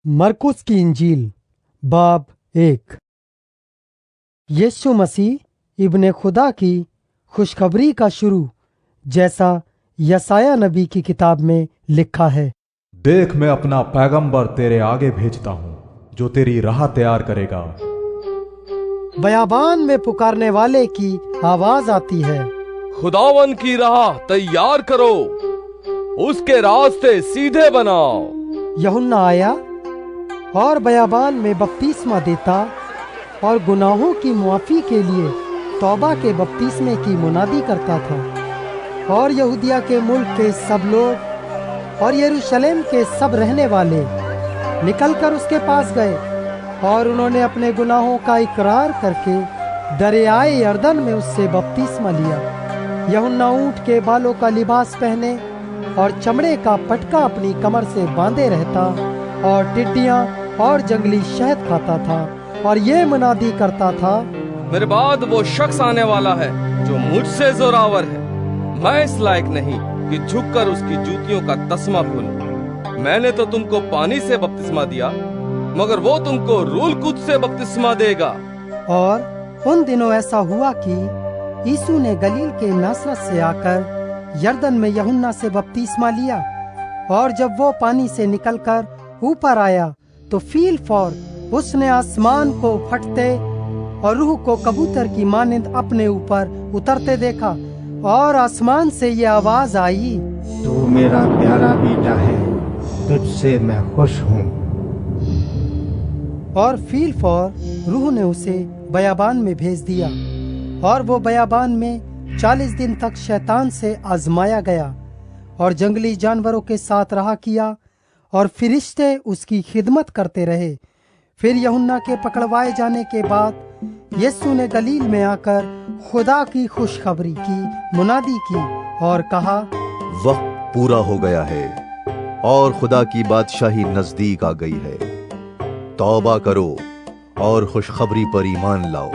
मरकुस की इंजील बाब 1। यीशु मसीह इब्ने खुदा की खुशखबरी का शुरू जैसा यसाया नबी की किताब में लिखा है। देख, मैं अपना पैगंबर तेरे आगे भेजता हूँ जो तेरी राह तैयार करेगा। बयाबान में पुकारने वाले की आवाज आती है, खुदावन की राह तैयार करो, उसके रास्ते सीधे बनाओ। यूहन्ना आया और बयाबान में बपतिस्मा देता और गुनाहों की मुआफी के लिए तौबा के बपतिस्मे की मुनादी करता था। और यहूदिया के मुल्क के सब लोग और यरूशलेम के सब रहने वाले निकलकर उसके पास गए और उन्होंने अपने गुनाहों का इकरार करके दरियाए यरदन में उससे बपतिस्मा लिया। यूहन्ना ऊँट के बालों का लिबास पहने और चमड़े का पटका अपनी कमर से बांधे रहता और टिड्डियां और जंगली शहद खाता था और ये मुनादी करता था, मेरे बाद वो शख्स आने वाला है जो मुझसे जोरावर है। मैं इस लायक नहीं कि झुककर उसकी जूतियों का तस्मा खोलूं। मैंने तो तुमको पानी से बपतिस्मा दिया, मगर वो तुमको रूल कुद से बपतिस्मा देगा। और उन दिनों ऐसा हुआ कि यीशु ने गलील के नासरत से आकर यरदन में यूहन्ना से बपतिस्मा लिया। और जब वो पानी से निकलकर ऊपर आया तो फील फौर उसने आसमान को फटते और रूह को कबूतर की मानिंद अपने ऊपर उतरते देखा। और आसमान से ये आवाज आई, तू मेरा प्यारा बेटा है, तुझसे मैं खुश हूँ। और फील फौर रूह ने उसे बयाबान में भेज दिया। और वो बयाबान में 40 दिन तक शैतान से आजमाया गया और जंगली जानवरों के साथ रहा किया और फरिश्ते उसकी खिदमत करते रहे। फिर यूहन्ना के पकड़वाए जाने के बाद यीशु ने गलील में आकर खुदा की खुशखबरी की मुनादी की और कहा, वक्त पूरा हो गया है और खुदा की बादशाही नजदीक आ गई है। तौबा करो और खुशखबरी पर ईमान लाओ।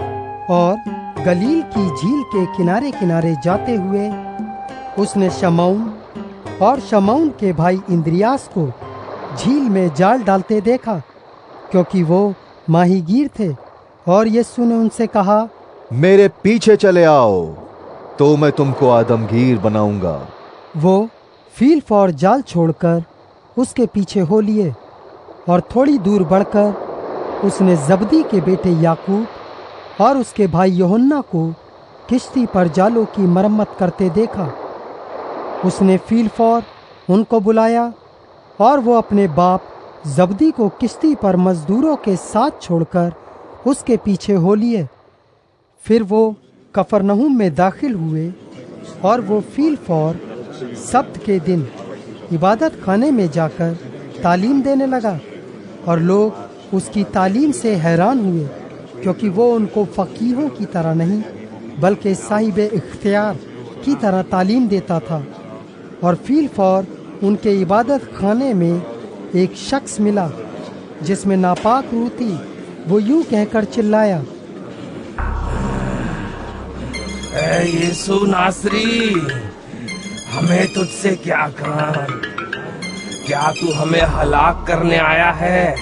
और गलील की झील के किनारे किनारे जाते हुए उसने शमौन और शमौन के भाई इंद्रियास को झील में जाल डालते देखा, क्योंकि वो माहीगीर थे। और यीशु ने उनसे कहा, मेरे पीछे चले आओ तो मैं तुमको आदमगीर बनाऊंगा। वो फील फौर जाल छोड़कर उसके पीछे हो लिए। और थोड़ी दूर बढ़कर उसने जबदी के बेटे याकूब और उसके भाई यूहन्ना को किश्ती पर जालों की मरम्मत करते देखा। उसने फील फौर उनको बुलाया और वो अपने बाप जबदी को किश्ती पर मजदूरों के साथ छोड़कर उसके पीछे हो लिए। फिर वो कफरनहूम में दाखिल हुए और वो फील फौर सब्त के दिन इबादत खाने में जाकर तालीम देने लगा। और लोग उसकी तालीम से हैरान हुए, क्योंकि वो उनको फ़कीहों की तरह नहीं बल्कि साहिब इख्तियार की तरह तालीम देता था। और फील फौर उनके इबादत खाने में एक शख्स मिला जिसमें नापाक रूह थी। वो यूं कहकर चिल्लाया, ऐ यीशु नासरी, हमें तुझसे क्या काम? क्या तू हमें हलाक करने आया है?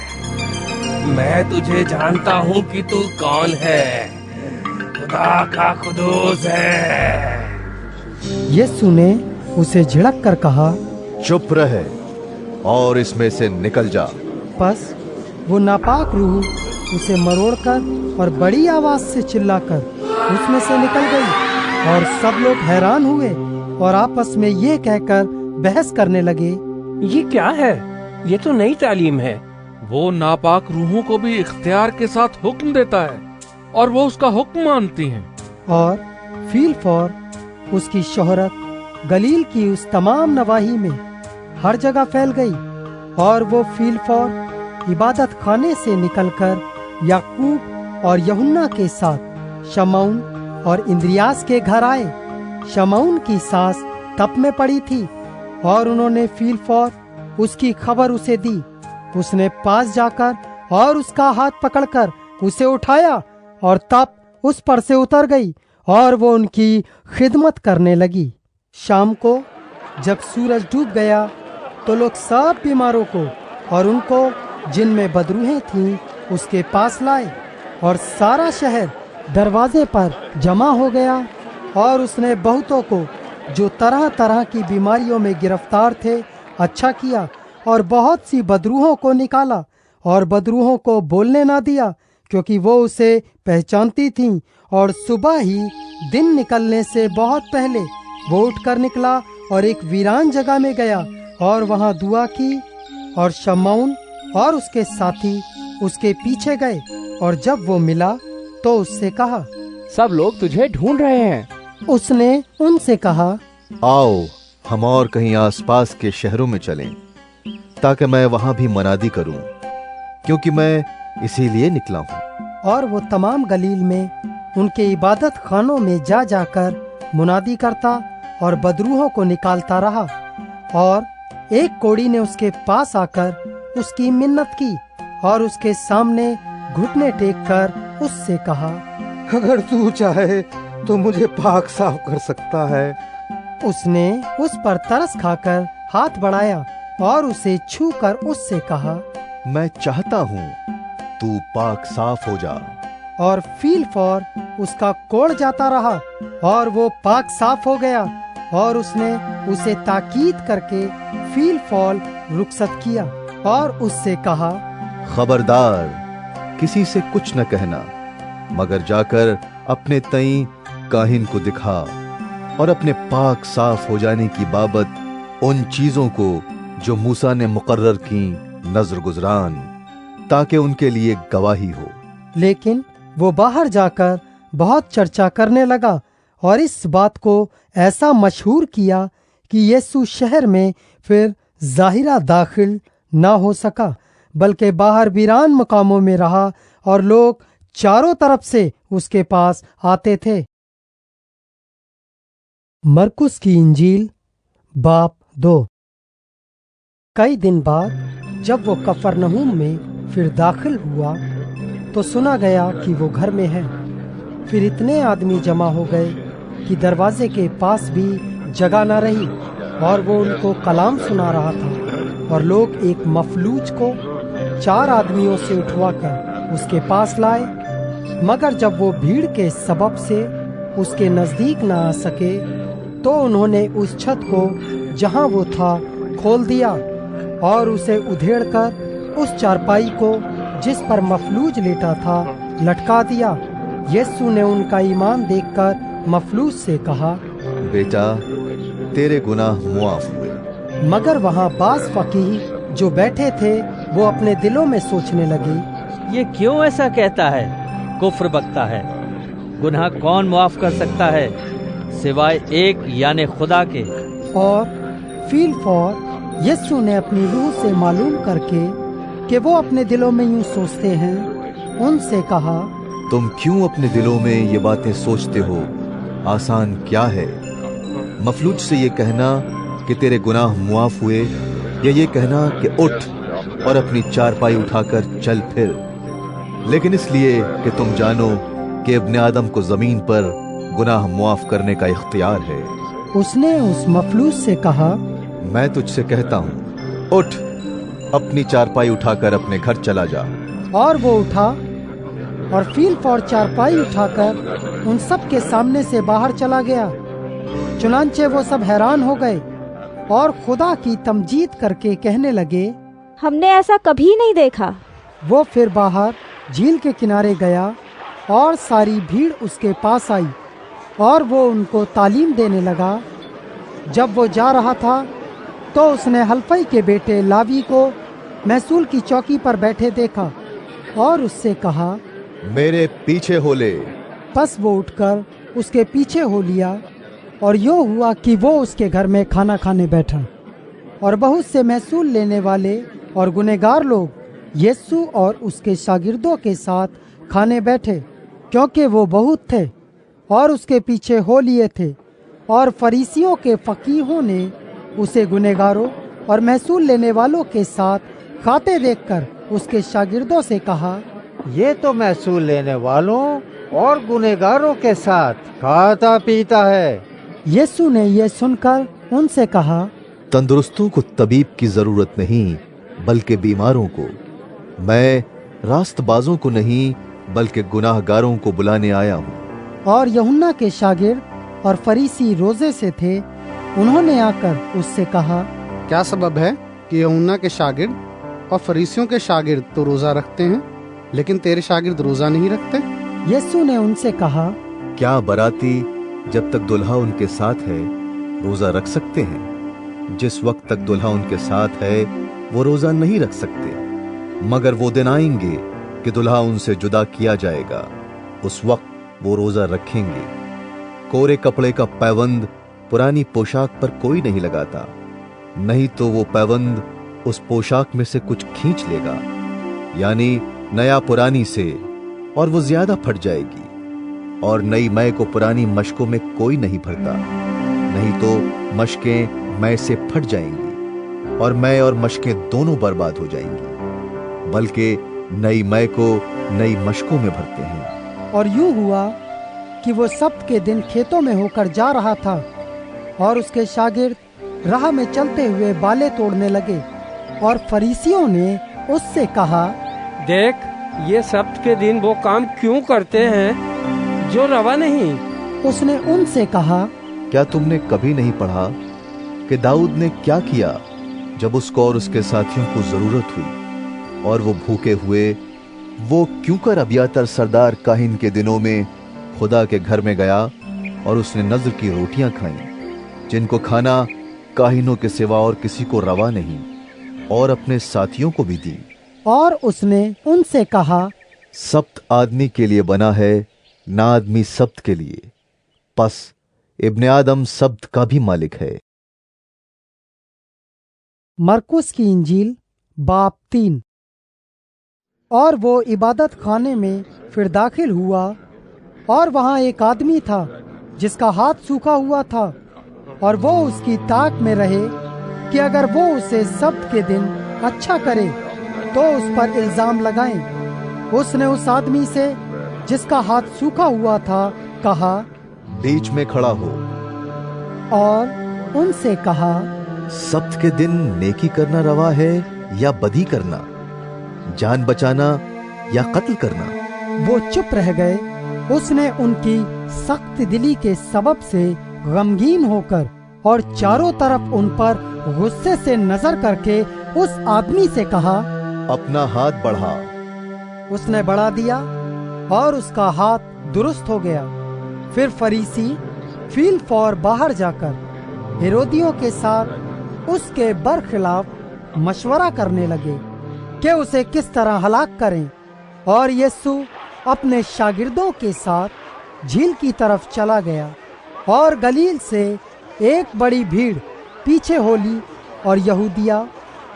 मैं तुझे जानता हूँ कि तू कौन है, खुदा का खुदूस है। यीशु ने उसे झिड़क कर कहा, चुप रहे और इसमें से निकल जा। बस वो नापाक रूह उसे मरोड़कर और बड़ी आवाज से चिल्लाकर उसमें से निकल गई। और सब लोग हैरान हुए और आपस में ये कहकर बहस करने लगे, ये क्या है? ये तो नई तालीम है। वो नापाक रूहों को भी इख्तियार के साथ हुक्म देता है और वो उसका हुक्म मानती हैं। और फील फौर उसकी शोहरत गलील की उस तमाम नवाही में हर जगह फैल गई। और वो फील फौर इबादत खाने से निकलकर याकूब और यूहन्ना के साथ शमौन और इंद्रियास के घर आए। शमौन की सास तप में पड़ी थी और उन्होंने फील फौर उसकी खबर उसे दी। उसने पास जाकर और उसका हाथ पकड़कर उसे उठाया और तप उस पर से उतर गई और वो उनकी खिदमत करने लगी। शाम को जब सूरज डूब गया तो लोग सब बीमारों को और उनको جن میں بدروہیں تھیں اس کے پاس لائے، اور سارا شہر دروازے پر جمع ہو گیا، اور اس نے بہتوں کو جو طرح طرح کی بیماریوں میں گرفتار تھے اچھا کیا، اور بہت سی بدروہوں کو نکالا، اور بدروہوں کو بولنے نہ دیا، کیونکہ وہ اسے پہچانتی تھیں۔ اور صبح ہی دن نکلنے سے بہت پہلے وہ اٹھ کر نکلا اور ایک ویران جگہ میں گیا، اور وہاں دعا کی، اور شمعون اور اس کے ساتھی اس کے پیچھے گئے، اور جب وہ ملا تو اس سے کہا، سب لوگ تجھے ڈھونڈ رہے ہیں۔ اس نے ان سے کہا، آؤ ہم اور کہیں آس پاس کے شہروں میں چلیں تاکہ میں وہاں بھی منادی کروں، کیونکہ میں اسی لیے نکلا ہوں۔ اور وہ تمام گلیل میں ان کے عبادت خانوں میں جا جا کر منادی کرتا اور بدروہوں کو نکالتا رہا۔ اور ایک کوڑی نے اس کے پاس آ کر اس کی منت کی اور اس کے سامنے گھٹنے ٹیک کر اس سے کہا، اگر تو چاہے تو مجھے پاک صاف کر سکتا ہے۔ اس نے اس پر ترس کھا کر ہاتھ بڑھایا اور اسے چھو کر اس سے کہا، میں چاہتا ہوں تو پاک صاف ہو جا۔ اور فیل فور اس کا کوڑ جاتا رہا اور وہ پاک صاف ہو گیا، اور اس نے اسے تاکید کر کے فیل فال رخصت کیا اور اس سے کہا، خبردار کسی سے کچھ نہ کہنا، مگر جا کر اپنے تئیں کاہن کو دکھا اور اپنے پاک صاف ہو جانے کی بابت ان چیزوں کو جو موسیٰ نے مقرر کی نظر گزران، تاکہ ان کے لیے گواہی ہو۔ لیکن وہ باہر جا کر بہت چرچا کرنے لگا اور اس بات کو ایسا مشہور کیا کہ یسوع شہر میں پھر ظاہرہ داخل نہ ہو سکا، بلکہ باہر ویران مقاموں میں رہا، اور لوگ چاروں طرف سے اس کے پاس آتے تھے۔ مرکس کی انجیل باب 2۔ کئی دن بعد جب وہ کفرنہوم میں پھر داخل ہوا تو سنا گیا کہ وہ گھر میں ہے۔ پھر اتنے آدمی جمع ہو گئے کہ دروازے کے پاس بھی جگہ نہ رہی، اور وہ ان کو کلام سنا رہا تھا۔ اور لوگ ایک مفلوج کو 4 آدمیوں سے اٹھوا کر اس کے پاس لائے، مگر جب وہ بھیڑ کے سبب سے اس کے نزدیک نہ آ سکے تو انہوں نے اس چھت کو جہاں وہ تھا کھول دیا اور اسے ادھیڑ کر اس چارپائی کو جس پر مفلوج لیٹا تھا لٹکا دیا۔ یسوع نے ان کا ایمان دیکھ کر مفلوج سے کہا، بیٹا تیرے گناہ معاف ہوئے۔ مگر وہاں بعض فقیہ جو بیٹھے تھے وہ اپنے دلوں میں سوچنے لگے، یہ کیوں ایسا کہتا ہے؟ کفر بکتا ہے۔ گناہ کون معاف کر سکتا ہے سوائے ایک یعنی خدا کے؟ اور فیل فور یسوع نے اپنی روح سے معلوم کر کے کہ وہ اپنے دلوں میں یوں سوچتے ہیں، ان سے کہا، تم کیوں اپنے دلوں میں یہ باتیں سوچتے ہو؟ آسان کیا ہے، مفلوج سے یہ کہنا کہ تیرے گناہ معاف ہوئے، یا یہ کہنا کہ اٹھ اور اپنی چارپائی اٹھا کر چل پھر؟ لیکن اس لیے کہ تم جانو کہ ابن آدم کو زمین پر گناہ معاف کرنے کا اختیار ہے۔ اس نے اس مفلوج سے کہا، میں تجھ سے کہتا ہوں، اٹھ اپنی چارپائی اٹھا کر اپنے گھر چلا جا۔ اور وہ اٹھا اور فیل فور چارپائی اٹھا کر ان سب کے سامنے سے باہر چلا گیا۔ چنانچہ وہ سب حیران ہو گئے اور خدا کی تمجید کر کے کہنے لگے، ہم نے ایسا کبھی نہیں دیکھا۔ وہ پھر باہر جھیل کے کنارے گیا اور ساری بھیڑ اس کے پاس آئی اور وہ ان کو تعلیم دینے لگا۔ جب وہ جا رہا تھا تو اس نے حلفئی کے بیٹے لاوی کو محصول کی چوکی پر بیٹھے دیکھا اور اس سے کہا، میرے پیچھے ہو لے۔ پس وہ اٹھ کر اس کے پیچھے ہو لیا، اور یوں ہوا کہ وہ اس کے گھر میں کھانا کھانے بیٹھا، اور بہت سے محصول لینے والے اور گنہگار لوگ یسوع اور اس کے شاگردوں کے ساتھ کھانے بیٹھے، کیونکہ وہ بہت تھے اور اس کے پیچھے ہو لیے تھے۔ اور فریسیوں کے فقیہوں نے اسے گنہگاروں اور محصول لینے والوں کے ساتھ کھاتے دیکھ کر اس کے شاگردوں سے کہا، یہ تو محصول لینے والوں اور گنہگاروں کے ساتھ کھاتا پیتا ہے۔ یسوع نے یہ سن کر ان سے کہا، تندرستوں کو طبیب کی ضرورت نہیں بلکہ بیماروں کو۔ मैं रास्तबाजों को नहीं बल्कि गुनाहगारों को बुलाने आया हूँ। और यूहन्ना के शागिर्द और फरीसी रोजे से थे। उन्होंने आकर उससे कहा, क्या सबब है कि यूहन्ना के शागिर्द और फरीसियों के शागिर्द तो रोजा रखते हैं, लेकिन तेरे शागिर्द रोजा नहीं रखते? यीशु ने उनसे कहा, क्या बराती जब तक दुल्हा उनके साथ है रोजा रख सकते हैं? जिस वक्त तक दुल्हा उनके साथ है वो रोजा नहीं रख सकते, मगर वो दिन आएंगे कि दुल्हा उनसे जुदा किया जाएगा, उस वक्त वो रोजा रखेंगे। कोरे कपड़े का पैबंद पुरानी पोशाक पर कोई नहीं लगाता, नहीं तो वो पैबंद उस पोशाक में से कुछ खींच लेगा, यानी नया पुरानी से, और वो ज्यादा फट जाएगी। और नई मै को पुरानी मशकों में कोई नहीं भरता, नहीं तो मशकें मै से फट जाएंगी और मै और मशकें दोनों बर्बाद हो जाएंगी, बल्कि नई मै को नई मशकों में भरते हैं। और यूं हुआ कि वो सब्त के दिन खेतों में होकर जा रहा था, और उसके शागिर्द राह में चलते हुए बाले तोड़ने लगे। और फरीसियों ने उससे कहा, देख, ये सब्त के दिन वो काम क्यों करते हैं जो रवा नहीं? उसने उनसे कहा, क्या तुमने कभी नहीं पढ़ा कि दाऊद ने क्या किया जब उसको और उसके साथियों को जरूरत हुई और वो भूखे हुए? वो क्यों कर अबियातर सरदार काहिन के दिनों में खुदा के घर में गया और उसने नज़र की रोटियां खाईं, जिनको खाना काहिनों के सिवा और किसी को रवा नहीं, और अपने साथियों को भी दी। और उसने उनसे कहा, सब्त आदमी के लिए बना है, ना आदमी सब्त के लिए। पस इब्ने आदम सब्त का भी मालिक है। मरकुस की इंजील बाब 3। और वो इबादत खाने में फिर दाखिल हुआ, और वहां एक आदमी था जिसका हाथ सूखा हुआ था, और वो उसकी ताक में रहे कि अगर वो उसे सब्त के दिन अच्छा करे तो उस पर इल्जाम लगाएं। उसने उस आदमी से जिसका हाथ सूखा हुआ था कहा, बीच में खड़ा हो। और उनसे कहा, सब्त के दिन नेकी करना रवा है या बदी करना, जान बचाना या कत्ल करना? वो चुप रह गए। उसने उनकी सख्त दिली के सबब से गमगीन होकर और चारों तरफ उन पर गुस्से से नजर करके उस आदमी से कहा, अपना हाथ बढ़ा। उसने बढ़ा दिया और उसका हाथ दुरुस्त हो गया। फिर फरीसी फील्ड फॉर बाहर जाकर हेरोदियों के साथ उसके बरखिलाफ मशवरा करने लगे कि उसे किस तरह हलाक करें। और यीशु अपने शागिर्दों के साथ झील की तरफ चला गया, और गलील से एक बड़ी भीड़ पीछे हो ली, और यहूदिया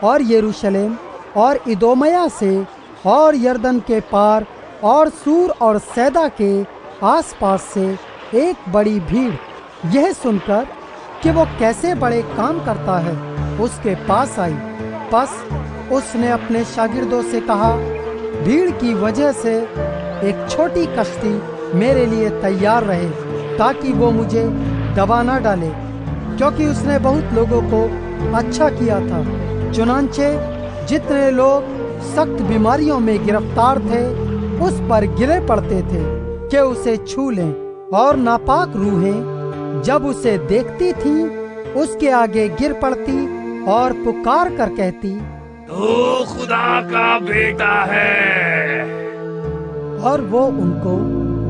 और यरूशलेम और इदोमया से और यरदन के पार और सूर और सैदा के आसपास से एक बड़ी भीड़ यह सुनकर कि वो कैसे बड़े काम करता है उसके पास आई। बस उसने अपने शागिर्दों से कहा, भीड़ की वजह से एक छोटी कश्ती मेरे लिए तैयार रहे, ताकि वो मुझे दबा न डाले, क्योंकि उसने बहुत लोगों को अच्छा किया था। चुनांचे जितने लोग सख्त बीमारियों में गिरफ्तार थे उस पर गिरे पड़ते थे कि उसे छू लें, और नापाक रूहें जब उसे देखती थीं उसके आगे गिर पड़ती और पुकार कर कहती, तू खुदा का बेटा है। और वो उनको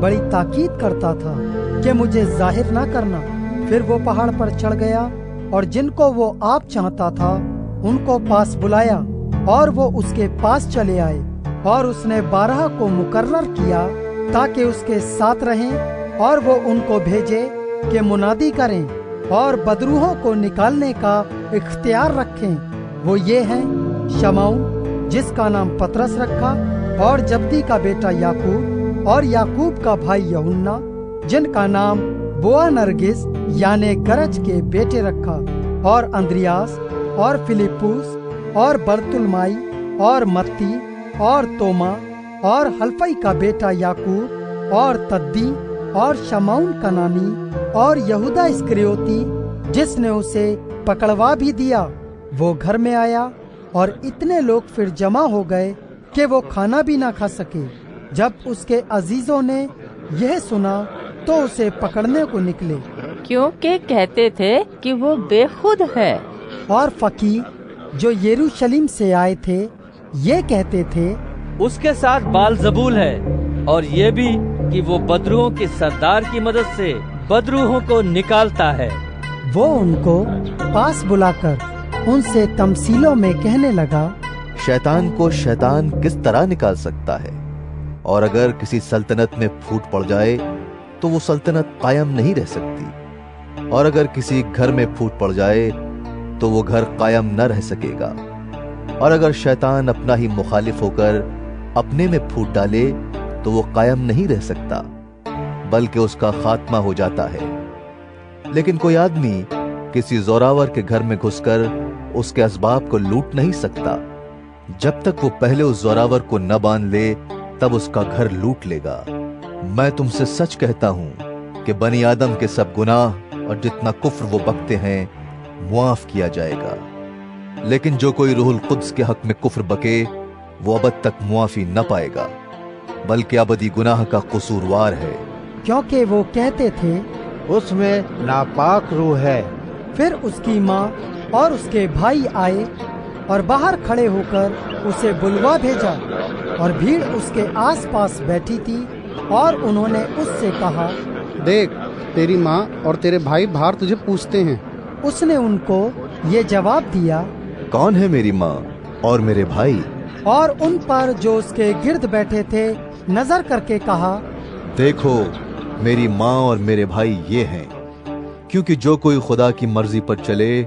बड़ी ताकीद करता था कि मुझे जाहिर ना करना। फिर वो पहाड़ पर चढ़ गया, और जिनको वो आप चाहता था उनको पास बुलाया, और वो उसके पास चले आए। और उसने 12 को मुकर्रर किया ताकि उसके साथ रहें, और वो उनको भेजे कि मुनादी करें और बदरूहों को निकालने का इख्तियार रखें। वो ये हैं, शमौन जिसका नाम पतरस रखा, और जब्दी का बेटा याकूब, और याकूब का भाई यूहन्ना जिनका नाम बोअनर्गिस यानी गरज के बेटे रखा, और अंद्रियास और फिलिपुस और बरतुलमाई और मत्ती और तोमा और हल्फई का बेटा याकूब और तद्दी और शमौन कनानी और यहूदा इस्करियोती जिसने उसे पकड़वा भी दिया। वो घर में आया, और इतने लोग फिर जमा हो गए کہ وہ کھانا بھی نہ کھا سکے۔ جب اس کے عزیزوں نے یہ سنا تو اسے پکڑنے کو نکلے، کیونکہ کہتے تھے کہ وہ بے خود ہے۔ اور فقیہ جو یروشلم سے آئے تھے یہ کہتے تھے، اس کے ساتھ بال-زبول ہے، اور یہ بھی کہ وہ بدروحوں کے سردار کی مدد سے بدروحوں کو نکالتا ہے۔ وہ ان کو پاس بلا کر ان سے تمثیلوں میں کہنے لگا، شیطان کو شیطان کس طرح نکال سکتا ہے؟ اور اگر کسی سلطنت میں پھوٹ پڑ جائے تو وہ سلطنت قائم نہیں رہ سکتی، اور اگر کسی گھر میں پھوٹ پڑ جائے تو وہ گھر قائم نہ رہ سکے گا، اور اگر شیطان اپنا ہی مخالف ہو کر اپنے میں پھوٹ ڈالے تو وہ قائم نہیں رہ سکتا، بلکہ اس کا خاتمہ ہو جاتا ہے۔ لیکن کوئی آدمی کسی زوراور کے گھر میں گھس کر اس کے اسباب کو لوٹ نہیں سکتا، جب تک وہ پہلے اس زوراور کو نہ باندھ لے تب اس کا گھر لوٹ لے گا۔ میں تم سے سچ کہتا ہوں کہ بنی آدم کے سب گناہ اور جتنا کفر وہ بکتے ہیں معاف کیا جائے گا، لیکن جو کوئی روح القدس کے حق میں کفر بکے وہ ابد تک معافی نہ پائے گا، بلکہ ابدی گناہ کا قصوروار ہے۔ کیونکہ وہ کہتے تھے، اس میں ناپاک روح ہے۔ پھر اس کی ماں اور اس کے بھائی آئے اور باہر کھڑے ہو کر اسے بلوا بھیجا، اور بھیڑ اس کے آس پاس بیٹھی تھی، اور انہوں نے اس سے کہا، دیکھ تیری ماں اور تیرے بھائی باہر تجھے پوچھتے ہیں۔ اس نے ان کو یہ جواب دیا، کون ہے میری ماں اور میرے بھائی؟ اور ان پر جو اس کے گرد بیٹھے تھے نظر کر کے کہا، دیکھو میری ماں اور میرے بھائی یہ ہیں، کیونکہ جو کوئی خدا کی مرضی پر چلے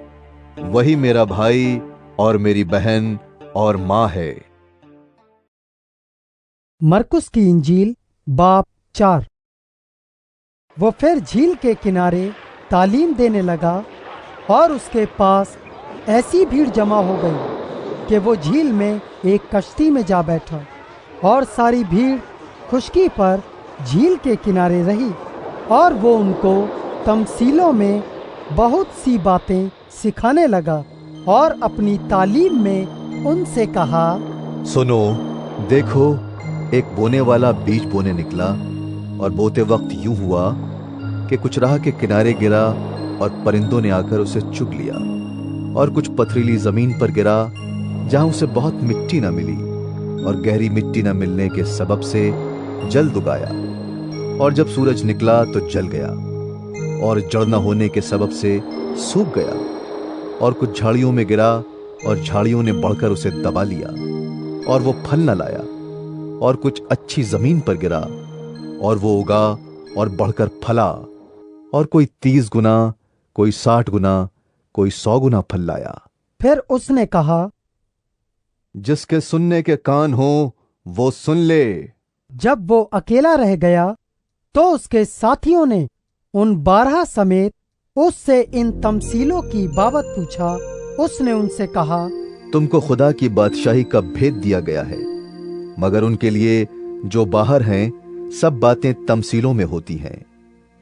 وہی میرا بھائی اور میری بہن اور ماں ہے۔ مرکس کی انجیل باب 4۔ وہ پھر جھیل کے کنارے تعلیم دینے لگا، اور اس کے پاس ایسی بھیڑ جمع ہو گئی کہ وہ جھیل میں ایک کشتی میں جا بیٹھا، اور ساری بھیڑ خشکی پر جھیل کے کنارے رہی، اور وہ ان کو تمثیلوں میں بہت سی باتیں سکھانے لگا، اور اپنی تعلیم میں ان سے کہا، سنو، دیکھو ایک بونے والا بیج بونے نکلا، اور بوتے وقت یوں ہوا کہ کچھ راہ کے کنارے گرا اور پرندوں نے آ کر اسے چگ لیا، اور کچھ پتھریلی زمین پر گرا جہاں اسے بہت مٹی نہ ملی، اور گہری مٹی نہ ملنے کے سبب سے جلد اگایا، اور جب سورج نکلا تو جل گیا، اور جڑ نہ ہونے کے سبب سے سوکھ گیا، اور کچھ جھاڑیوں میں گرا اور جھاڑیوں نے بڑھ کر اسے دبا لیا، اور وہ پھل نہ لایا، اور کچھ اچھی زمین پر گرا اور وہ اگا اور بڑھ کر پھلا، اور کوئی 30 گنا، کوئی 60 گنا، کوئی 100 گنا پھل لایا۔ پھر اس نے کہا، جس کے سننے کے کان ہوں وہ سن لے۔ جب وہ اکیلا رہ گیا تو اس کے ساتھیوں نے ان 12 سمیت اس سے ان تمثیلوں کی بابت پوچھا۔ اس نے ان سے کہا، تم کو خدا کی بادشاہی کا بھید دیا گیا ہے، مگر ان کے لیے جو باہر ہیں سب باتیں تمثیلوں میں ہوتی ہیں،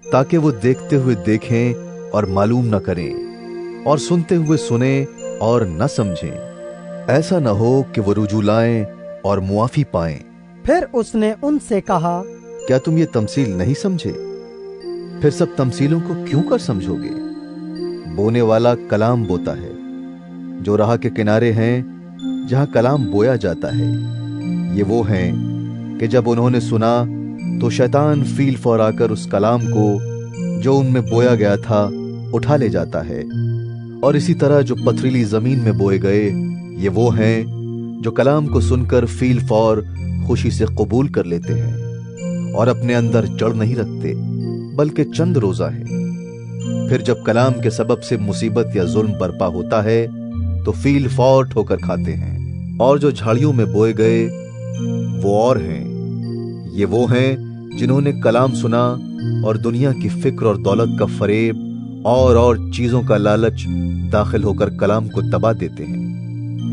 تاکہ وہ دیکھتے ہوئے دیکھیں اور معلوم نہ کریں، اور سنتے ہوئے سنیں اور نہ سمجھیں، ایسا نہ ہو کہ وہ رجوع لائیں اور معافی پائیں۔ پھر اس نے ان سے کہا، کیا تم یہ تمثیل نہیں سمجھے؟ پھر سب تمثیلوں کو کیوں کر سمجھو گے؟ بونے والا کلام بوتا ہے، جو راہ کے کنارے ہیں جہاں کلام بویا جاتا ہے، یہ وہ ہیں کہ جب انہوں نے سنا تو شیطان فیل فور آ کر اس کلام کو جو ان میں بویا گیا تھا اٹھا لے جاتا ہے۔ اور اسی طرح جو پتھریلی زمین میں بوئے گئے، یہ وہ ہیں جو کلام کو سن کر فیل فور خوشی سے قبول کر لیتے ہیں، اور اپنے اندر جڑ نہیں رکھتے، بلکہ چند روزہ ہیں۔ پھر جب کلام کے سبب سے مصیبت یا ظلم برپا ہوتا ہے تو فیل فور ٹھوکر کھاتے ہیں۔ اور جو جھاڑیوں میں بوئے گئے وہ اور ہیں، یہ وہ ہیں جنہوں نے کلام سنا اور دنیا کی فکر اور دولت کا فریب اور چیزوں کا لالچ داخل ہو کر کلام کو دبا دیتے ہیں،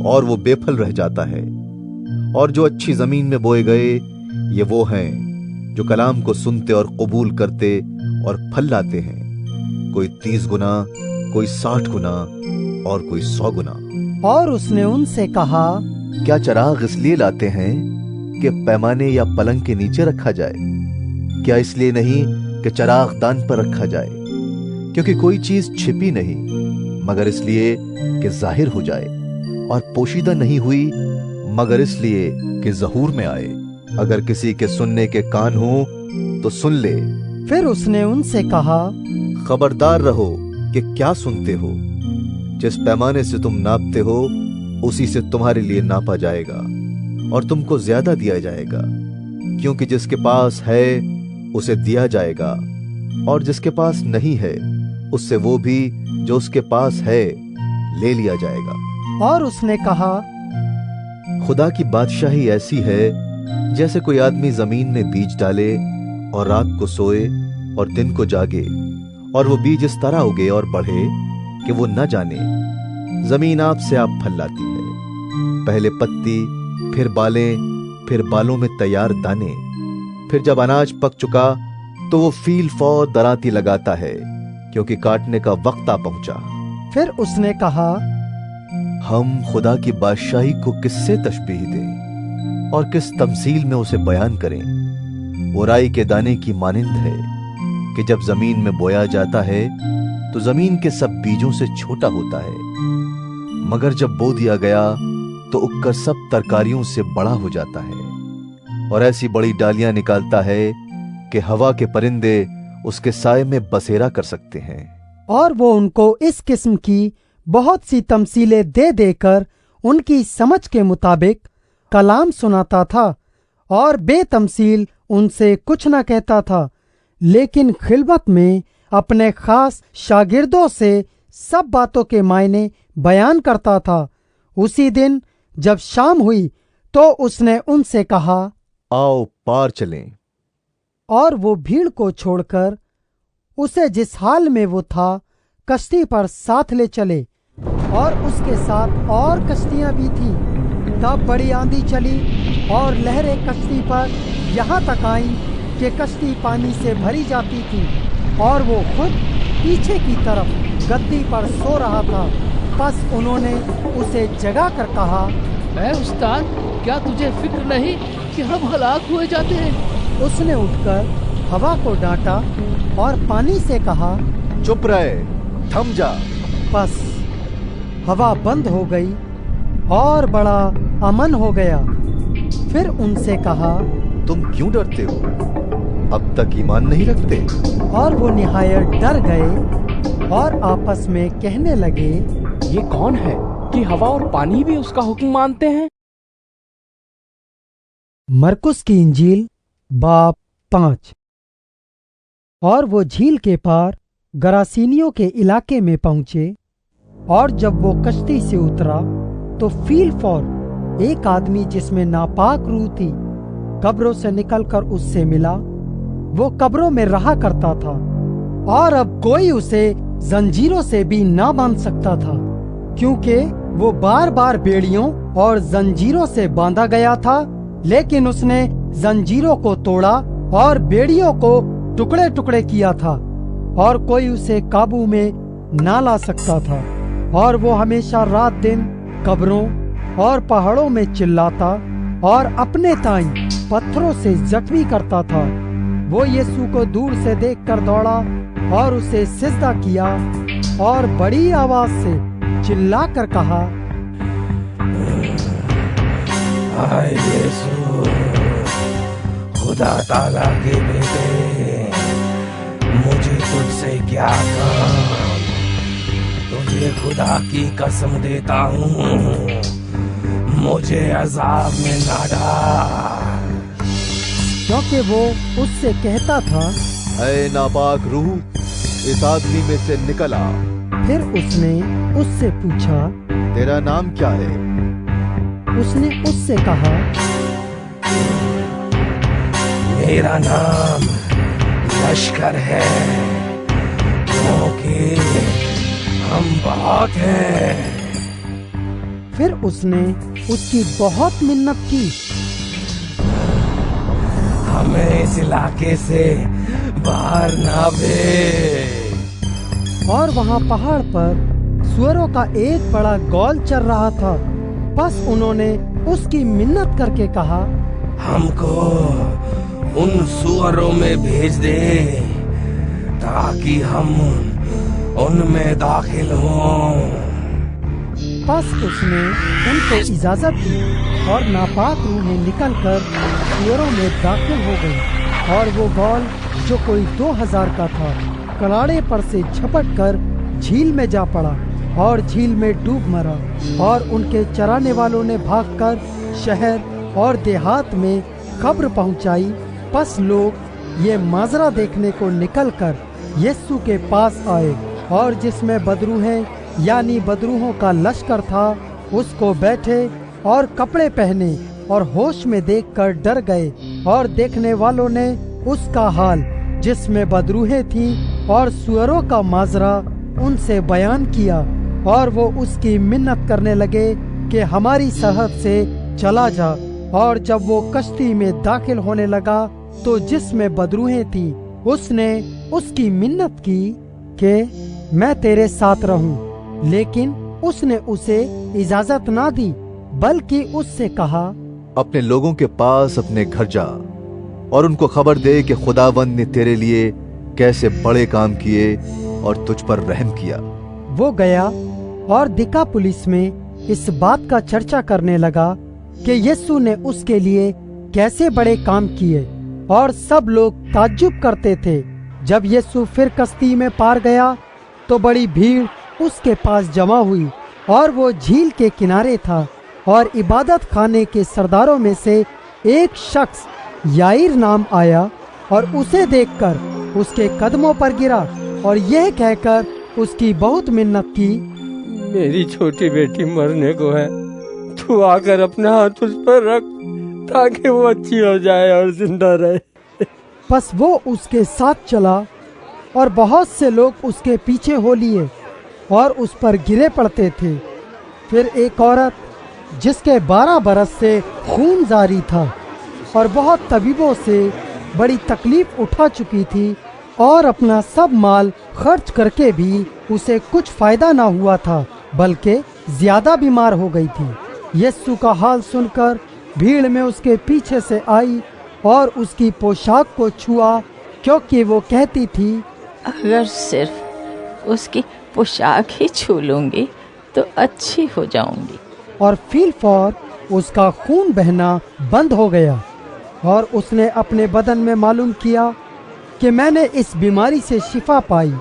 اور وہ بے پھل رہ جاتا ہے۔ اور جو اچھی زمین میں بوئے گئے، یہ وہ ہیں جو کلام کو سنتے اور قبول کرتے اور پھل لاتے ہیں، کوئی 30 گنا، کوئی 60 گنا اور کوئی 100 گنا۔ اور اس نے ان سے کہا، क्या चराग इसलिए लाते हैं कि पैमाने या पलंग के नीचे रखा जाए? क्या इसलिए नहीं कि चराग दान पर रखा जाए? क्योंकि कोई चीज छिपी नहीं मगर इसलिए कि जाहिर हो जाए, और पोशीदा नहीं हुई मगर इसलिए कि ज़हूर में आए। अगर किसी के सुनने के कान हो तो सुन ले। फिर उसने उनसे कहा, खबरदार रहो कि क्या सुनते हो। जिस पैमाने से तुम नापते हो उसी से तुम्हारे लिए नापा जाएगा और तुमको ज्यादा दिया जाएगा, क्योंकि जिसके पास है उसे दिया जाएगा, और जिसके पास नहीं है उससे वो भी जो उसके पास है ले लिया जाएगा। और उसने कहा, खुदा की बादशाही ऐसी है जैसे कोई आदमी जमीन में बीज डाले और रात को सोए और दिन को जागे, और वो बीज इस तरह उगे और बढ़े कि वो न जाने। जमीन आप से आप फल लाती है, पहले पत्ती, फिर बालें, फिर बालों में तैयार दाने। फिर जब अनाज पक चुका तो वो फील फौर दराती लगाता है, क्योंकि काटने का वक्त आ पहुंचा। फिर उसने कहा, हम खुदा की बादशाही को किससे तशबीह दें और किस तमसील में उसे बयान करें? वो राई के दाने की मानिंद है कि जब जमीन में बोया जाता है तो जमीन के सब बीजों से छोटा होता है, मगर जब बो दिया गया तो उगकर सब तरकारियों से बड़ा हो जाता है, और ऐसी बड़ी डालियां निकालता है कि हवा के परिंदे उसके साए में बसेरा कर सकते हैं। और वो उनको इस किस्म की बहुत सी तमसीलें दे देकर उनकी समझ के मुताबिक कलाम सुनाता था, और बेतमसील उनसे कुछ न कहता था, लेकिन खिलवत में अपने खास शागिर्दों से सब बातों के मायने बयान करता था। उसी दिन जब शाम हुई तो उसने उनसे कहा, आओ पार चलें। और वो भीड़ को छोड़कर उसे जिस हाल में वो था कश्ती पर साथ ले चले, और उसके साथ और कश्तियां भी थीं। तब बड़ी आंधी चली और लहरें कश्ती पर यहाँ तक आईं कि कश्ती पानी से भरी जाती थी, और वो खुद पीछे की तरफ गद्दी पर सो रहा था। बस उन्होंने उसे जगा कर कहा, ऐ उस्ताद, क्या तुझे फिक्र नहीं कि हम हलाक हुए जाते हैं? उसने उठकर हवा को डांटा और पानी से कहा, चुप रहे, थम जा। बस हवा बंद हो गई और बड़ा अमन हो गया। फिर उनसे कहा, तुम क्यों डरते हो? अब तक ईमान नहीं रखते? और वो निहायत डर गए और आपस में कहने लगे, ये कौन है कि हवा और पानी भी उसका हुक्म मानते हैं? मरकुस की इंजील बाब 5। और वो झील के पार गरासीनियों के इलाके में पहुंचे, और जब वो कश्ती से उतरा तो फील फौर एक आदमी जिसमें नापाक रूह थी कब्रों से निकलकर उससे मिला। वो कब्रों में रहा करता था, और अब कोई उसे जंजीरों से भी ना बांध सकता था, क्योंकि वो बार बार बेड़ियों और जंजीरों से बांधा गया था। लेकिन उसने जंजीरों को तोड़ा और बेड़ियों को टुकड़े टुकड़े किया था, और कोई उसे काबू में ना ला सकता था। और वो हमेशा रात दिन कब्रों और पहाड़ों में चिल्लाता और अपने ताई पत्थरों से जख्मी करता था। वो यीशु को दूर से देखकर दौड़ा और उसे सिजदा किया और बड़ी आवाज से चिल्लाकर कहा, हाय यीशु, खुदा ताला के बेटे, मुझे तुझसे क्या काम? तुझे खुदा की कसम देता हूँ, मुझे अजाब में ना डाल। क्योंकि वो उससे कहता था, ऐ नापाक रूह, इस आदमी में से निकल आ। फिर उसने उससे पूछा, तेरा नाम क्या है? उसने उससे कहा, मेरा नाम लश्कर है, क्योंकि हम बहुत हैं। फिर उसने उसकी बहुत मिन्नत की, हमें इस इलाके से बाहर ना भेज। और वहाँ पहाड़ पर सुअरों का एक बड़ा गौल चल रहा था। बस उन्होंने उसकी मिन्नत करके कहा, हमको उन सुअरों में भेज दे ताकि हम उनमें दाखिल हों। बस उसने उनको इजाजत दी और नापाक रूहें निकलकर सुअरों में दाखिल हो गई और वो बॉल जो कोई 2000 का था कलाड़े पर से झपट कर झील में जा पड़ा और झील में डूब मरा। और उनके चराने वालों ने भागकर शहर और देहात में खबर पहुंचाई। बस लोग ये माजरा देखने को निकलकर यीशु के पास आए और जिसमें बदरूहें यानी बदरूहों का लश्कर था उसको बैठे और कपड़े पहने और होश में देखकर डर गए। और देखने वालों ने उसका हाल जिसमें बदरूहें थीं और सुअरों का माजरा उनसे बयान किया और वो उसकी मिन्नत करने लगे कि हमारी सरहद से चला जा। और जब वो कश्ती में दाखिल होने लगा तो जिसमें बदरूहें थी उसने उसकी मिन्नत की कि मैं तेरे साथ रहूं, लेकिन उसने उसे इजाजत ना दी बल्कि उससे कहा, अपने लोगों के पास अपने घर जा और उनको खबर दे कि खुदावंद ने तेरे लिए कैसे बड़े काम किए और तुझ पर रहम किया। वो गया और दिकापुलिस में इस बात का चर्चा करने लगा कि यीशु ने उसके लिए कैसे बड़े काम किए और सब लोग ताज्जुब करते थे। जब यीशु फिर कश्ती में पार गया तो बड़ी भीड़ उसके पास जमा हुई और वो झील के किनारे था। और इबादत खाने के सरदारों में से एक शख्स याईर नाम आया और उसे देखकर उसके कदमों पर गिरा और यह कहकर उसकी बहुत मिन्नत की, मेरी छोटी बेटी मरने को है, तू आकर अपना हाथ उस पर रख ताकि वो अच्छी हो जाए और जिंदा रहे। बस वो उसके साथ चला और बहुत से लोग उसके पीछे हो लिए और उस पर गिरे पड़ते थे। फिर एक औरत जिसके 12 बरस से खून जारी था और बहुत तबीबों से बड़ी तकलीफ उठा चुकी थी और अपना सब माल खर्च करके भी उसे कुछ फायदा ना हुआ था बल्कि ज्यादा बीमार हो गई थी, यीशु का हाल सुनकर भीड़ में उसके पीछे से आई और उसकी पोशाक को छुआ, क्योंकि वो कहती थी, अगर सिर्फ उसकी पोशाक ही छू लूंगी तो अच्छी हो जाऊंगी। और फीलफौर उसका खून बहना बंद हो गया और उसने अपने बदन में मालूम किया कि मैंने इस बीमारी से शिफा पाई।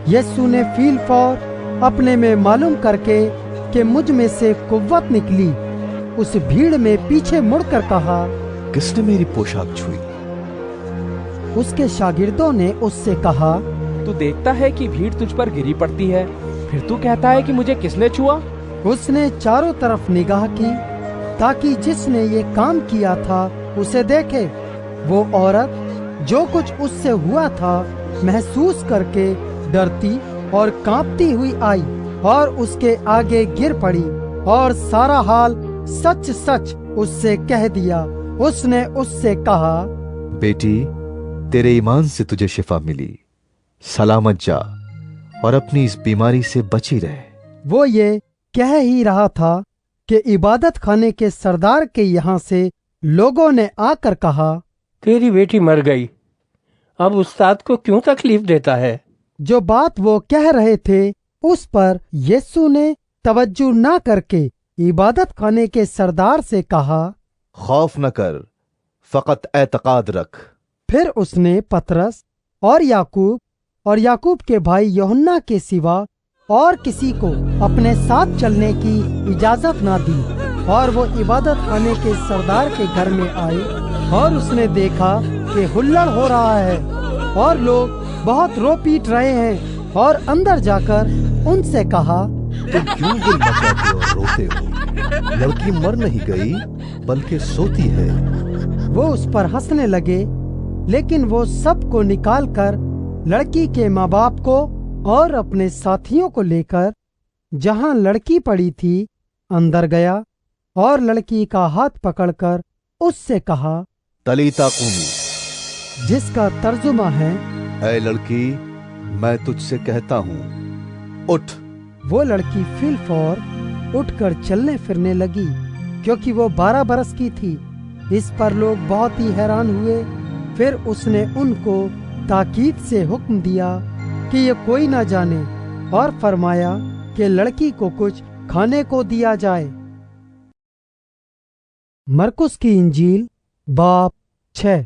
यीशु ने फीलफौर अपने में मालूम करके कि मुझ में से कुव्वत निकली उस भीड़ में पीछे मुड़कर कहा, किसने मेरी पोशाक छुई? उसके शागिर्दों ने उससे कहा, तू देखता है कि भीड़ तुझ पर गिरी पड़ती है, फिर तू कहता है कि मुझे किसने छुआ? उसने चारों तरफ निगाह की ताकि जिसने ये काम किया था उसे देखे। वो औरत जो कुछ उससे हुआ था महसूस करके डरती और कांपती हुई आई और उसके आगे गिर पड़ी और सारा हाल सच सच उससे कह दिया। उसने उससे कहा, बेटी, तेरे ईमान से तुझे शिफा मिली, सलामत जा और अपनी इस बीमारी से बची रहे। वो ये कह ही रहा था कि इबादत खाने के सरदार के यहाँ से लोगों ने आकर कहा, तेरी बेटी मर गई, अब उस्ताद को क्यों तकलीफ देता है? जो बात वो कह रहे थे उस पर यीशु ने तवज्जो न करके इबादत खाने के सरदार से कहा, खौफ न कर, फकत एतकाद रख। फिर उसने पतरस और याकूब के भाई यूहन्ना के सिवा और किसी को अपने साथ चलने की इजाजत ना दी और वो इबादत खाने के सरदार के घर में आए और उसने देखा कि हुल्लड़ हो रहा है और लोग बहुत रो पीट रहे हैं और अंदर जाकर उनसे कहा, तुम क्यों दिल मचाते हो और रोते हो? लड़की मर नहीं गई बल्कि सोती है। वो उस पर हंसने लगे, लेकिन वो सबको निकालकर लड़की के माँ बाप को और अपने साथियों को लेकर जहाँ लड़की पड़ी थी अंदर गया और लड़की का हाथ पकड़कर उससे कहा, तलीता कूमी, जिसका तर्जुमा है, ऐ लड़की, मैं तुझसे कहता हूँ, उठ। वो लड़की फिलफौर उठकर चलने फिरने लगी क्योंकि वो 12 बरस की थी। इस पर लोग बहुत ही हैरान हुए। फिर उसने उनको ताकीद से हुक्म दिया कि ये कोई ना जाने, और फरमाया कि लड़की को कुछ खाने को दिया जाए। मरकुस की इंजील बाब 6।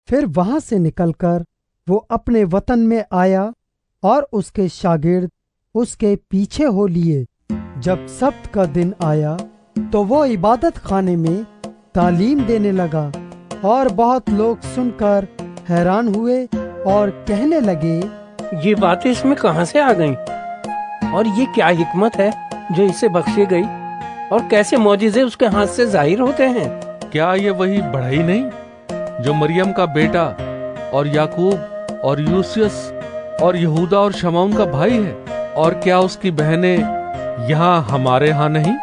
फिर वहां से निकलकर वो अपने वतन में आया और उसके शागिर्द उसके पीछे हो लिए। जब सब्त का दिन आया तो वो इबादत खाने में तालीम देने लगा, और बहुत लोग सुनकर हैरान हुए और कहने लगे, ये बातें इसमें कहाँ से आ गईं? और ये क्या हिकमत है जो इसे बख्शी गई? और कैसे मौजिज़े उसके हाथ से जाहिर होते हैं? क्या ये वही बढ़ई नहीं जो मरियम का बेटा और याकूब और यूसुस और यहूदा और शमौन का भाई है? और क्या उसकी बहनें यहाँ हमारे यहाँ नहीं?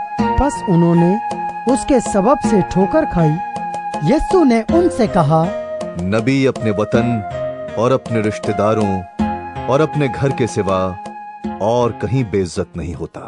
बस उन्होंने उसके सबब से ठोकर खाई। यीशु ने उनसे कहा, नबी अपने वतन और अपने रिश्तेदारों और अपने घर के सिवा और कहीं बेइज्जत नहीं होता।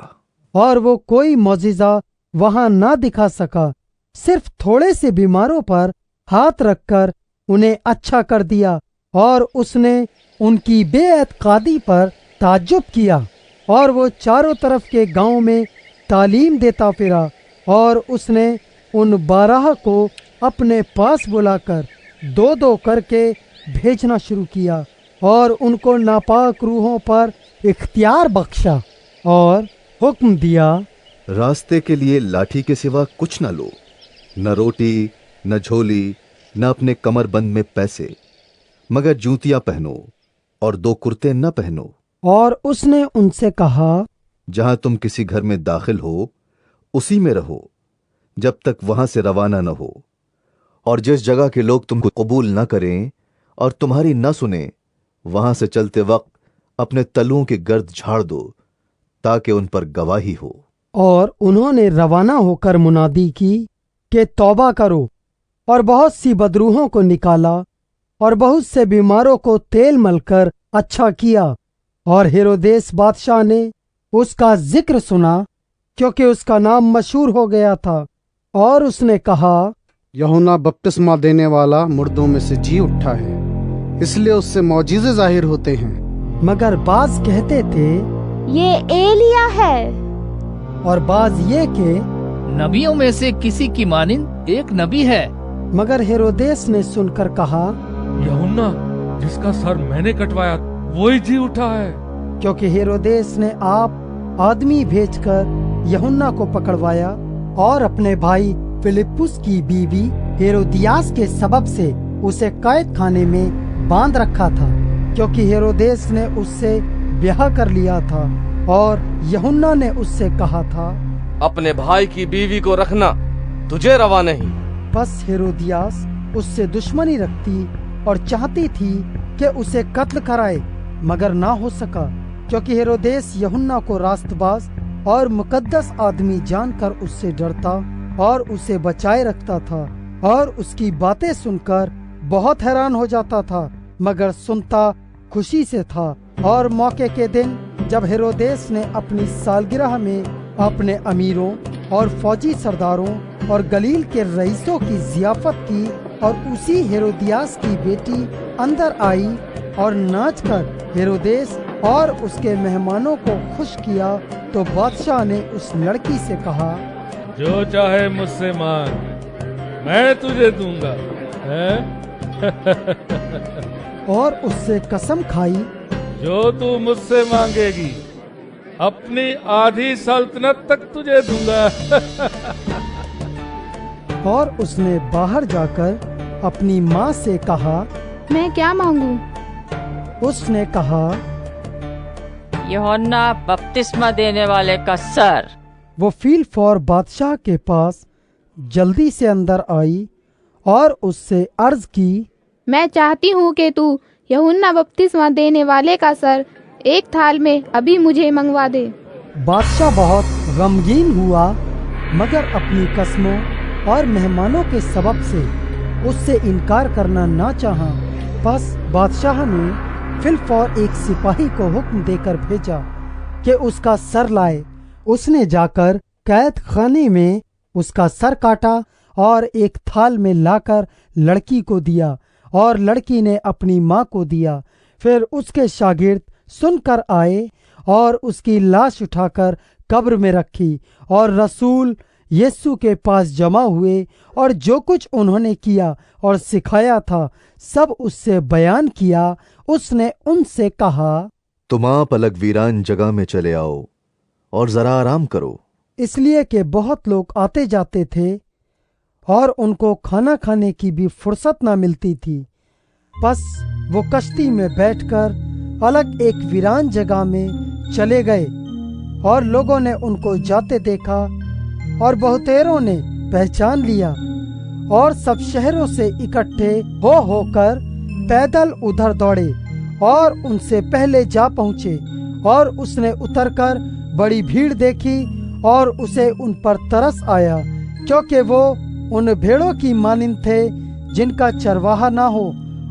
और वो कोई मौजिज़ा वहां ना दिखा सका, सिर्फ थोड़े से बीमारों पर हाथ रखकर उन्हें अच्छा कर दिया। और उसने उनकी बेएतकादी पर ताज्जुब किया। और वो चारों तरफ के गांव में तालीम देता फिरा, और उसने उन 12 को अपने पास बुलाकर 2-2 करके भेजना शुरू किया, और उनको नापाक रूहों पर इख्तियार बख्शा, और हुक्म दिया, रास्ते के लिए लाठी के सिवा कुछ न लो, न रोटी, न झोली, न अपने कमरबंद में पैसे, मगर जूतियां पहनो और 2 कुर्ते न पहनो। और उसने उनसे कहा, जहां तुम किसी घर में दाखिल हो उसी में रहो जब तक वहां से रवाना न हो। और जिस जगह के लोग तुमको कबूल न करें और तुम्हारी न सुने, वहां से चलते वक्त अपने तलुओं की गर्द झाड़ दो, ताकि उन पर गवाही हो। और उन्होंने रवाना होकर मुनादी की कि तौबा करो, और बहुत सी बदरूहों को निकाला, और बहुत से बीमारों को तेल मलकर अच्छा किया। और हेरोदेस बादशाह ने उसका जिक्र सुना, क्योंकि उसका नाम मशहूर हो गया था। और उसने कहा, यूहन्ना बपतिस्मा देने वाला मुर्दों में से जी उठा है, इसलिए उससे मौजिज़े जाहिर होते हैं। मगर बाज कहते थे, ये एलिया है। और बाज ये कि नबियों में से किसी की मानिंद एक नबी है। मगर हेरोदेस ने सुनकर कहा, यूहन्ना जिसका सर मैंने कटवाया वही जी उठा है। क्योंकि हेरोदेस ने आप आदमी भेजकर यूहन्ना को पकड़वाया, और अपने भाई फिलिप्पुस की बीवी हेरोदियास के सबब से उसे कैद खाने में बांध रखा था, क्योंकि हेरोदेस ने उससे ब्याह कर लिया था। और यूहन्ना ने उससे कहा था, अपने भाई की बीवी को रखना तुझे रवा नहीं। बस हेरोदियास उससे दुश्मनी रखती और चाहती थी कि उसे कत्ल कराए, मगर ना हो सका, क्योंकि हेरोदेस यूहन्ना को रास्तबाज और मुकद्दस आदमी जानकर उससे डरता और उसे बचाए रखता था, और उसकी बातें सुनकर बहुत हैरान हो जाता था, मगर सुनता खुशी से था। और मौके के दिन जब हेरोदेस ने अपनी सालगिरह में अपने अमीरों और फौजी सरदारों और गलील के रईसों की जियाफत की, और उसी हेरोदियास की बेटी अंदर आई और नाचकर हेरोदेस और उसके मेहमानों को खुश किया, तो बादशाह ने उस लड़की से कहा, जो चाहे मुझसे मांग, मैं तुझे दूंगा। और उससे कसम खाई, जो तू मुझसे मांगेगी अपनी आधी सल्तनत तक तुझे दूंगा। और उसने बाहर जाकर अपनी माँ से कहा, मैं क्या मांगूं? उसने कहा, यूहन्ना बपतिस्मा देने वाले का सर। वो फीलफौर बादशाह के पास जल्दी से अंदर आई और उससे अर्ज की, मैं चाहती हूँ कि तू यूहन्ना बपतिस्मा देने वाले का सर एक थाल में अभी मुझे मंगवा दे। बादशाह बहुत गमगीन हुआ, मगर अपनी कस्मों और मेहमानों के सबब से उससे इनकार करना ना चाहा। बस बादशाह ने फिलफौर एक सिपाही को हुक्म देकर भेजा कि उसका सर लाए। उसने जाकर कैद खाने में اس کا سر کاٹا اور ایک تھال میں لاکر لڑکی کو دیا، اور لڑکی نے اپنی ماں کو دیا۔ پھر اس کے شاگرد سن کر آئے اور اس کی لاش اٹھا کر قبر میں رکھی، اور رسول یسوع کے پاس جمع ہوئے، اور جو کچھ انہوں نے کیا اور سکھایا تھا سب اس سے بیان کیا۔ اس نے ان سے کہا، تم آپ الگ ویران جگہ میں چلے آؤ اور ذرا آرام کرو، اس لیے کہ بہت لوگ آتے جاتے تھے اور ان کو کھانا کھانے کی بھی فرصت نہ ملتی تھی۔ پس وہ کشتی میں بیٹھ کر الگ ایک ویران جگہ میں چلے گئے، اور لوگوں نے ان کو جاتے دیکھا، اور بہتیروں نے پہچان لیا، اور سب شہروں سے اکٹھے ہو کر پیدل ادھر دوڑے اور ان سے پہلے جا پہنچے، اور اس نے اتر کر بڑی بھیڑ دیکھی اور اسے ان پر ترس آیا، کیونکہ وہ ان بھیڑوں کی مانند تھے جن کا چرواہا نہ ہو،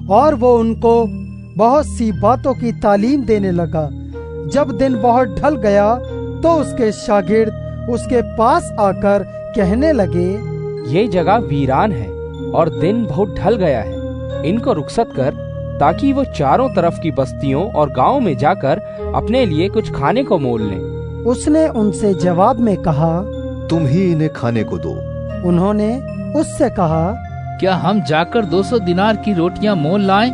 اور وہ ان کو بہت سی باتوں کی تعلیم دینے لگا۔ جب دن بہت ڈھل گیا تو اس کے شاگرد اس کے پاس آ کر کہنے لگے، یہ جگہ ویران ہے اور دن بہت ڈھل گیا ہے، ان کو رخصت کر تاکہ وہ چاروں طرف کی بستیوں اور گاؤں میں جا کر اپنے لیے کچھ کھانے کو مول لیں۔ اس نے ان سے جواب میں کہا، تم ہی انہیں کھانے کو دو۔ انہوں نے اس سے کہا، کیا ہم جا کر 200 دینار کی روٹیاں مول لائیں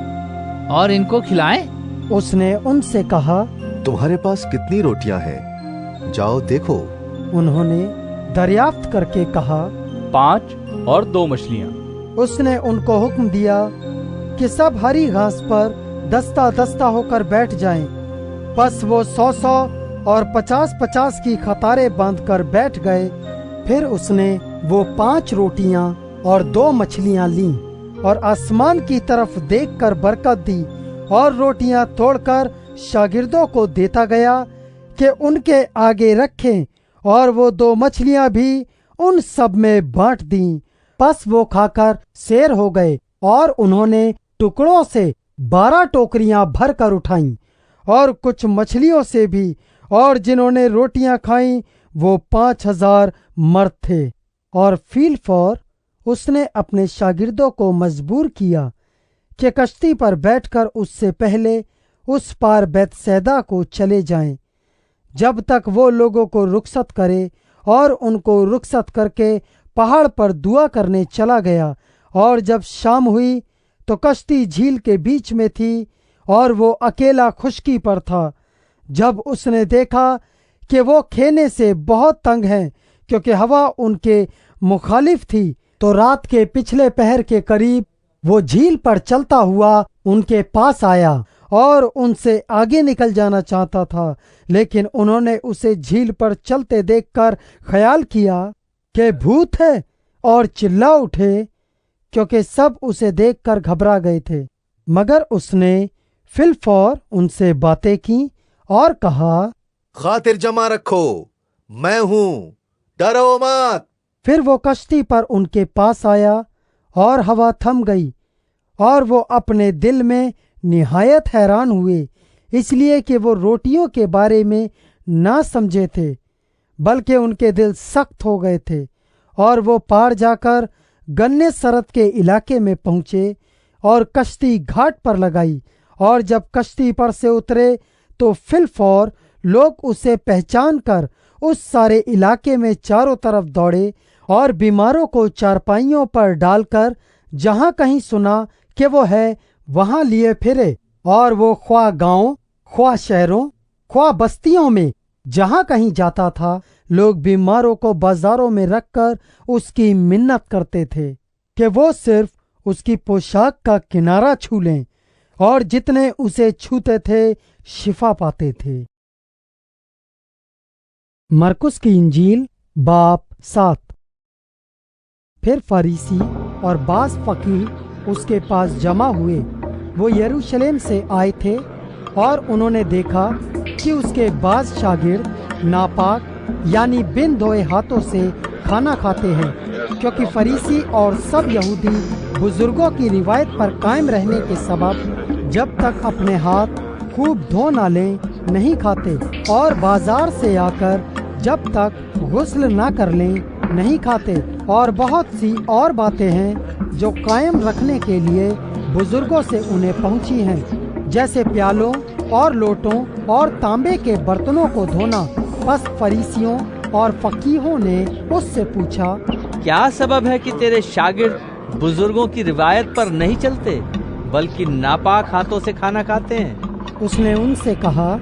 اور ان کو کھلائیں؟ اس نے ان سے کہا، تمہارے پاس کتنی روٹیاں ہیں؟ جاؤ دیکھو۔ انہوں نے دریافت کر کے کہا، 5 اور 2 مچھلیاں۔ اس نے ان کو حکم دیا کہ سب ہری گھاس پر دستہ دستہ ہو کر بیٹھ جائیں۔ پس وہ 100 اور 50 کی قطاریں باندھ کر بیٹھ گئے۔ پھر اس نے وہ 5 روٹیاں اور 2 مچھلیاں لیں، اور آسمان کی طرف دیکھ کر برکت دی، اور روٹیاں توڑ کر شاگردوں کو دیتا گیا کہ ان کے آگے رکھیں، اور وہ 2 مچھلیاں بھی ان سب میں بانٹ دیں۔ پس وہ کھا کر سیر ہو گئے، اور انہوں نے ٹکڑوں سے 12 ٹوکریاں بھر کر اٹھائیں، اور کچھ مچھلیوں سے بھی، اور جنہوں نے روٹیاں کھائیں وہ 5000 مرد تھے۔ اور فی الفور اس نے اپنے شاگردوں کو مجبور کیا کہ کشتی پر بیٹھ کر اس سے پہلے اس پار بیت سیدا کو چلے جائیں، جب تک وہ لوگوں کو رخصت کرے، اور ان کو رخصت کر کے پہاڑ پر دعا کرنے چلا گیا۔ اور جب شام ہوئی تو کشتی جھیل کے بیچ میں تھی، اور وہ اکیلا خشکی پر تھا۔ جب اس نے دیکھا کہ وہ کھینے سے بہت تنگ ہیں کیونکہ ہوا ان کے مخالف تھی، تو رات کے پچھلے پہر کے قریب وہ جھیل پر چلتا ہوا ان کے پاس آیا اور ان سے آگے نکل جانا چاہتا تھا، لیکن انہوں نے اسے جھیل پر چلتے دیکھ کر خیال کیا کہ بھوت ہے، اور چلا اٹھے، کیونکہ سب اسے دیکھ کر گھبرا گئے تھے۔ مگر اس نے فی الفور ان سے باتیں کی اور کہا، خاطر جمع رکھو، میں ہوں، ڈرو مت۔ پھر وہ کشتی پر ان کے پاس آیا، اور ہوا تھم گئی، اور وہ اپنے دل میں نہایت حیران ہوئے، اس لیے کہ وہ روٹیوں کے بارے میں نہ سمجھے تھے، بلکہ ان کے دل سخت ہو گئے تھے۔ اور وہ پار جا کر گنے سرت کے علاقے میں پہنچے، اور کشتی گھاٹ پر لگائی، اور جب کشتی پر سے اترے تو فی الفور لوگ اسے پہچان کر اس سارے علاقے میں چاروں طرف دوڑے، اور بیماروں کو چارپائیوں پر ڈال کر جہاں کہیں سنا کہ وہ ہے وہاں لیے پھرے، اور وہ خواہ گاؤں، خواہ شہروں، خواہ بستیوں میں جہاں کہیں جاتا تھا، لوگ بیماروں کو بازاروں میں رکھ کر اس کی منت کرتے تھے کہ وہ صرف اس کی پوشاک کا کنارہ چھو لیں، اور جتنے اسے چھوتے تھے شفا پاتے تھے۔ مرکس کی انجیل باب 7۔ پھر فریسی اور بعض فقیہ اس کے پاس جمع ہوئے، وہ یروشلم سے آئے تھے، اور انہوں نے دیکھا کہ اس کے بعض شاگرد ناپاک یعنی بن دھوئے ہاتھوں سے کھانا کھاتے ہیں، کیونکہ فریسی اور سب یہودی بزرگوں کی روایت پر قائم رہنے کے سبب جب تک اپنے ہاتھ خوب دھو نہ لیں نہیں کھاتے، اور بازار سے آ کر جب تک غسل نہ کر لیں نہیں کھاتے، اور بہت سی اور باتیں ہیں جو قائم رکھنے کے لیے بزرگوں سے انہیں پہنچی ہیں، جیسے پیالوں اور لوٹوں اور تانبے کے برتنوں کو دھونا۔ پس فریسیوں اور فقیہوں نے اس سے پوچھا، کیا سبب ہے کہ تیرے شاگرد بزرگوں کی روایت پر نہیں چلتے بلکہ ناپاک ہاتھوں سے کھانا کھاتے ہیں؟ اس نے ان سے کہا،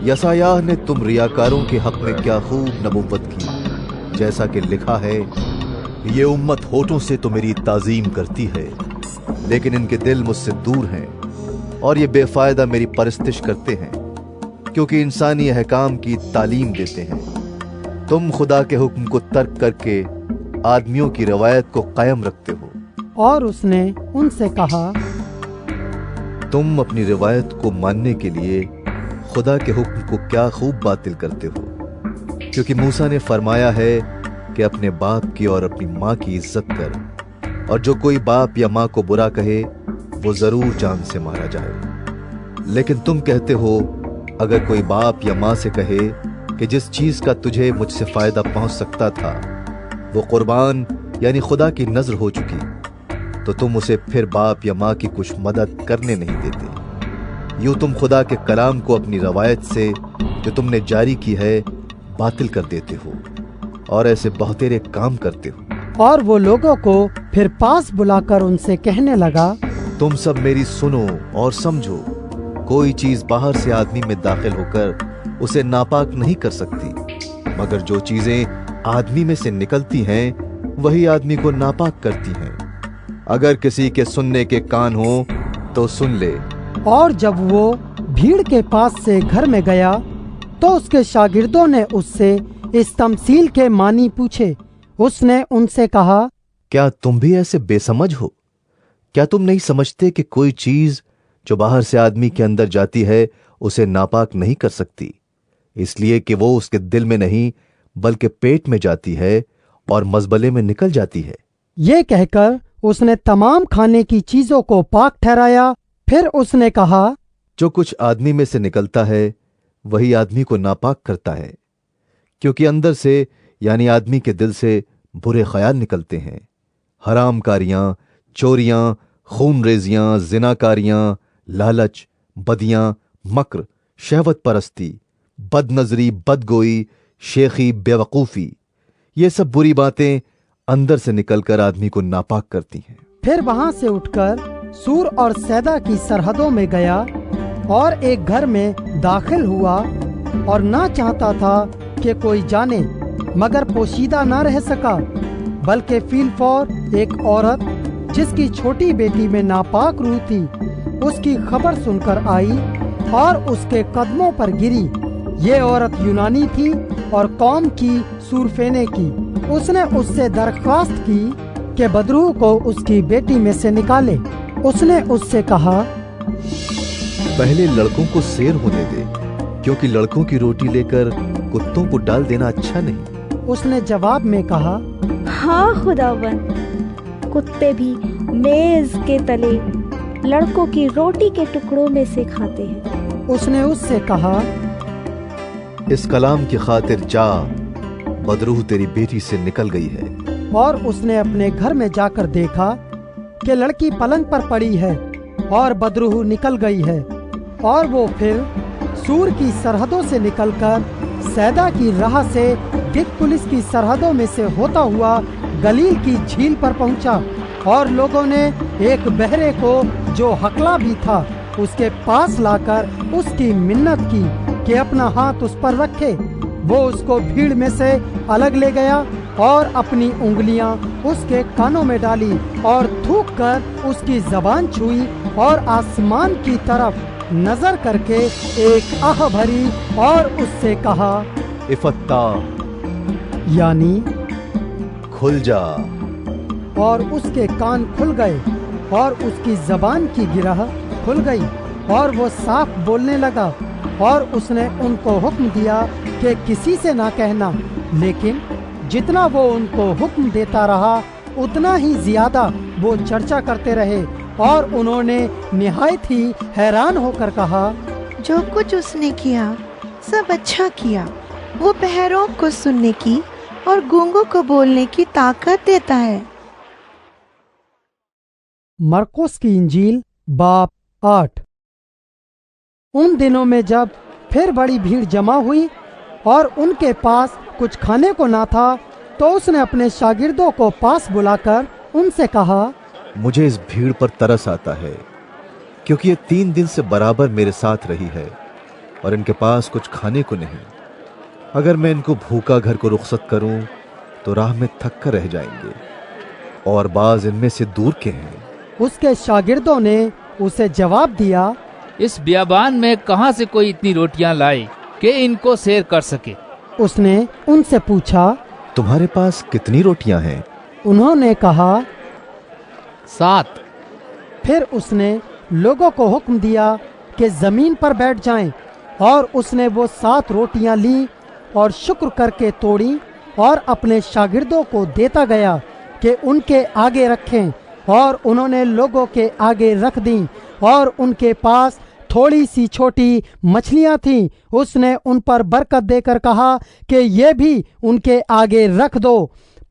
یسایاہ نے تم ریاکاروں کے حق میں کیا خوب نبوت کی، جیسا کہ لکھا ہے، یہ امت ہونٹوں سے تو میری تعظیم کرتی ہے لیکن ان کے دل مجھ سے دور ہیں، اور یہ بے فائدہ میری پرستش کرتے ہیں کیونکہ انسانی احکام کی تعلیم دیتے ہیں۔ تم خدا کے حکم کو ترک کر کے آدمیوں کی روایت کو قائم رکھتے ہو۔ اور اس نے ان سے کہا، تم اپنی روایت کو ماننے کے لیے خدا کے حکم کو کیا خوب باطل کرتے ہو، کیونکہ موسیٰ نے فرمایا ہے کہ اپنے باپ کی اور اپنی ماں کی عزت کر، اور جو کوئی باپ یا ماں کو برا کہے وہ ضرور جان سے مارا جائے۔ لیکن تم کہتے ہو، اگر کوئی باپ یا ماں سے کہے کہ جس چیز کا تجھے مجھ سے فائدہ پہنچ سکتا تھا وہ قربان یعنی خدا کی نذر ہو چکی، تو تم اسے پھر باپ یا ماں کی کچھ مدد کرنے نہیں دیتے۔ یوں تم خدا کے کلام کو اپنی روایت سے جو تم نے جاری کی ہے باطل کر دیتے ہو، اور ایسے بہتیرے کام کرتے ہو۔ اور وہ لوگوں کو پھر پاس بلا کر ان سے کہنے لگا، تم سب میری سنو اور سمجھو، کوئی چیز باہر سے آدمی میں داخل ہو کر اسے ناپاک نہیں کر سکتی، مگر جو چیزیں آدمی میں سے نکلتی ہیں وہی آدمی کو ناپاک کرتی ہیں۔ اگر کسی کے سننے کے کان ہوں تو سن لے۔ اور جب وہ بھیڑ کے پاس سے گھر میں گیا تو اس کے شاگردوں نے اس سے اس تمثیل کے معنی پوچھے۔ اس نے ان سے کہا، کیا تم بھی ایسے بے سمجھ ہو؟ کیا تم نہیں سمجھتے کہ کوئی چیز جو باہر سے آدمی کے اندر جاتی ہے اسے ناپاک نہیں کر سکتی، اس لیے کہ وہ اس کے دل میں نہیں بلکہ پیٹ میں جاتی ہے اور مزبلے میں نکل جاتی ہے۔ یہ کہہ کر اس نے تمام کھانے کی چیزوں کو پاک ٹھہرایا۔ پھر اس نے کہا، جو کچھ آدمی میں سے نکلتا ہے وہی آدمی کو ناپاک کرتا ہے، کیونکہ اندر سے یعنی آدمی کے دل سے برے خیال نکلتے ہیں، حرام کاریاں، چوریاں، خون ریزیاں، زناکاریاں، لالچ، بدیاں، مکر، شہوت پرستی، بد نظری، بدگوئی، شیخی، بے وقوفی، یہ سب بری باتیں اندر سے نکل کر آدمی کو ناپاک کرتی ہیں۔ پھر وہاں سے اٹھ کر سور اور سیدا کی سرحدوں میں گیا اور ایک گھر میں داخل ہوا، اور نہ چاہتا تھا کہ کوئی جانے، مگر پوشیدہ نہ رہ سکا، بلکہ فی الفور ایک عورت جس کی چھوٹی بیٹی میں ناپاک روح تھی اس کی خبر سن کر آئی اور اس کے قدموں پر گری۔ یہ عورت یونانی تھی اور قوم کی سورفینے کی۔ اس نے اس سے درخواست کی کہ بدروح کو اس کی بیٹی میں سے نکالے۔ اس نے اس سے کہا، پہلے لڑکوں کو سیر ہونے دے، کیونکہ لڑکوں کی روٹی لے کر کتوں کو ڈال دینا اچھا نہیں۔ اس نے جواب میں کہا، ہاں خداوند، کتے بھی میز کے تلے لڑکوں کی روٹی کے ٹکڑوں میں سے کھاتے ہیں۔ اس نے اس سے کہا، اس کلام کی خاطر جا، بدروح تیری بیٹی سے نکل گئی ہے۔ اور اس نے اپنے گھر میں جا کر دیکھا کہ لڑکی پلنگ پر پڑی ہے اور بدروح نکل گئی ہے۔ اور وہ پھر سور کی سرحدوں سے نکل کر سیدا کی راہ سے گت پولیس کی سرحدوں میں سے ہوتا ہوا گلیل کی جھیل پر پہنچا، اور لوگوں نے ایک بہرے کو جو ہکلا بھی تھا اس کے پاس لا کر اس کی منت کی کہ اپنا ہاتھ اس پر رکھے۔ وہ اس کو بھیڑ میں سے الگ لے گیا اور اپنی انگلیاں اس کے کانوں میں ڈالی اور تھوک کر اس کی زبان چھوئی، اور آسمان کی طرف نظر کر کے ایک آہ بھری اور اس سے کہا، افتح، یعنی کھل جا۔ اور اس کے کان کھل گئے اور اس کی زبان کی گرہ کھل گئی اور وہ صاف بولنے لگا۔ اور اس نے ان کو حکم دیا کہ کسی سے نہ کہنا، لیکن جتنا وہ ان کو حکم دیتا رہا اتنا ہی زیادہ وہ چرچا کرتے رہے، اور انہوں نے نہایت ہی حیران ہو کر کہا، جو کچھ اس نے کیا سب اچھا کیا۔ وہ بہروں کو سننے کی اور گونگوں کو بولنے کی طاقت دیتا ہے۔ مرقس کی انجیل باب 8۔ ان دنوں میں جب پھر بڑی بھیڑ جمع ہوئی اور ان کے پاس کچھ کھانے کو نہ تھا تو اس نے اپنے شاگردوں کو پاس بلا کر ان سے کہا، مجھے اس بھیڑ پر ترس آتا ہے، کیونکہ یہ 3 دن سے برابر میرے ساتھ رہی ہے اور ان کے پاس کچھ کھانے کو نہیں۔ اگر میں ان کو بھوکا گھر کو رخصت کروں تو راہ میں تھک کر رہ جائیں گے، اور بعض ان میں سے دور کے ہیں۔ اس کے شاگردوں نے اسے جواب دیا، اس بیابان میں کہاں سے کوئی اتنی روٹیاں لائے کہ ان کو سیر کر سکے؟ اس نے ان سے پوچھا، تمہارے پاس کتنی روٹیاں ہیں؟ انہوں نے کہا، 7۔ پھر اس نے لوگوں کو حکم دیا کہ زمین پر بیٹھ جائیں، اور اس نے وہ 7 روٹیاں لیں اور شکر کر کے توڑیں اور اپنے شاگردوں کو دیتا گیا کہ ان کے آگے رکھیں، اور انہوں نے لوگوں کے آگے رکھ دیں، اور ان کے پاس تھوڑی سی چھوٹی مچھلیاں تھیں۔ اس نے ان پر برکت دے کر کہا کہ یہ بھی ان کے آگے رکھ دو۔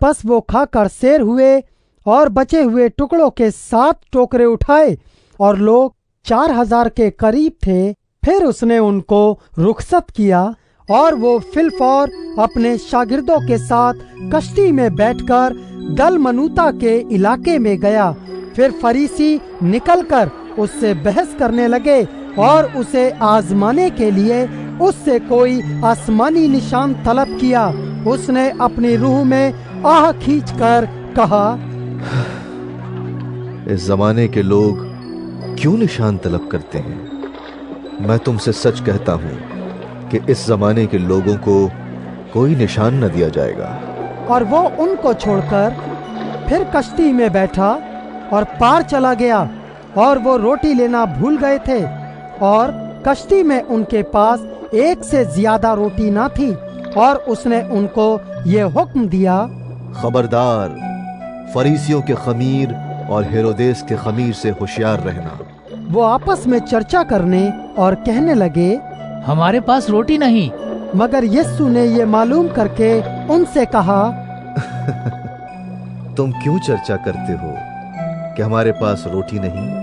پس وہ کھا کر سیر ہوئے اور بچے ہوئے ٹکڑوں کے 7 ٹوکرے اٹھائے، اور لوگ 4000 کے قریب تھے۔ پھر اس نے ان کو رخصت کیا، اور وہ فی الفور اپنے شاگردوں کے ساتھ کشتی میں بیٹھ کر دلمنوتا کے علاقے میں گیا۔ پھر فریسی نکل کر اس سے بحث کرنے لگے اور اسے آزمانے کے لیے اس سے کوئی آسمانی نشان طلب کیا۔ اس نے اپنی روح میں آہ کھینچ کر کہا، اس زمانے کے لوگ کیوں نشان طلب کرتے ہیں؟ میں تم سے سچ کہتا ہوں کہ اس زمانے کے لوگوں کو کوئی نشان نہ دیا جائے گا۔ اور وہ ان کو چھوڑ کر پھر کشتی میں بیٹھا اور پار چلا گیا، اور وہ روٹی لینا بھول گئے تھے، اور کشتی میں ان کے پاس 1 سے زیادہ روٹی نہ تھی۔ اور اس نے ان کو یہ حکم دیا، خبردار، فریسیوں کے خمیر اور ہیرودیس کے خمیر سے ہوشیار رہنا۔ وہ آپس میں چرچا کرنے اور کہنے لگے، ہمارے پاس روٹی نہیں۔ مگر یسوع نے یہ معلوم کر کے ان سے کہا، تم کیوں چرچا کرتے ہو کہ ہمارے پاس روٹی نہیں؟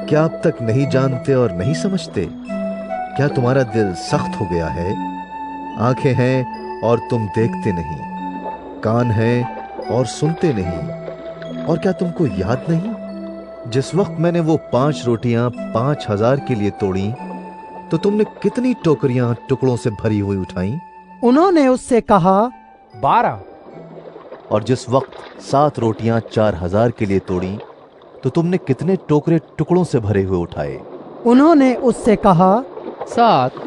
کیا اب تک نہیں جانتے اور نہیں سمجھتے؟ کیا تمہارا دل سخت ہو گیا ہے؟ آنکھیں ہیں اور تم دیکھتے نہیں، کان ہیں اور سنتے نہیں، اور کیا تم کو یاد نہیں؟ جس وقت میں نے وہ 5 روٹیاں 5000 کے لیے توڑیں تو تم نے کتنی ٹوکریاں ٹکڑوں سے بھری ہوئی اٹھائیں؟ انہوں نے اس سے کہا، 12۔ اور جس وقت 7 روٹیاں 4000 کے لیے توڑیں تو تم نے کتنے ٹوکرے ٹکڑوں سے بھرے ہوئے اٹھائے؟ انہوں نے اس سے کہا، 7۔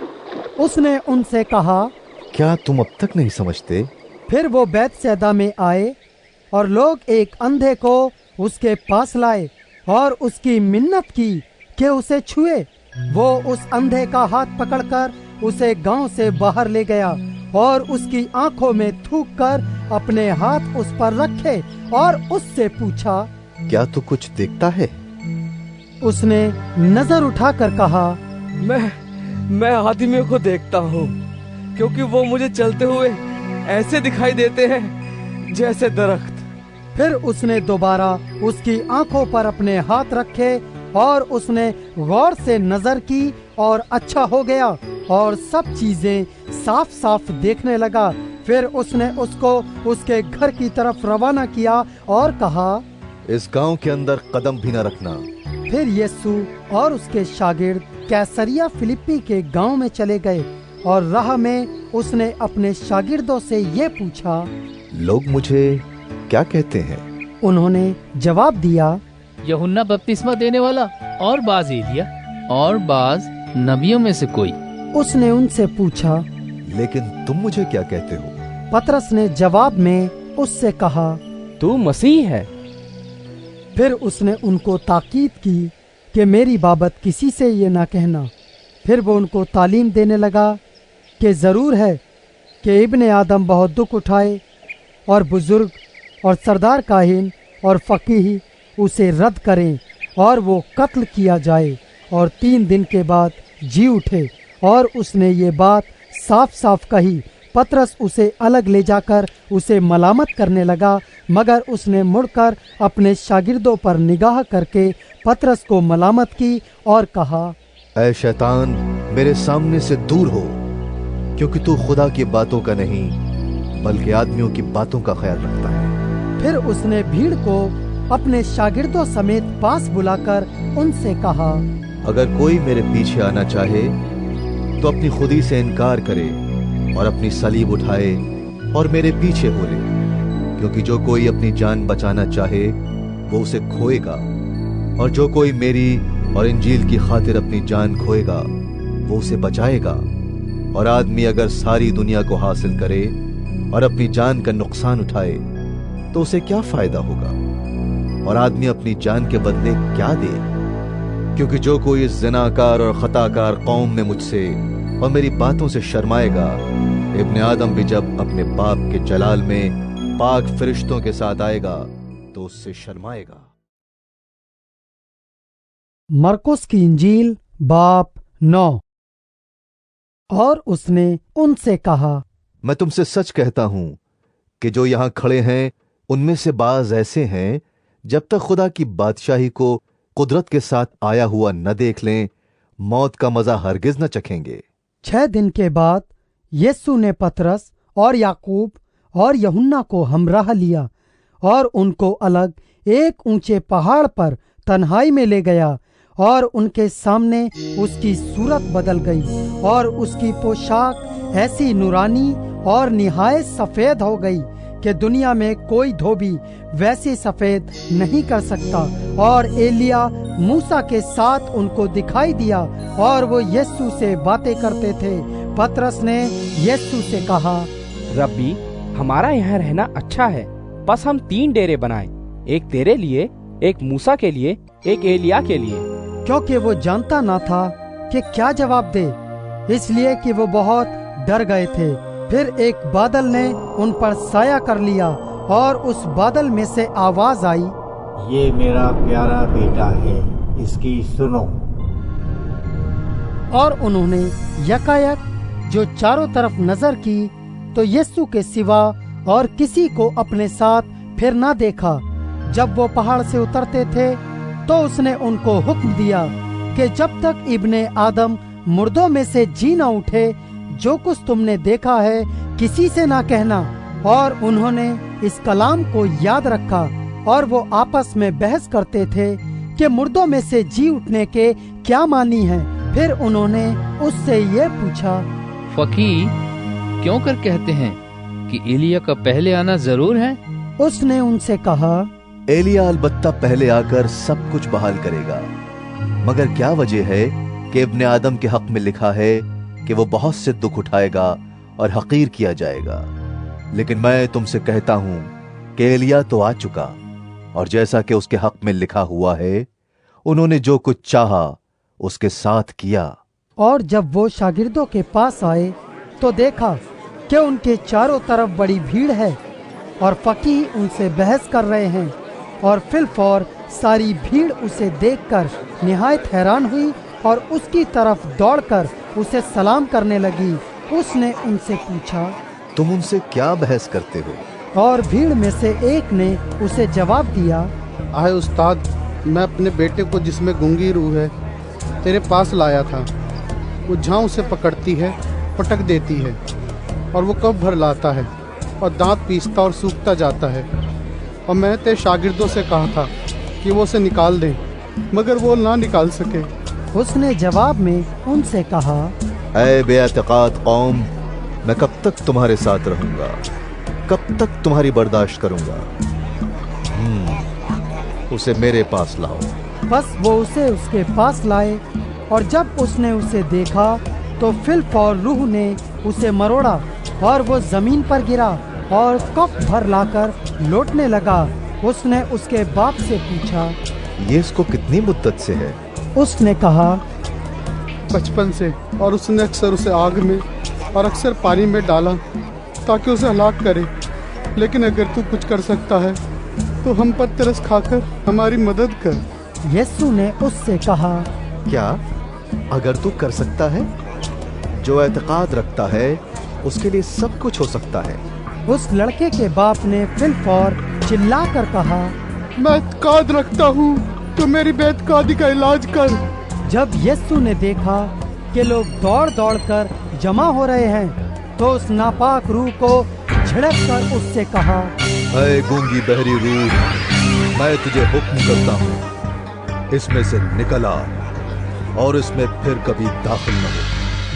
اس نے ان سے کہا، کیا تم اب تک نہیں سمجھتے؟ پھر وہ بیت سیدا میں آئے، اور لوگ ایک اندھے کو اس کے پاس لائے اور اس کی منت کی کہ اسے چھوئے۔ وہ اس اندھے کا ہاتھ پکڑ کر اسے گاؤں سے باہر لے گیا، اور اس کی آنکھوں میں تھوک کر اپنے ہاتھ اس پر رکھے اور اس سے پوچھا، کیا تو کچھ دیکھتا ہے؟ اس نے نظر اٹھا کر کہا، میں آدمیوں کو دیکھتا ہوں، کیونکہ وہ مجھے چلتے ہوئے ایسے دکھائی دیتے ہیں جیسے درخت۔ پھر اس نے دوبارہ اس کی آنکھوں پر اپنے ہاتھ رکھے، اور اس نے غور سے نظر کی اور اچھا ہو گیا، اور سب چیزیں صاف صاف دیکھنے لگا۔ پھر اس نے اس کو اس کے گھر کی طرف روانہ کیا اور کہا، اس گاؤں کے اندر قدم بھی نہ رکھنا۔ پھر یسوع اور اس کے شاگرد کیسریا فلپی کے گاؤں میں چلے گئے، اور راہ میں اس نے اپنے شاگردوں سے یہ پوچھا، لوگ مجھے کیا کہتے ہیں؟ انہوں نے جواب دیا، یوحنا بپتسمہ دینے والا، اور بعض ایلیا، اور بعض نبیوں میں سے کوئی۔ اس نے ان سے پوچھا، لیکن تم مجھے کیا کہتے ہو؟ پطرس نے جواب میں اس سے کہا، تو مسیح ہے۔ پھر اس نے ان کو تاکید کی کہ میری بابت کسی سے یہ نہ کہنا۔ پھر وہ ان کو تعلیم دینے لگا کہ ضرور ہے کہ ابن آدم بہت دکھ اٹھائے، اور بزرگ اور سردار کاہن اور فقیہ اسے رد کریں، اور وہ قتل کیا جائے، اور 3 دن کے بعد جی اٹھے۔ اور اس نے یہ بات صاف صاف کہی पतरस उसे अलग ले जाकर उसे मलामत करने लगा, मगर उसने मुड़कर अपने शागिर्दों पर निगाह करके पतरस को मलामत की और कहा, ऐ शैतान, मेरे सामने से दूर हो, क्योंकि तू खुदा की बातों का नहीं बल्कि आदमियों की बातों का ख्याल रखता है। फिर उसने भीड़ को अपने शागिर्दों समेत पास बुलाकर उनसे कहा, अगर कोई मेरे पीछे आना चाहे तो अपनी खुदी से इनकार करे और अपनी सलीब उठाए और मेरे पीछे हो ले, क्योंकि जो कोई अपनी जान बचाना चाहे वो उसे खोएगा, और जो कोई मेरी और इंजील की खातिर अपनी जान खोएगा वो उसे बचाएगा। और आदमी अगर सारी दुनिया को हासिल करे और अपनी जान का नुकसान उठाए तो उसे क्या फायदा होगा, और आदमी अपनी जान के बदले क्या दे? क्योंकि जो कोई इस ज़िनाकार और खताकार कौम में मुझसे और मेरी बातों से शर्माएगा, इब्ने आदम भी जब अपने बाप के जलाल में पाक फरिश्तों के साथ आएगा तो उससे शर्माएगा। मरकुस की इंजील बाप 9। और उसने उनसे कहा, मैं तुमसे सच कहता हूं कि जो यहां खड़े हैं उनमें से बाज ऐसे हैं, जब तक खुदा की बादशाही को कुदरत के साथ आया हुआ न देख लें, मौत का मजा हरगिज न चखेंगे। 6 दिन के बाद यीशु ने पतरस और याकूब और यूहन्ना को हमराह लिया और उनको अलग एक ऊंचे पहाड़ पर तन्हाई में ले गया, और उनके सामने उसकी सूरत बदल गई और उसकी पोशाक ऐसी नूरानी और निहायत सफेद हो गई कि दुनिया में कोई धोबी वैसी सफेद नहीं कर सकता। और एलिया मूसा के साथ उनको दिखाई दिया और वो यीशु से बातें करते थे। पतरस ने यीशु से कहा, रब्बी, हमारा यहाँ रहना अच्छा है, बस हम 3 डेरे बनाएं, एक तेरे लिए, एक मूसा के लिए, एक एलिया के लिए। क्योंकि वो जानता ना था कि क्या जवाब दे, इसलिए कि वो बहुत डर गए थे। फिर एक बादल ने उन पर साया कर लिया और उस बादल में से आवाज आई, ये मेरा प्यारा बेटा है, इसकी सुनो। और उन्होंने यकायक जो चारों तरफ नजर की तो यीशु के सिवा और किसी को अपने साथ फिर ना देखा। जब वो पहाड़ से उतरते थे तो उसने उनको हुक्म दिया कि जब तक इब्ने आदम मुर्दों में से जी न उठे, जो कुछ तुमने देखा है किसी से ना कहना। और उन्होंने इस कलाम को याद रखा और वो आपस में बहस करते थे कि मुर्दों में से जी उठने के क्या मानी है। फिर उन्होंने उससे ये पूछा, फकीह, क्यों कर कहते हैं कि एलिया का पहले आना जरूर है? उसने उनसे कहा, एलिया अलबत्ता पहले आकर सब कुछ बहाल करेगा, मगर क्या वजह है कि इब्ने आदम के हक में लिखा है कि वो बहुत से दुख उठाएगा और हकीर किया जाएगा। लेकिन मैं तुमसे कहता हूं कि एलिया तो आ चुका, और जैसा कि उसके हक में लिखा हुआ है, उन्होंने जो कुछ चाहा उसके साथ किया। और जब वो शागिर्दों के पास आए तो देखा कि उनके चारों तरफ बड़ी भीड़ है और फकीह उनसे बहस कर रहे हैं। और फिलफौर सारी भीड़ उसे देखकर निहायत हैरान हुई और उसकी तरफ दौड़कर उसे सलाम करने लगी। उसने उनसे पूछा, तुम उनसे क्या बहस करते हो? और भीड़ में से एक ने उसे जवाब दिया, आए उस्ताद, मैं अपने बेटे को जिसमें गूंगी रूह है तेरे पास लाया था। वो जहाँ उसे पकड़ती है पटक देती है, और वो कब भर लाता है और दांत पीसता और सूखता जाता है। और मैंने तेरे शागिर्दों से कहा था कि वो उसे निकाल दें, मगर वो ना निकाल सके। उसने जवाब में उनसे कहा, ऐ बेअतकाद कौम, मैं कब तक तुम्हारे साथ रहूंगा? कब तक तुम्हारी बर्दाश्त करूंगा? उसे मेरे पास लाओ। बस वो उसे उसके पास लाए, और जब उसने उसे देखा तो फिलफौर रूह ने उसे मरोड़ा और वो जमीन पर गिरा और कफ भर लाकर लौटने लगा। उसने उसके बाप से पूछा, ये इसको कितनी मुद्दत से है? उसने कहा, बचपन से, और उसने अक्सर उसे आग में और अक्सर पानी में डाला ताकि उसे हलाक करे। लेकिन अगर तू कुछ कर सकता है तो हम पर तरस खाकर हमारी मदद कर। यीशु ने उससे कहा, क्या अगर तू कर सकता है? जो एतकाद रखता है اس کے لیے سب کچھ ہو سکتا ہے۔ اس لڑکے کے باپ نے فی الفور چلا کر کہا، میں اعتقاد رکھتا ہوں تو میری بے اعتقادی کا علاج کر۔ جب یسوع نے دیکھا کہ لوگ دوڑ دوڑ کر جمع ہو رہے ہیں تو اس ناپاک روح کو جھڑک کر اس سے کہا، اے گونگی بہری روح، میں تجھے حکم کرتا ہوں، اس میں سے نکل آ اور اس میں پھر کبھی داخل نہ ہو۔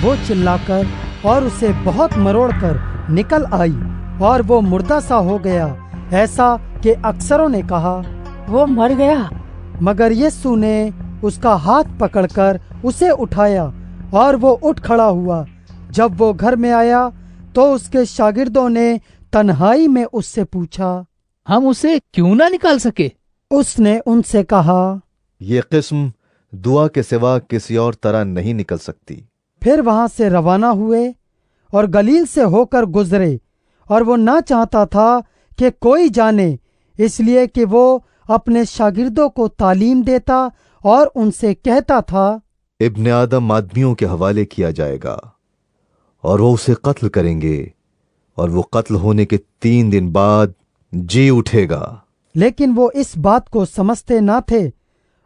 وہ چلا کر اور اسے بہت مروڑ کر نکل آئی اور وہ مردہ سا ہو گیا، ایسا کہ اکثروں نے کہا وہ مر گیا۔ مگر یسوع نے اس کا ہاتھ پکڑ کر اسے اٹھایا اور وہ اٹھ کھڑا ہوا۔ جب وہ گھر میں آیا تو اس کے شاگردوں نے تنہائی میں اس سے پوچھا، ہم اسے کیوں نہ نکال سکے؟ اس نے ان سے کہا، یہ قسم دعا کے سوا کسی اور طرح نہیں نکل سکتی۔ پھر وہاں سے روانہ ہوئے اور گلیل سے ہو کر گزرے، اور وہ نہ چاہتا تھا کہ کوئی جانے، اس لیے کہ وہ اپنے شاگردوں کو تعلیم دیتا اور ان سے کہتا تھا، ابن آدم آدمیوں کے حوالے کیا جائے گا اور وہ اسے قتل کریں گے، اور وہ قتل ہونے کے 3 دن بعد جی اٹھے گا۔ لیکن وہ اس بات کو سمجھتے نہ تھے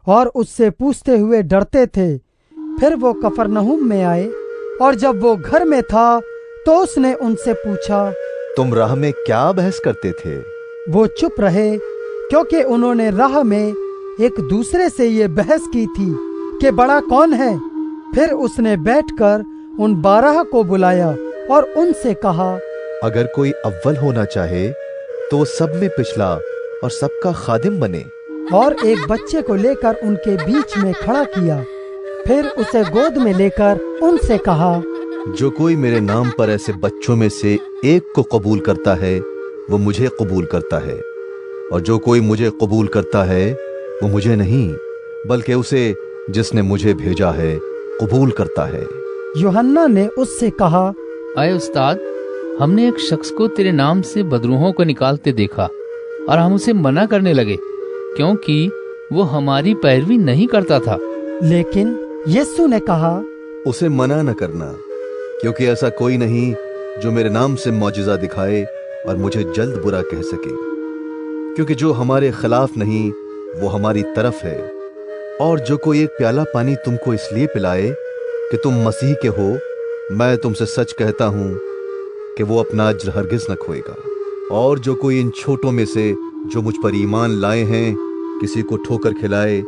اور اس سے پوچھتے ہوئے ڈرتے تھے۔ پھر وہ کفرنہوم میں آئے، اور جب وہ گھر میں تھا تو اس نے ان سے پوچھا، تم راہ میں کیا بحث کرتے تھے؟ وہ چپ رہے، کیونکہ انہوں نے راہ میں ایک دوسرے سے یہ بحث کی تھی کہ بڑا کون ہے۔ پھر اس نے بیٹھ کر ان 12 کو بلایا اور ان سے کہا، اگر کوئی اول ہونا چاہے تو وہ سب میں پچھلا اور سب کا خادم بنے۔ اور ایک بچے کو لے کر ان کے بیچ میں کھڑا کیا، پھر اسے گود میں لے کر ان سے کہا، جو کوئی میرے نام پر ایسے بچوں میں سے ایک کو قبول کرتا ہے وہ مجھے قبول کرتا ہے، اور جو کوئی مجھے قبول کرتا ہے وہ مجھے نہیں بلکہ اسے جس نے مجھے بھیجا ہے قبول کرتا ہے۔ یوحنا نے اس سے کہا، اے استاد، ہم نے ایک شخص کو تیرے نام سے بدروحوں کو نکالتے دیکھا اور ہم اسے منع کرنے لگے کیونکہ وہ ہماری پیروی نہیں کرتا تھا۔ لیکن یسوع نے کہا، اسے منع نہ کرنا، کیونکہ ایسا کوئی نہیں جو میرے نام سے معجزہ دکھائے اور مجھے جلد برا کہہ سکے، کیونکہ جو ہمارے خلاف نہیں وہ ہماری طرف ہے۔ اور جو کوئی ایک پیالہ پانی تم کو اس لیے پلائے کہ تم مسیح کے ہو، میں تم سے سچ کہتا ہوں کہ وہ اپنا اجر ہرگز نہ کھوئے گا۔ اور جو کوئی ان چھوٹوں میں سے جو مجھ پر ایمان لائے ہیں کسی کو ٹھوکر کھلائے،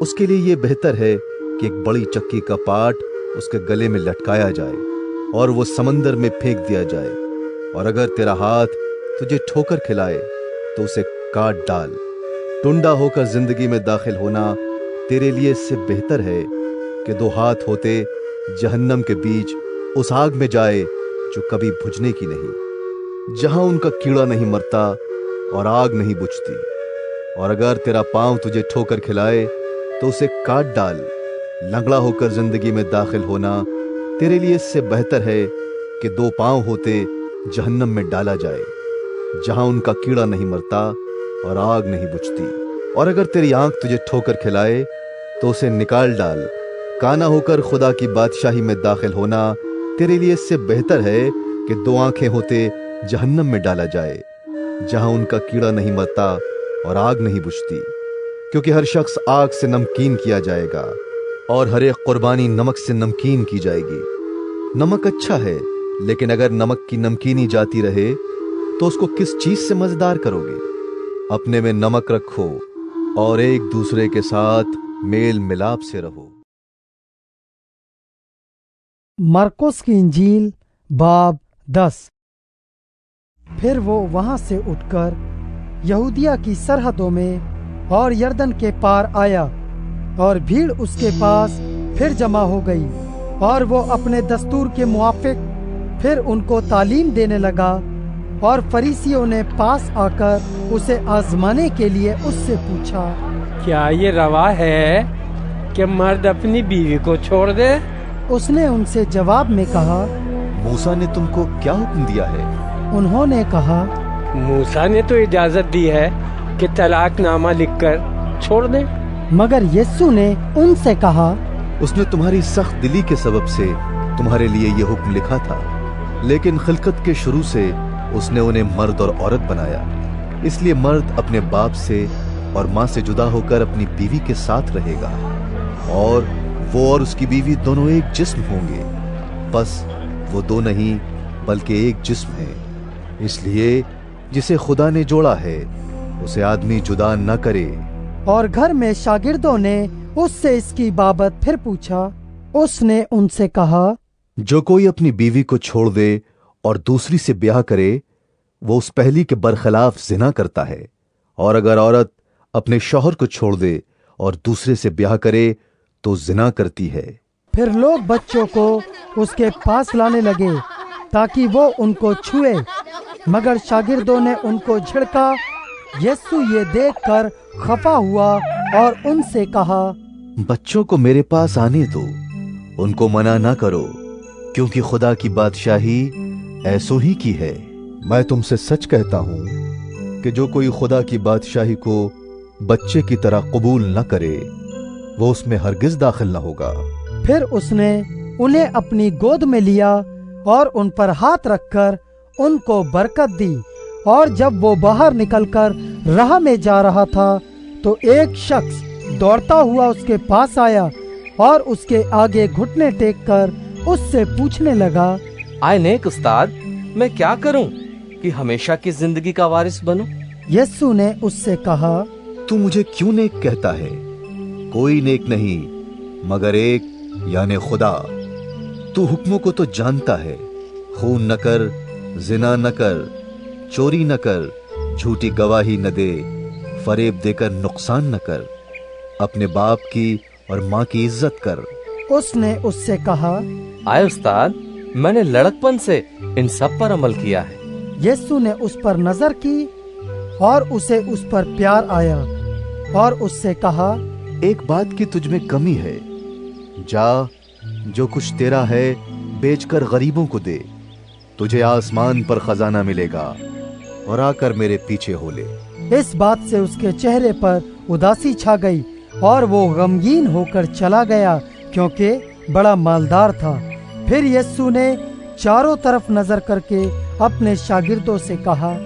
اس کے لیے یہ بہتر ہے کہ ایک بڑی چکی کا پاٹ اس کے گلے میں لٹکایا جائے اور وہ سمندر میں پھینک دیا جائے۔ اور اگر تیرا ہاتھ تجھے ٹھوکر کھلائے تو اسے کاٹ ڈال۔ ٹنڈا ہو کر زندگی میں داخل ہونا تیرے لیے اس سے بہتر ہے کہ 2 ہاتھ ہوتے جہنم کے بیچ اس آگ میں جائے جو کبھی بجھنے کی نہیں، جہاں ان کا کیڑا نہیں مرتا اور آگ نہیں بجھتی۔ اور اگر تیرا پاؤں تجھے ٹھوکر کھلائے تو اسے کاٹ ڈال۔ لنگڑا ہو کر زندگی میں داخل ہونا تیرے لیے اس سے بہتر ہے کہ 2 پاؤں ہوتے جہنم میں ڈالا جائے، جہاں ان کا کیڑا نہیں مرتا اور آگ نہیں بجھتی۔ اور اگر تیری آنکھ تجھے ٹھوکر کھلائے تو اسے نکال ڈال۔ کانا ہو کر خدا کی بادشاہی میں داخل ہونا تیرے لیے اس سے بہتر ہے کہ 2 آنکھیں ہوتے جہنم میں ڈالا جائے، جہاں ان کا کیڑا نہیں مرتا اور آگ نہیں بجھتی۔ کیونکہ ہر شخص آگ سے نمکین کیا جائے گا اور ہر ایک قربانی نمک سے نمکین کی جائے گی۔ نمک اچھا ہے، لیکن اگر نمک کی نمکینی جاتی رہے تو اس کو کس چیز سے مزیدار کرو گے؟ اپنے میں نمک رکھو اور ایک دوسرے کے ساتھ میل ملاپ سے رہو۔ مرکوس کی انجیل باب 10۔ پھر وہ وہاں سے اٹھ کر یہودیہ کی سرحدوں میں اور یردن کے پار آیا، اور بھیڑ اس کے پاس پھر جمع ہو گئی، اور وہ اپنے دستور کے موافق پھر ان کو تعلیم دینے لگا۔ اور فریسیوں نے پاس آ کر اسے آزمانے کے لیے اس سے پوچھا، کیا یہ روا ہے کہ مرد اپنی بیوی کو چھوڑ دے؟ اس نے ان سے جواب میں کہا، موسیٰ نے تم کو کیا حکم دیا ہے؟ انہوں نے کہا، موسیٰ نے تو اجازت دی ہے کہ طلاق نامہ لکھ کر چھوڑ دیں۔ مگر یسوع نے ان سے کہا، اس نے تمہاری سخت دلی کے سبب سے تمہارے لیے یہ حکم لکھا تھا، لیکن خلقت کے شروع سے اس نے انہیں مرد اور عورت بنایا، اس لیے مرد اپنے باپ سے اور ماں سے جدا ہو کر اپنی بیوی کے ساتھ رہے گا، اور وہ اور اس کی بیوی دونوں ایک جسم ہوں گے۔ بس وہ دو نہیں بلکہ ایک جسم ہے۔ اس لیے جسے خدا نے جوڑا ہے اسے آدمی جدا نہ کرے۔ اور گھر میں شاگردوں نے اس سے اس کی بابت پھر پوچھا۔ اس نے ان سے کہا، جو کوئی اپنی بیوی کو چھوڑ دے اور دوسری سے بیاہ کرے وہ اس پہلی کے برخلاف زنا کرتا ہے، اور اگر عورت اپنے شوہر کو چھوڑ دے اور دوسرے سے بیاہ کرے تو زنا کرتی ہے۔ پھر لوگ بچوں کو اس کے پاس لانے لگے تاکہ وہ ان کو چھوئے، مگر شاگردوں نے ان کو جھڑکا۔ یسوع یہ دیکھ کر خفا ہوا اور ان سے کہا، بچوں کو میرے پاس آنے دو، ان کو منع نہ کرو، کیونکہ خدا کی بادشاہی ایسو ہی کی ہے۔ میں تم سے سچ کہتا ہوں کہ جو کوئی خدا کی بادشاہی کو بچے کی طرح قبول نہ کرے وہ اس میں ہرگز داخل نہ ہوگا۔ پھر اس نے انہیں اپنی گود میں لیا اور ان پر ہاتھ رکھ کر ان کو برکت دی، اور جب وہ باہر نکل کر راہ میں جا رہا تھا تو ایک شخص دوڑتا ہوا اس کے پاس آیا اور اس کے آگے گھٹنے ٹیک کر اس سے پوچھنے لگا، آئے نیک استاد، میں کیا کروں کہ ہمیشہ کی زندگی کا وارث بنوں؟ یسوع نے اس سے کہا، تو مجھے کیوں نیک کہتا ہے؟ کوئی نیک نہیں مگر ایک، یعنی خدا۔ تو حکموں کو تو جانتا ہے، خون نہ کر، زنا نہ کر، چوری نہ کر، جھوٹی گواہی نہ دے، فریب دے کر نقصان نہ کر، اپنے باپ کی اور ماں کی عزت کر۔ اس نے اس سے کہا، آئے استاد، میں نے لڑکپن سے ان سب پر عمل کیا ہے۔ یسوع نے اس پر نظر کی اور اسے اس پر پیار آیا اور اس سے کہا، ایک بات کی تجھ میں کمی ہے، جا جو کچھ تیرا ہے بیچ کر غریبوں کو دے، تجھے آسمان پر خزانہ ملے گا، اور آ کر میرے پیچھے ہو لے۔ اس بات سے اس کے چہرے پر اداسی چھا گئی اور وہ غمگین ہو کر چلا گیا کیونکہ بڑا مالدار تھا۔ پھر یسوع نے چاروں طرف نظر کر کے اپنے شاگردوں سے کہا،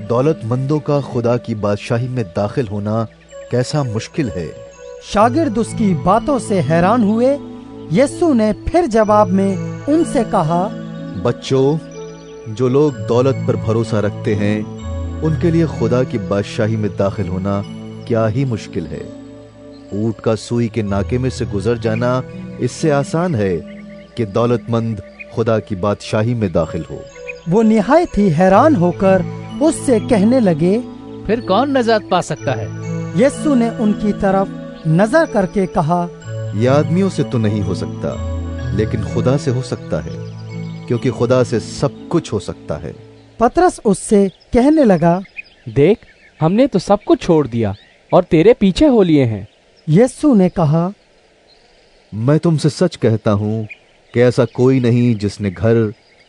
دولت مندوں کا خدا کی بادشاہی میں داخل ہونا کیسا مشکل ہے۔ شاگرد اس کی باتوں سے حیران ہوئے۔ یسوع نے پھر جواب میں ان سے کہا، بچوں، جو لوگ دولت پر بھروسہ رکھتے ہیں ان کے لیے خدا کی بادشاہی میں داخل ہونا کیا ہی مشکل ہے۔ اونٹ کا سوئی کے ناکے میں سے گزر جانا اس سے آسان ہے کہ دولت مند خدا کی بادشاہی میں داخل ہو۔ وہ نہایت ہی حیران ہو کر اس سے کہنے لگے، پھر کون نجات پا سکتا ہے؟ یسوع نے ان کی طرف نظر کر کے کہا، یہ آدمیوں سے تو نہیں ہو سکتا لیکن خدا سے ہو سکتا ہے، کیونکہ خدا سے سب کچھ ہو سکتا ہے۔ پترس اس سے کہنے لگا، دیکھ، ہم نے تو سب کچھ چھوڑ دیا اور تیرے پیچھے ہو لیے ہیں۔ یسوع نے کہا، میں تم سے سچ کہتا ہوں کہ ایسا کوئی نہیں جس نے گھر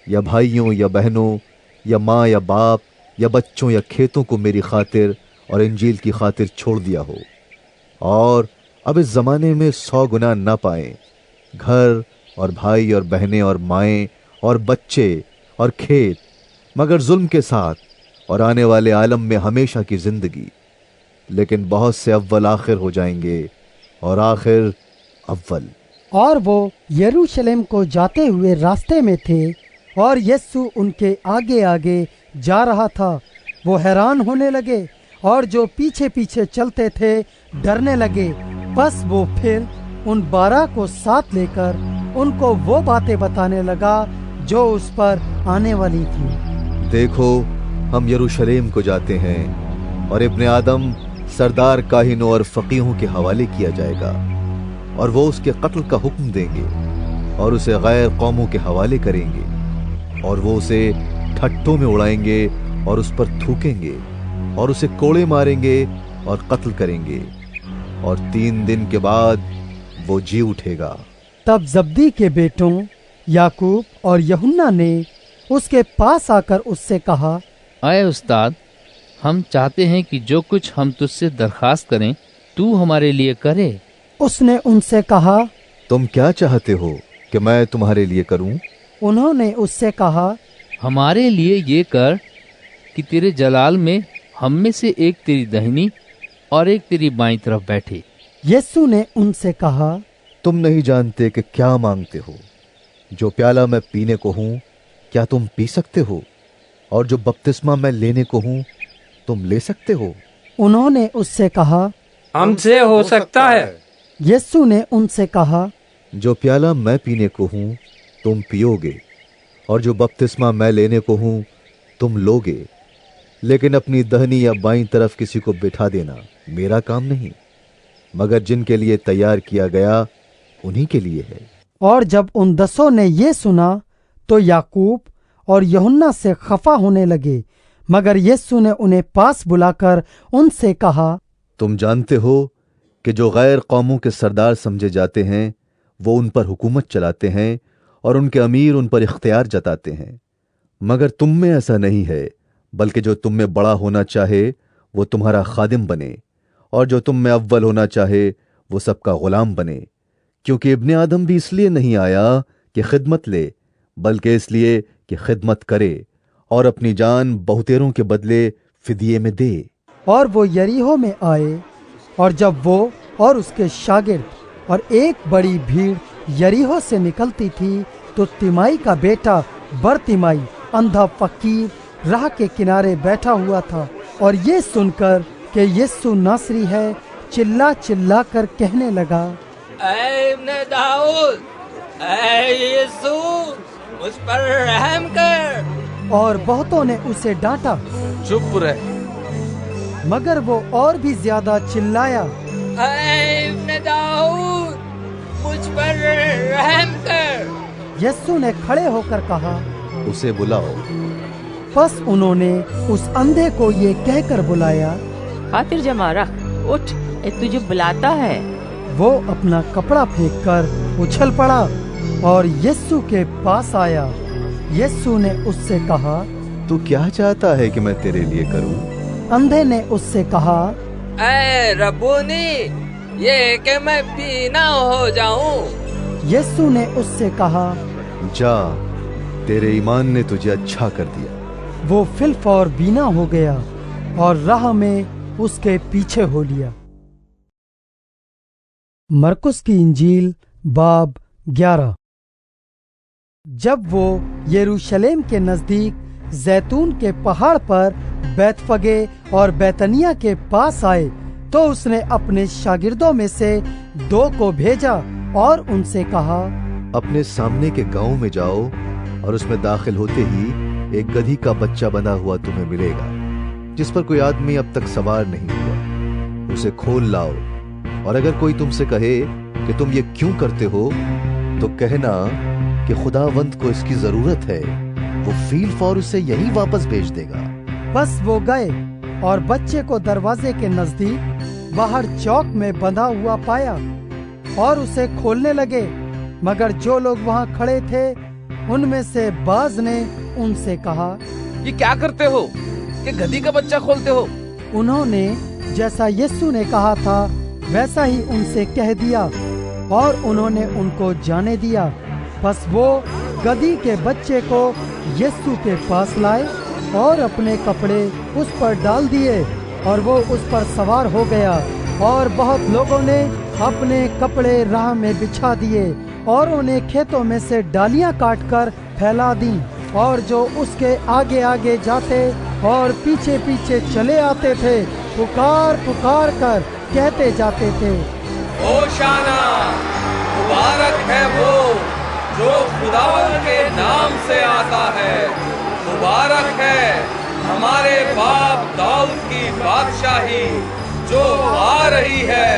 یا بھائیوں یا بہنوں یا ماں یا باپ یا بچوں یا کھیتوں کو میری خاطر اور انجیل کی خاطر چھوڑ دیا ہو اور اب اس زمانے میں 100 گنا نہ پائیں، گھر اور بھائی اور بہنیں اور مائیں اور بچے اور کھیت، مگر ظلم کے ساتھ اور آنے والے عالم میں ہمیشہ کی زندگی۔ لیکن بہت سے اول آخر ہو جائیں گے اور آخر اول۔ اور وہ یروشلم کو جاتے ہوئے راستے میں تھے اور یسوع ان کے آگے آگے جا رہا تھا۔ وہ حیران ہونے لگے اور جو پیچھے پیچھے چلتے تھے ڈرنے لگے۔ بس وہ پھر ان 12 کو ساتھ لے کر ان کو وہ باتیں بتانے لگا جو اس پر آنے والی تھی۔ دیکھو، ہم یروشلم کو جاتے ہیں اور ابن آدم سردار کاہنوں اور فقیہوں کے حوالے کیا جائے گا، اور وہ اس کے قتل کا حکم دیں گے اور اسے غیر قوموں کے حوالے کریں گے، اور وہ اسے ٹھٹوں میں اڑائیں گے اور اس پر تھوکیں گے اور اسے کوڑے ماریں گے اور قتل کریں گے، اور 3 دن کے بعد وہ جی اٹھے گا۔ تب زبدی کے بیٹوں یعقوب اور یوحنا نے اس کے پاس آ کر اس سے کہا، اے استاد، ہم چاہتے ہیں کہ جو کچھ ہم تجھ سے درخواست کریں تو ہمارے لیے کرے۔ اس نے ان سے کہا، تم کیا چاہتے ہو کہ میں تمہارے لیے کروں؟ انہوں نے اس سے کہا، हमारे लिए ये कर कि तेरे जलाल में हम में से एक तेरी दाहिनी और एक तेरी बाईं तरफ बैठे। यीशु ने उनसे कहा, तुम नहीं जानते कि क्या मांगते हो। जो प्याला मैं पीने को हूँ क्या तुम पी सकते हो, और जो बपतिस्मा मैं लेने को हूँ तुम ले सकते हो। उन्होंने उससे कहा, हमसे हो सकता है। यीशु ने उनसे कहा, जो प्याला मैं पीने को हूँ तुम पियोगे, और जो बपतिस्मा मैं लेने को हूँ तुम लोगे, लेकिन अपनी दाहिनी या बाईं तरफ किसी को बिठा देना मेरा काम नहीं, मगर जिनके लिए तैयार किया गया उन्हीं के लिए है। और जब उन 10 ने ये सुना तो याकूब और यूहन्ना से खफा होने लगे, मगर यीशु ने उन्हें पास बुलाकर उनसे कहा, तुम जानते हो कि जो गैर कौमों के सरदार समझे जाते हैं वो उन पर हुकूमत चलाते हैं और उनके अमीर उन पर इख्तियार जताते हैं, मगर तुम में ऐसा नहीं है, बल्कि जो तुम में बड़ा होना चाहे वो तुम्हारा खादिम बने, और जो तुम में अव्वल होना चाहे वो सबका गुलाम बने। क्योंकि इब्ने आदम भी इसलिए नहीं आया कि खिदमत ले, बल्कि इसलिए कि खिदमत करे और अपनी जान बहुतेरों के बदले फिदिये में दे। और वो यरीहो में आए, और जब वो और उसके शागिर्द और एक बड़ी भीड़ यरीहो से निकलती थी तो तिमाई का बेटा बरतिमाई अंधा फकीर राह के किनारे बैठा हुआ था, और ये सुनकर कि यीशु नासरी है चिल्ला चिल्ला कर कहने लगा, ऐ इब्ने दाऊद, ऐ यीशु, मुझ पर रहम कर। और बहुतों ने उसे डांटा। चुप रह। मगर वो और भी ज्यादा चिल्लाया, ऐ इब्ने दाऊद, मुझ पर रहम कर। यीशु ने खड़े होकर कहा, उसे बुलाओ। बस उन्होंने उस अंधे को ये कहकर बुलाया, खातिर जमा रख, उठ, तुझे बुलाता है। वो अपना कपड़ा फेंककर उछल पड़ा और यीशु के पास आया। यीशु ने उससे कहा, तू क्या चाहता है कि मैं तेरे लिए करूं? अंधे ने उससे कहा, ऐ रब्बूनी, ये कि मैं बीना हो जाऊं। यीशु ने उससे कहा, जा, तेरे ईमान ने तुझे अच्छा कर दिया। वो फिलफौर बीना हो गया और राह में उसके पीछे हो लिया। मरकुस की इंजील बाब 11। जब वो यरूशलेम के नजदीक जैतून के पहाड़ पर बैतफगे और बैतनिया के पास आए तो उसने अपने शागिर्दों में से 2 को भेजा और उनसे कहा, अपने सामने के गांव में जाओ और उसमें दाखिल होते ही एक गधी का बच्चा बंधा हुआ तुम्हें मिलेगा, जिस पर कोई आदमी अब तक सवार नहीं हुआ। उसे खोल लाओ, और अगर कोई तुमसे कहे कि तुम ये क्यों करते हो तो कहना कि खुदावंद को इसकी जरूरत है, वो फील फौर उसे यहीं वापस भेज देगा। बस वो गए और बच्चे को दरवाजे के नजदीक बाहर चौक में बंधा हुआ पाया और उसे खोलने लगे, मगर जो लोग वहाँ खड़े थे उनमें से बाज ने उनसे कहा, ये क्या करते हो कि गधी का बच्चा खोलते हो? उन्होंने जैसा यीशु ने कहा था वैसा ही उनसे कह दिया और उन्होंने उनको जाने दिया। बस वो गधी के बच्चे को यीशु के पास लाए और अपने कपड़े उस पर डाल दिए और वो उस पर सवार हो गया। और बहुत लोगों ने अपने कपड़े राह में बिछा दिए और उन्हें खेतों में से डालियां काटकर फैला दी, और जो उसके आगे आगे जाते और पीछे पीछे चले आते थे पुकार पुकार कर कहते जाते थे, होशाना, मुबारक है वो जो खुदावंद के नाम से आता है, मुबारक है हमारे बाप दाऊद की बादशाही जो आ रही है,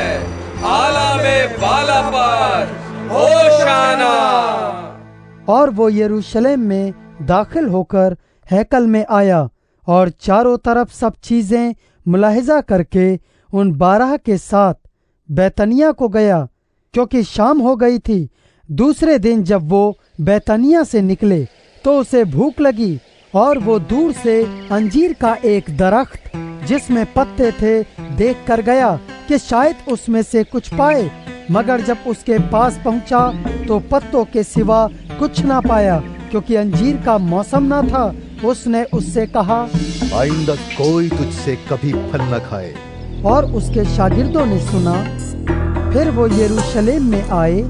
आला में बाला पर, होशाना। और वो यरूशलेम में दाखिल होकर हैकल में आया और चारों तरफ सब चीजें मुलाहिजा करके उन 12 के साथ बैतनिया को गया, क्योंकि शाम हो गई थी। दूसरे दिन जब वो बैतनिया से निकले तो उसे भूख लगी और वो दूर से अंजीर का एक दरख्त जिसमें पत्ते थे देख कर गया कि शायद उसमें से कुछ पाए, मगर जब उसके पास पहुंचा तो पत्तों के सिवा कुछ ना पाया क्योंकि अंजीर का मौसम न था, उसने उससे कहा, आइंदा कोई तुझसे कभी फल न खाए। और उसके शागिर्दों ने सुना। फिर वो यरूशलेम में आए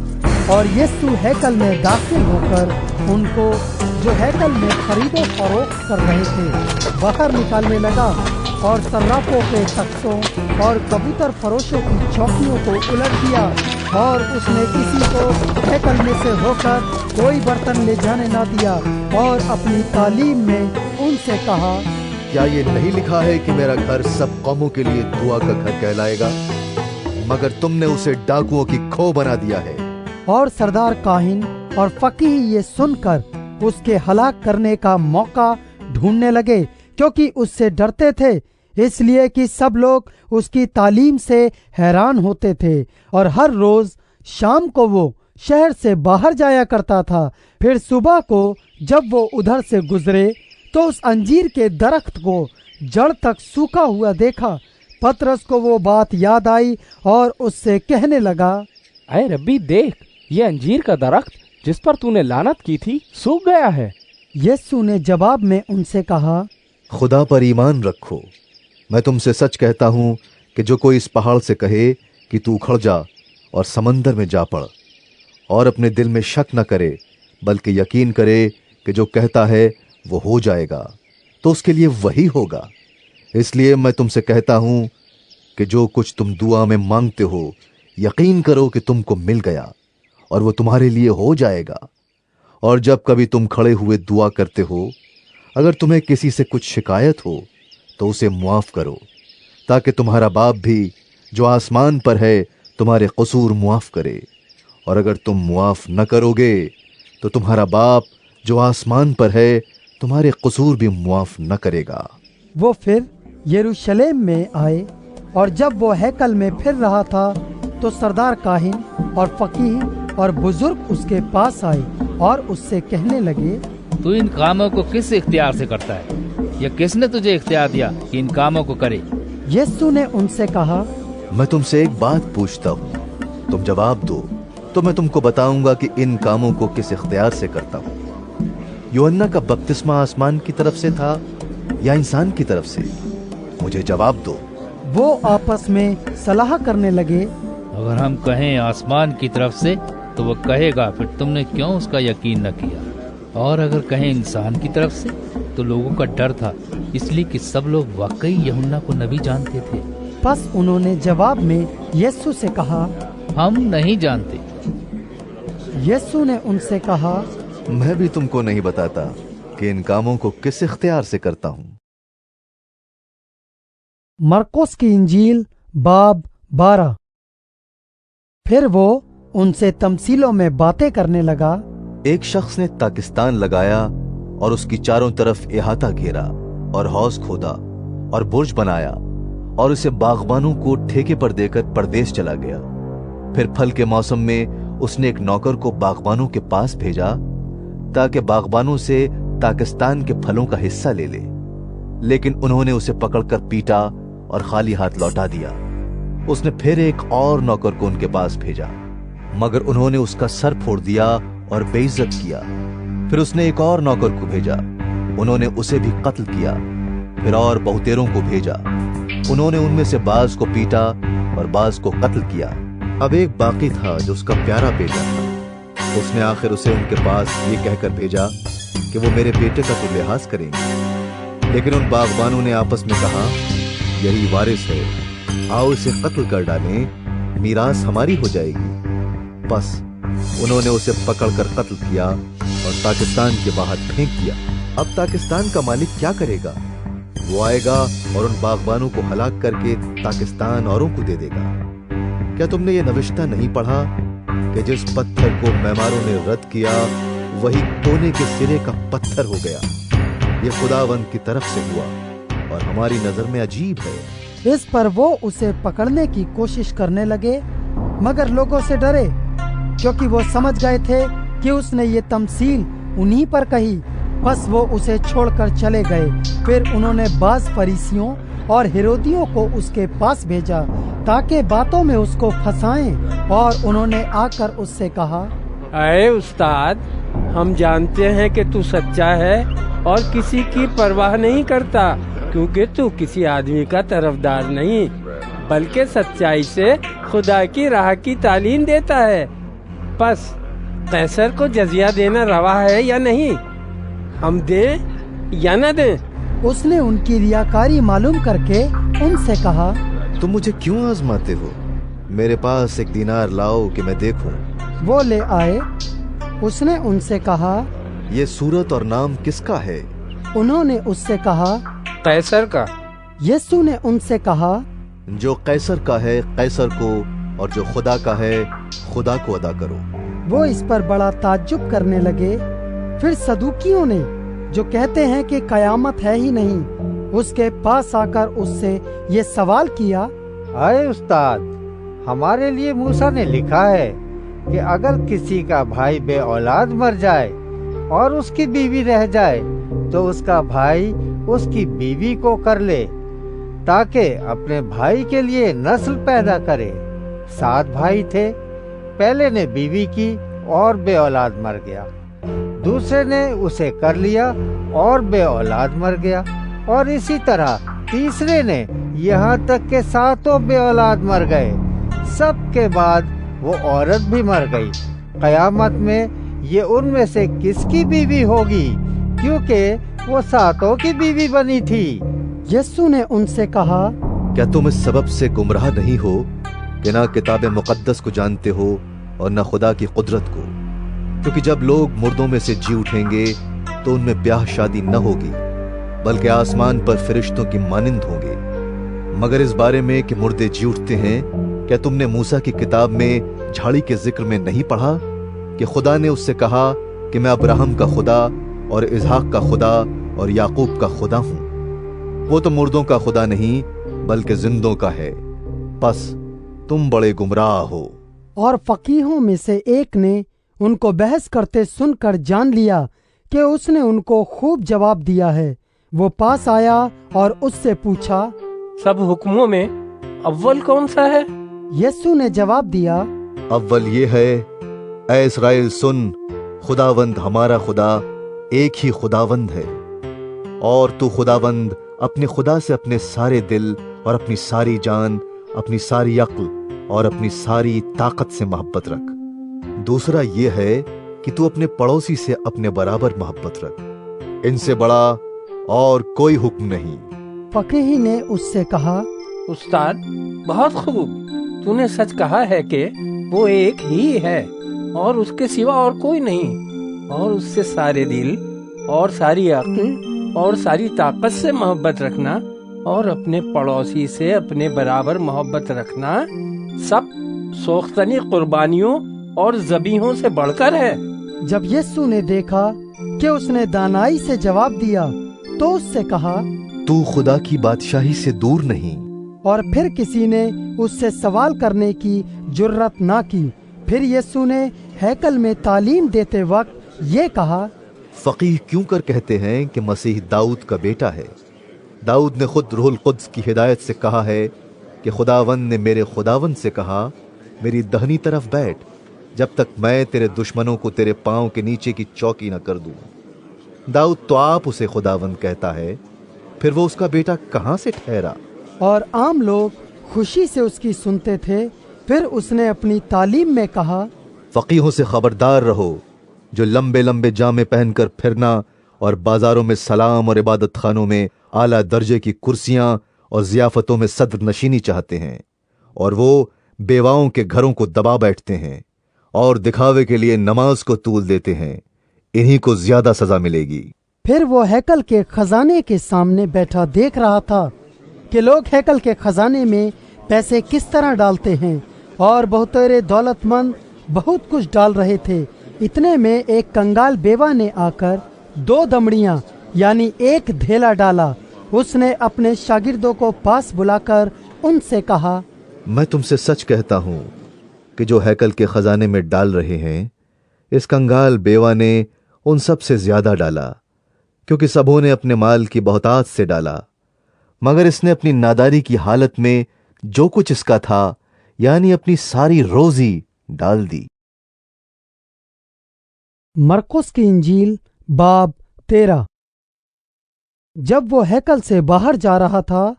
और यीशु हैकल में दाखिल होकर उनको जो हैकल में खरीदो फरोख्त कर रहे थे बाहर निकालने लगा और सर्राफों के तख्तों और कबूतर फरोशों की चौकियों को उलट दिया। और उसने किसी को हैकल में से होकर कोई बर्तन ले जाने न दिया और अपनी तालीम में उनसे कहा, क्या ये नहीं लिखा है कि मेरा घर सब कौमों के लिए दुआ का घर कहलाएगा? मगर तुमने उसे डाकुओं की खो बना दिया है। और सरदार काहिन और फकीह ये सुनकर उसके हलाक करने का मौका ढूंढने लगे, क्योंकि उससे डरते थे, इसलिए कि सब लोग उसकी तालीम से हैरान होते थे। और हर रोज शाम को वो शहर से बाहर जाया करता था। फिर सुबह को जब वो उधर से गुजरे तो उस अंजीर के दरख्त को जड़ तक सूखा हुआ देखा। पतरस को वो बात याद आई और उससे कहने लगा, अरे रब्बी देख, ये अंजीर का दरख्त जिस पर तूने लानत की थी सूख गया है। यीशु ने जवाब में उनसे कहा, खुदा पर ईमान रखो। मैं तुमसे सच कहता हूँ कि जो कोई इस पहाड़ से कहे कि तू उखड़ जा और समंदर में जा पड़, और अपने दिल में शक न करे बल्कि यकीन करे कि जो कहता है वो हो जाएगा, तो उसके लिए वही होगा। इसलिए मैं तुमसे कहता हूं कि जो कुछ तुम दुआ में मांगते हो, यकीन करो कि तुमको मिल गया और वो तुम्हारे लिए हो जाएगा। और जब कभी तुम खड़े हुए दुआ करते हो, अगर तुम्हें किसी से कुछ शिकायत हो तो उसे मुआफ करो, ताकि तुम्हारा बाप भी जो आसमान पर है तुम्हारे कसूर मुआफ करे। और अगर तुम मुआफ न करोगे तो तुम्हारा बाप जो आसमान पर है तुम्हारे कसूर भी मुआफ न करेगा। वो फिर यरूशलेम में आए और जब वो हैकल में फिर रहा था तो सरदार काहिन और फकीह और बुजुर्ग उसके पास आए और उससे कहने लगे, तू इन कामों को किस इख्तियार से करता है, या किसने तुझे इख्तियार दिया कि इन कामों को करे? यीशु ने उनसे कहा, मैं तुमसे एक बात पूछता हूँ, तुम जवाब दो तो मैं तुमको बताऊंगा कि इन कामों को किस इख्तियार से करता हूँ। यूहन्ना का बपतिस्मा आसमान की तरफ से था या इंसान की तरफ से? मुझे जवाब दो। वो आपस में सलाह करने लगे, अगर हम कहें आसमान की तरफ से तो वो कहेगा, फिर तुमने क्यों उसका यकीन न किया? और अगर कहें इंसान की तरफ से तो लोगों का डर था, इसलिए कि सब लोग वाकई यूहन्ना को नबी जानते थे। बस उन्होंने जवाब में यीशु से कहा, हम नहीं जानते। यीशु ने उनसे कहा, मैं भी तुमको नहीं बताता कि इन कामों को किस इख्तियार से करता हूँ। मरकुस की इंजील बाब 12। फिर वो उनसे तमसीलों में बातें करने लगा। एक शख्स ने ताकिस्तान लगाया और उसकी चारों तरफ इहाता घेरा और हौज खोदा और बुर्ज बनाया और उसे बागबानों को ठेके पर देकर परदेश चला गया। फिर फल के मौसम में उसने एक नौकर को बागबानों के पास भेजा ताकि बागबानों से ताकिस्तान के फलों का हिस्सा ले ले, लेकिन उन्होंने उसे पकड़कर पीटा और खाली हाथ लौटा दिया। उसने फिर एक और नौकर को उनके पास भेजा, मगर उन्होंने उसका सर फोड़ दिया और बेइज्जत किया। फिर उसने एक और नौकर को भेजा, उन्होंने उसे भी कत्ल किया। फिर और बहुतेरों को भेजा, उन्होंने उनमें से बाज को पीटा और बाज को कत्ल किया। अब एक बाकी था जो उसका प्यारा बेटा था। उसने आखिर उसे उनके पास ये कहकर भेजा कि वो मेरे बेटे का तो लिहाज करेंगे। लेकिन उन बागबानों ने आपस में कहा, यही वारिस है, आओ इसे कत्ल कर डालें, मीरास हमारी हो जाएगी। बस उन्होंने उसे पकड़कर कत्ल किया और पाकिस्तान के बाहर फेंक दिया। अब पाकिस्तान का मालिक क्या करेगा? वो आएगा और उन बागबानों को हलाक करके पाकिस्तान औरों को दे देगा। क्या तुमने ये नविश्ता नहीं पढ़ा कि जिस पत्थर को मेमारों ने रद्द किया वही कोने के सिरे का पत्थर हो गया? ये खुदावंद की तरफ से हुआ और हमारी नजर में अजीब है। इस पर वो उसे पकड़ने की कोशिश करने लगे, मगर लोगों से डरे, क्योंकि वो समझ गए थे कि उसने ये तमसील उन्हीं पर कही। बस वो उसे छोड़कर चले गए। फिर उन्होंने बाज फरीसियों और हेरोदियों को उसके पास भेजा ताकि बातों में उसको फंसाएं, और उन्होंने आकर उससे कहा, अरे उस्ताद, ہم جانتے ہیں کہ تو سچا ہے اور کسی کی پرواہ نہیں کرتا، کیونکہ تو کسی آدمی کا طرفدار نہیں بلکہ سچائی سے خدا کی راہ کی تعلیم دیتا ہے۔ پس قیصر کو جزیہ دینا روا ہے یا نہیں؟ ہم دیں یا نہ دیں؟ اس نے ان کی ریاکاری معلوم کر کے ان سے کہا، تم مجھے کیوں آزماتے ہو؟ میرے پاس 1 دینار لاؤ کہ میں دیکھوں۔ وہ لے آئے۔ اس نے ان سے کہا، یہ صورت اور نام کس کا ہے؟ انہوں نے اس سے کہا، قیصر کا۔ یسوع نے ان سے کہا، جو قیصر کا ہے قیصر کو، اور جو خدا کا ہے خدا کو ادا کرو۔ وہ اس پر بڑا تعجب کرنے لگے۔ پھر صدوقیوں نے، جو کہتے ہیں کہ قیامت ہے ہی نہیں، اس کے پاس آ کر اس سے یہ سوال کیا، اے استاد، ہمارے لیے موسیٰ نے لکھا ہے کہ اگر کسی کا بھائی بے اولاد مر جائے اور اس کی بیوی رہ جائے تو اس کا بھائی اس کی بیوی کو کر لے تاکہ اپنے بھائی کے لیے نسل پیدا کرے۔ 7 بھائی تھے، پہلے نے بیوی کی اور بے اولاد مر گیا، دوسرے نے اسے کر لیا اور بے اولاد مر گیا، اور اسی طرح تیسرے نے، یہاں تک کہ 7 بے اولاد مر گئے۔ سب کے بعد وہ عورت بھی مر گئی۔ قیامت میں یہ ان میں سے کس کی بیوی ہوگی؟ کیونکہ وہ 7 کی بیوی بنی تھی۔ یسوع نے ان سے کہا، کیا تم اس سبب سے گمراہ نہیں ہو کہ نہ کتاب مقدس کو جانتے ہو اور نہ خدا کی قدرت کو؟ کیونکہ جب لوگ مردوں میں سے جی اٹھیں گے تو ان میں بیاہ شادی نہ ہوگی، بلکہ آسمان پر فرشتوں کی مانند ہوں گے۔ مگر اس بارے میں کہ مردے جی اٹھتے ہیں، کیا تم نے موسیٰ کی کتاب میں جھاڑی کے ذکر میں نہیں پڑھا کہ خدا نے اس سے کہا کہ میں ابراہیم کا خدا اور اسحاق کا خدا اور یعقوب کا خدا ہوں؟ وہ تو مردوں کا خدا نہیں بلکہ زندوں کا ہے۔ پس تم بڑے گمراہ ہو۔ اور فقیہوں میں سے ایک نے ان کو بحث کرتے سن کر جان لیا کہ اس نے ان کو خوب جواب دیا ہے۔ وہ پاس آیا اور اس سے پوچھا، سب حکموں میں اول کون سا ہے؟ یسوع نے جواب دیا، اول یہ ہے، اے اسرائیل سن، خداوند ہمارا خدا ایک ہی خداوند ہے، اور تو خداوند اپنے خدا سے اپنے سارے دل اور اپنی ساری جان، اپنی ساری عقل اور اپنی ساری طاقت سے محبت رکھ۔ دوسرا یہ ہے کہ تو اپنے پڑوسی سے اپنے برابر محبت رکھ۔ ان سے بڑا اور کوئی حکم نہیں۔ فقیہ نے اس سے کہا، استاد، بہت خوب، تو نے سچ کہا ہے کہ وہ ایک ہی ہے اور اس کے سوا اور کوئی نہیں، اور اس سے سارے دل اور ساری عقل اور ساری طاقت سے محبت رکھنا اور اپنے پڑوسی سے اپنے برابر محبت رکھنا سب سوختنی قربانیوں اور ذبیحوں سے بڑھ کر ہے۔ جب یسوع نے دیکھا کہ اس نے دانائی سے جواب دیا تو اس سے کہا، تو خدا کی بادشاہی سے دور نہیں۔ اور پھر کسی نے اس سے سوال کرنے کی جرت نہ کی۔ پھر یسوع نے ہیکل میں تعلیم دیتے وقت یہ کہا، فقیہ کیوں کر کہتے ہیں کہ مسیح داؤد کا بیٹا ہے؟ داؤد نے خود روح القدس کی ہدایت سے کہا ہے کہ خداوند نے میرے خداوند سے کہا، میری دہنی طرف بیٹھ جب تک میں تیرے دشمنوں کو تیرے پاؤں کے نیچے کی چوکی نہ کر دوں۔ داؤد تو آپ اسے خداوند کہتا ہے، پھر وہ اس کا بیٹا کہاں سے ٹھہرا؟ اور عام لوگ خوشی سے اس کی سنتے تھے۔ پھر اس نے اپنی تعلیم میں کہا، فقیہوں سے خبردار رہو، جو لمبے لمبے جامے پہن کر پھرنا اور بازاروں میں سلام اور عبادت خانوں میں اعلیٰ درجے کی کرسیاں اور ضیافتوں میں صدر نشینی چاہتے ہیں، اور وہ بیواؤں کے گھروں کو دبا بیٹھتے ہیں اور دکھاوے کے لیے نماز کو طول دیتے ہیں، انہی کو زیادہ سزا ملے گی۔ پھر وہ ہیکل کے خزانے کے سامنے بیٹھا دیکھ رہا تھا کہ لوگ ہیکل کے خزانے میں پیسے کس طرح ڈالتے ہیں، اور بہترے دولت مند بہت کچھ ڈال رہے تھے۔ اتنے میں ایک کنگال بیوہ نے آ کر 2 دمڑیاں یعنی 1 دھیلا ڈالا۔ اس نے اپنے شاگردوں کو پاس بلا کر ان سے کہا، میں تم سے سچ کہتا ہوں کہ جو ہیکل کے خزانے میں ڈال رہے ہیں، اس کنگال بیوہ نے ان سب سے زیادہ ڈالا، کیونکہ سبوں نے اپنے مال کی بہتات سے ڈالا، مگر اس نے اپنی ناداری کی حالت میں جو کچھ اس کا تھا یعنی اپنی ساری روزی ڈال دی۔ मरकुस की इंजील बाब 13। जब वो हैकल से बाहर जा रहा था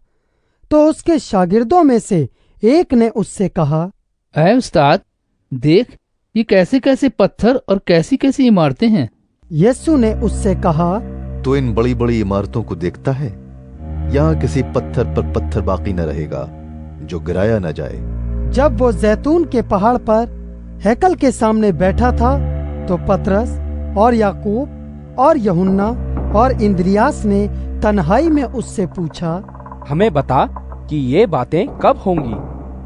तो उसके शागिर्दों में से एक ने उससे कहा, ऐ उस्ताद, देख ये कैसे कैसे पत्थर और कैसी कैसी इमारतें हैं। यीशु ने उससे कहा, तो इन बड़ी बड़ी इमारतों को देखता है? यहाँ किसी पत्थर पर पत्थर बाकी न रहेगा जो गिराया न जाए। जब वो जैतून के पहाड़ पर हैकल के सामने बैठा था तो पतरस और याकूब और यूहन्ना और इंद्रियास ने तन्हाई में उससे पूछा, हमें बता कि ये बातें कब होंगी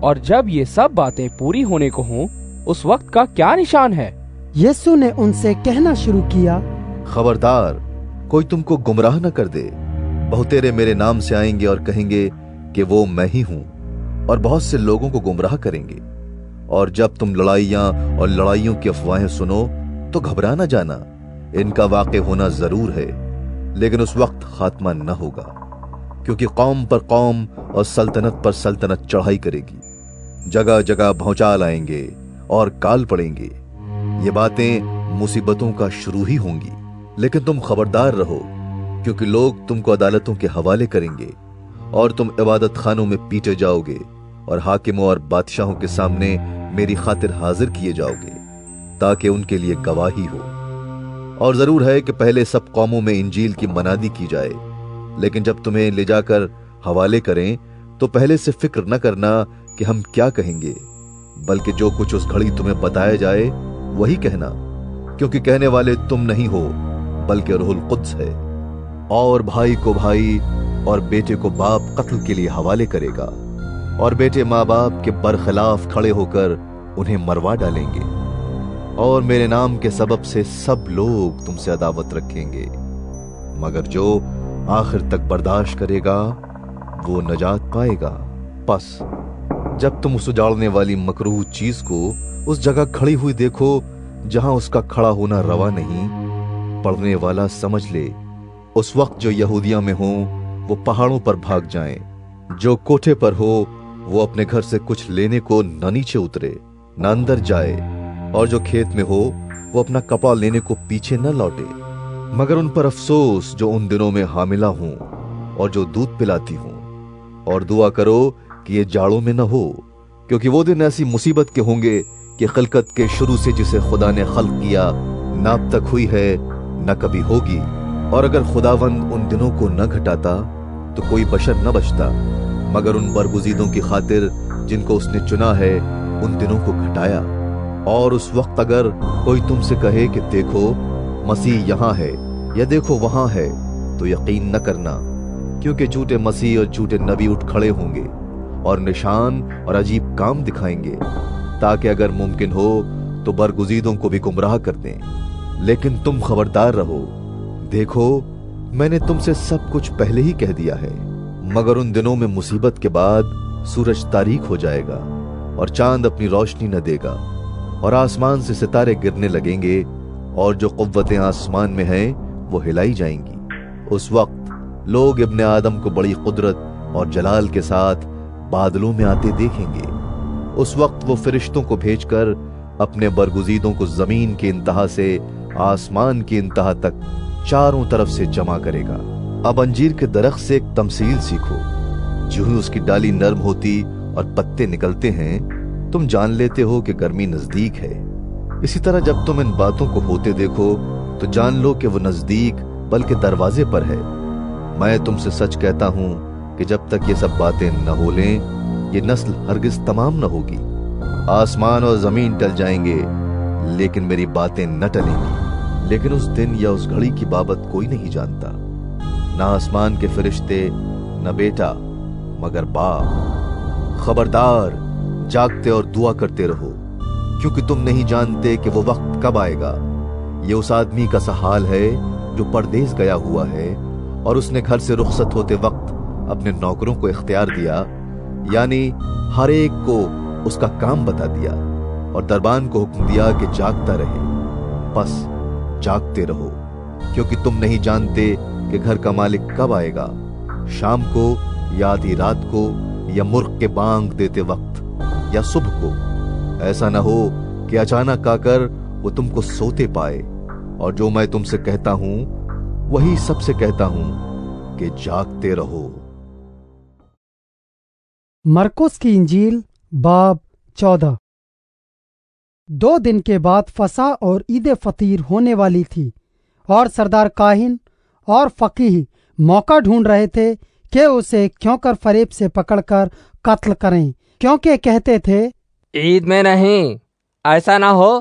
और जब ये सब बातें पूरी होने को हों उस वक्त का क्या निशान है? यीशु ने उनसे कहना शुरू किया, खबरदार, कोई तुमको गुमराह न कर दे। बहुतेरे मेरे नाम से आएंगे और कहेंगे कि वो मैं ही हूँ, और बहुत से लोगों को गुमराह करेंगे। और जब तुम लड़ाइयाँ और लड़ाइयों की अफवाहें सुनो तो घबरा न जाना। इनका वाक़े होना जरूर है, लेकिन उस वक्त खात्मा न होगा, क्योंकि कौम पर कौम और सल्तनत पर सल्तनत चढ़ाई करेगी। जगह जगह भौचाल आएंगे और काल पड़ेंगे। ये बातें मुसीबतों का शुरू ही होंगी। लेकिन तुम खबरदार रहो, क्योंकि लोग तुमको अदालतों के हवाले करेंगे और तुम इबादत खानों में पीटे जाओगे और हाकिमों और बादशाहों के सामने मेरी खातिर हाजिर किए जाओगे, ताकि उनके लिए गवाही हो। और जरूर है कि पहले सब कौमों में इंजील की मनादी की जाए, लेकिन जब तुम्हें ले जाकर हवाले करें तो पहले से फिक्र न करना कि हम क्या कहेंगे, बल्कि जो कुछ उस घड़ी तुम्हें बताया जाए वही कहना, क्योंकि कहने वाले तुम नहीं हो बल्कि रूहुल कुद्स है। और भाई को भाई और बेटे को बाप कत्ल के लिए हवाले करेगा, और बेटे माँ बाप के बरखिलाफ खड़े होकर उन्हें मरवा डालेंगे। और मेरे नाम के सबब से सब लोग तुमसे अदावत रखेंगे, मगर जो आखिर तक बर्दाश्त करेगा वो नजात पाएगा। बस जब तुम उस उजाड़ने वाली मकरूह चीज को उस जगह खड़ी हुई देखो जहां उसका खड़ा होना रवा नहीं, पढ़ने वाला समझ ले, उस वक्त जो यहूदिया में हो वो पहाड़ों पर भाग जाएं। जो कोठे पर हो वो अपने घर से कुछ लेने को न नीचे उतरे न अंदर जाए, और जो खेत में हो वो अपना कपड़ा लेने को पीछे न लौटे। मगर उन पर अफसोस जो उन दिनों में हामिला हूं और जो दूध पिलाती हूं। और दुआ करो कि ये जाड़ों में न हो, क्योंकि वो दिन ऐसी मुसीबत के होंगे कि खिलकत के शुरू से जिसे खुदा ने खल्क किया न अब तक हुई है न कभी होगी। और अगर खुदावंद उन दिनों को न घटाता तो कोई बशर न बचता, मगर उन बरगुजीदों की खातिर जिनको उसने चुना है उन दिनों को घटाया। और उस वक्त अगर कोई तुमसे कहे कि देखो मसीह यहाँ है या देखो वहां है, तो यकीन न करना, क्योंकि झूठे मसीह और झूठे नबी उठ खड़े होंगे और निशान और अजीब काम दिखाएंगे, ताकि अगर मुमकिन हो तो बरगुजीदों को भी गुमराह कर दें। लेकिन तुम खबरदार रहो, देखो मैंने तुमसे सब कुछ पहले ही कह दिया है। मगर उन दिनों में मुसीबत के बाद सूरज तारीक हो जाएगा और चांद अपनी रोशनी न देगा, और आसमान से सितारे गिरने लगेंगे, और जो कुव्वतें आसमान में हैं वो हिलाई जाएंगी। उस वक्त लोग इब्ने आदम को बड़ी कुदरत और जलाल के साथ बादलों में आते देखेंगे। उस वक्त वो फरिश्तों को भेजकर अपने बरगुजीदों को जमीन के इंतहा से आसमान की इंतहा तक चारों तरफ से जमा करेगा। अब अंजीर के दरख्त से एक तमसील सीखो। जो ही उसकी डाली नरम होती और पत्ते निकलते हैं, तुम जान लेते हो कि गर्मी नजदीक है। इसी तरह जब तुम इन बातों को होते देखो तो जान लो कि वो नजदीक बल्कि दरवाजे पर है। मैं तुमसे सच कहता हूं कि जब तक ये सब बातें न हो लें, ये नस्ल हरगिज तमाम न होगी। आसमान और जमीन टल जाएंगे, लेकिन मेरी बातें न टलेंगी। लेकिन उस दिन या उस घड़ी की बाबत कोई नहीं जानता, न आसमान के फरिश्ते न बेटा, मगर बाप। खबरदार, जागते और दुआ करते रहो, क्योंकि तुम नहीं जानते कि वो वक्त कब आएगा। ये उस आदमी का सा हाल है जो परदेस गया हुआ है, और उसने घर से रुखसत होते वक्त अपने नौकरों को इख्तियार दिया, यानी हर एक को उसका काम बता दिया, और दरबान को हुक्म दिया कि जागता रहे। बस जागते रहो, क्योंकि तुम नहीं जानते कि घर का मालिक कब आएगा, शाम को या आधी रात को या मुर्ग के बांग देते वक्त या सुबह को। ऐसा न हो कि अचानक आकर वो तुमको सोते पाए और जो मैं तुमसे कहता हूं वही सबसे कहता हूं कि जागते रहो। मरकुस की इंजील बाब 14। 2 दिन के बाद फसा और ईद फतीर होने वाली थी और सरदार काहिन और फकीह मौका ढूंढ रहे थे कि उसे क्योंकर फरेब से पकड़कर कत्ल करें, क्योंकि कहते थे ईद में नहीं, ऐसा ना हो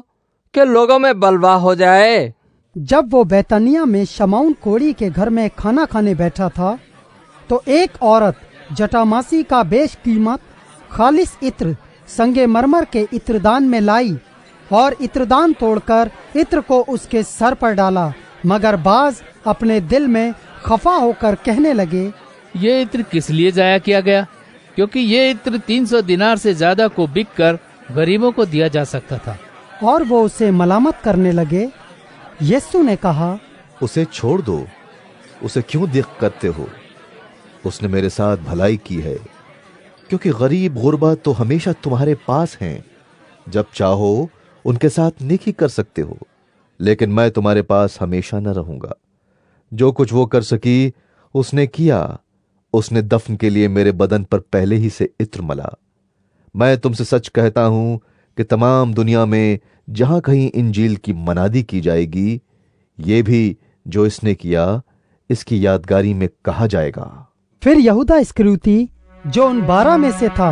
कि लोगों में बलवा हो जाए। जब वो बैतनिया में शमौन कोड़ी के घर में खाना खाने बैठा था तो एक औरत जटामासी का बेशकीमत खालिस इत्र संगे मरमर के इत्रदान में लाई और इत्रदान तोड़कर इत्र को उसके सर पर डाला, मगर बाज अपने दिल में खफा होकर कहने लगे, ये इत्र किस लिए जाया किया गया, क्योंकि ये इत्र 300 दिनार से ज्यादा को बिक कर गरीबों को दिया जा सकता था। और वो उसे मलामत करने लगे। यीशु ने कहा, उसे छोड़ दो, उसे क्यों देख करते हो? उसने मेरे साथ भलाई की है, क्योंकि गरीब गुरबा तो हमेशा तुम्हारे पास हैं, जब चाहो उनके साथ नेकी कर सकते हो, लेकिन मैं तुम्हारे पास हमेशा न रहूंगा। जो कुछ वो कर सकी उसने किया, उसने दफन के लिए मेरे बदन पर पहले ही से इत्र मला। मैं तुमसे सच कहता हूं कि तमाम दुनिया में जहां कहीं इंजील की मनादी की जाएगी, ये भी जो इसने किया इसकी यादगारी में कहा जाएगा। फिर यहूदा इस्करियोती जो उन 12 में से था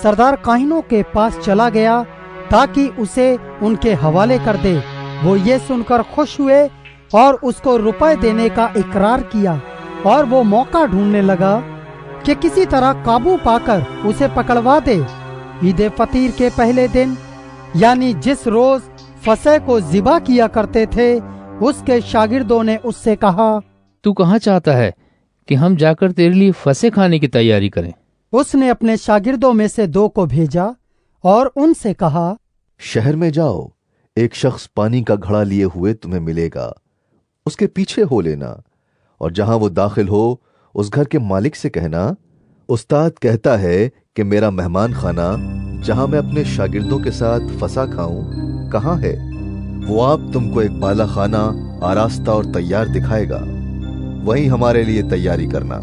सरदार काहिनों के पास चला गया ताकि उसे उनके हवाले कर दे। वो ये सुनकर खुश हुए और उसको रुपए देने का इकरार किया और वो मौका ढूंढने लगा कि किसी तरह काबू पाकर उसे पकड़वा दे। ईद फतीर के पहले दिन, यानी जिस रोज फसह को ज़िबा किया करते थे, उसके शागिर्दों ने उससे कहा, तू कहाँ चाहता है कि हम जाकर तेरे लिए फसह खाने की तैयारी करें? उसने अपने शागिर्दों में से 2 को भेजा और उनसे कहा, शहर में जाओ, एक शख्स पानी का घड़ा लिए हुए तुम्हें मिलेगा, उसके पीछे हो लेना, और जहां वो दाखिल हो उस घर के मालिक से कहना, उस्ताद कहता है कि मेरा मेहमान खाना जहां मैं अपने शागिर्दों के साथ फसा खाऊं कहाँ है? वो आप तुमको एक बाला खाना आरास्ता और तैयार दिखाएगा, वहीं हमारे लिए तैयारी करना।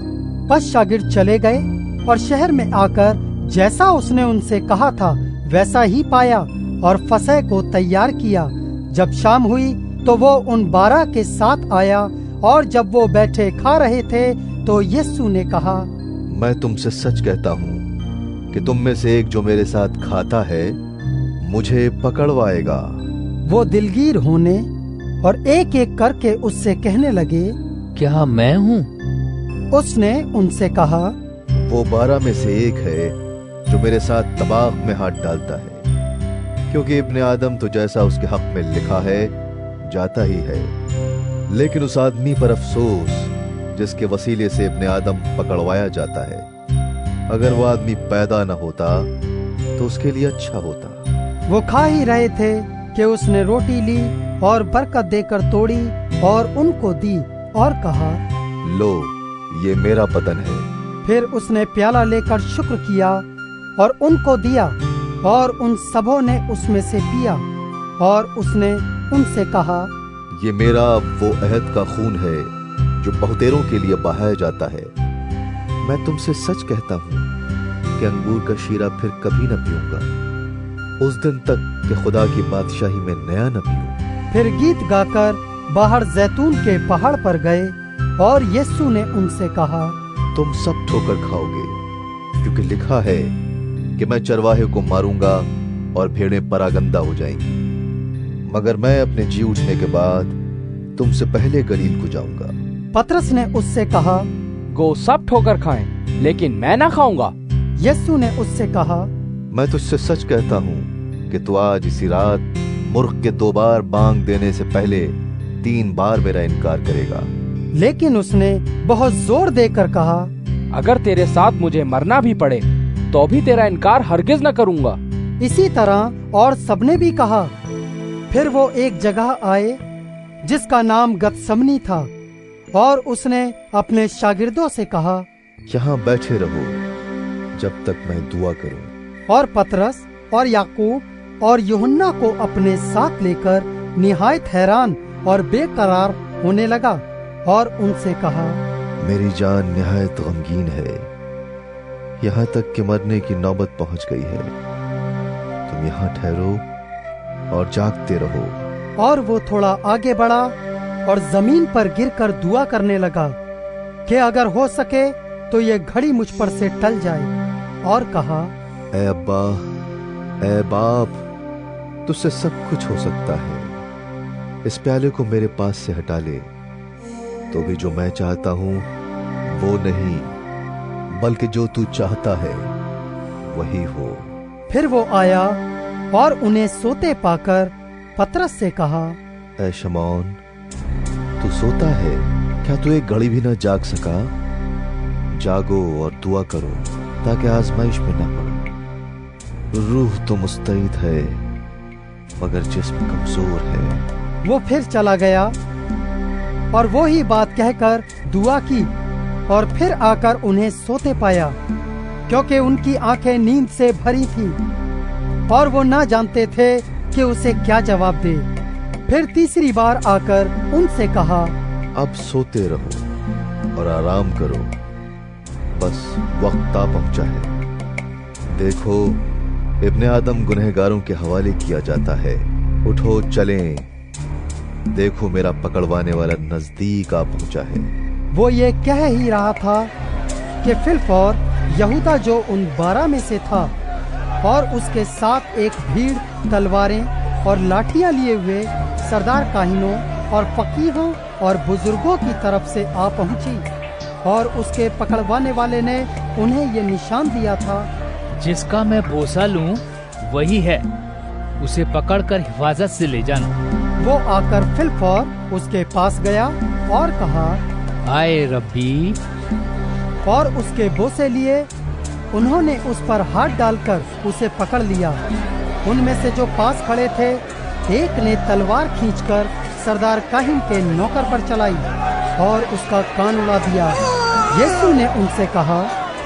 बस शागिर्द चले गए और शहर में आकर जैसा उसने उनसे कहा था वैसा ही पाया और फसह को तैयार किया। जब शाम हुई तो वो उन 12 के साथ आया और जब वो बैठे खा रहे थे तो यीशु ने कहा, मैं तुमसे सच कहता हूँ कि तुम में से एक जो मेरे साथ खाता है मुझे पकड़वाएगा। वो दिलगीर होने और एक एक करके उससे कहने लगे, क्या मैं हूँ? उसने उनसे कहा, वो 12 में से एक है जो मेरे साथ तबाख में हाथ डालता है, क्योंकि इब्ने आदम तो जैसा उसके हक में लिखा है जाता ही है, लेकिन उस आदमी पर अफसोस जिसके वसीले से इब्ने आदम पकड़वाया जाता है। अगर वो आदमी पैदा न होता तो उसके लिए अच्छा होता। वो खा ही रहे थे कि उसने रोटी ली और बरकत देकर तोड़ी और उनको दी और कहा, लो, ये मेरा बदन है। फिर उसने प्याला लेकर शुक्र किया और उनको दिया और उन सबों ने उसमें से पिया। और उसने उनसे कहा, ये मेरा वो अहद का खून है जो बहुतेरों के लिए बहाया जाता है। मैं तुमसे सच कहता हूँ कि अंगूर का शीरा फिर कभी न पीऊंगा, उस दिन तक कि खुदा की बादशाही में नया न पीऊं। फिर गीत गाकर बाहर जैतून के पहाड़ पर गए और यीशु ने उनसे कहा, तुम सब ठोकर खाओगे, क्योंकि लिखा है कि मैं चरवाहे को मारूंगा और भेड़ें परागंदा हो जाएंगी। मगर मैं अपने जी उठने के बाद तुमसे पहले गलील को जाऊंगा। पतरस ने उससे कहा, गो सब ठोकर खाएं, लेकिन मैं ना खाऊंगा। यीशु ने उससे कहा, मैं तुझसे सच कहता हूँ कि तू आज इसी रात मुर्ग के 2 बार बांग देने से पहले 3 बार मेरा इनकार करेगा। लेकिन उसने बहुत जोर देकर कहा, अगर तेरे साथ मुझे मरना भी पड़े तो भी तेरा इनकार हरगिज न करूंगा। इसी तरह और सबने भी कहा। फिर वो एक जगह आए जिसका नाम गतसमनी था और उसने अपने शागिर्दों से कहा, यहाँ बैठे रहो जब तक मैं दुआ करूं। और पतरस और याकूब और यूहन्ना को अपने साथ लेकर निहायत हैरान और बेकरार होने लगा और उनसे कहा, मेरी जान निहायत गमगीन है, यहाँ तक कि मरने की नौबत पहुंच गई है। तुम यहाँ ठहरो और जागते रहो। और वो थोड़ा आगे बढ़ा और जमीन पर गिरकर दुआ करने लगा कि अगर हो सके तो ये घड़ी मुझ पर से टल जाए, और कहा, ऐ अब्बा, ऐ बाप, तुझसे सब कुछ हो सकता है। इस प्याले को मेरे पास से हटा ले, तो भी जो मैं चाहता हूं वो नहीं, बल्कि जो तू चाहता है वही हो। फिर वो आया और उन्हें सोते पाकर पतरस से कहा, ऐ शमौन, तू सोता है? क्या तू एक घड़ी भी न जाग सका? जागो और दुआ करो ताकि आजमाइश में न पड़ो। रूह तो मुस्तैद है मगर जिस्म कमजोर है। वो फिर चला गया और वो ही बात कहकर दुआ की और फिर आकर उन्हें सोते पाया, क्योंकि उनकी आंखें नींद से भरी थीं और वो ना जानते थे कि उसे क्या जवाब दे। फिर तीसरी बार आकर उनसे कहा, अब सोते रहो और आराम करो, बस वक्त आ पहुंचा है। देखो, इब्ने आदम गुनहगारों के हवाले किया जाता है। उठो चलें, देखो मेरा पकड़वाने वाला नजदीक आ पहुंचा है। वो ये कह ही रहा था कि फिलफौर यहूदा जो उन 12 में से था और उसके साथ एक भीड़ तलवारें और लाठियां लिए हुए सरदार काहिनों और फकीहों और बुजुर्गों की तरफ से आ पहुंची, और उसके पकड़वाने वाले ने उन्हें ये निशान दिया था, जिसका मैं बोसा लूं वही है, उसे पकड़कर हिफाजत से ले जाना। वो आकर फिलफौर उसके पास गया और कहा, आए रब्बी, और उसके बोसे लिए। उन्होंने उस पर हाथ डालकर उसे पकड़ लिया। उनमें से जो पास खड़े थे, एक ने तलवार खींचकर सरदार काहिन के नौकर पर चलाई और उसका कान उड़ा दिया। यीशु ने उनसे कहा,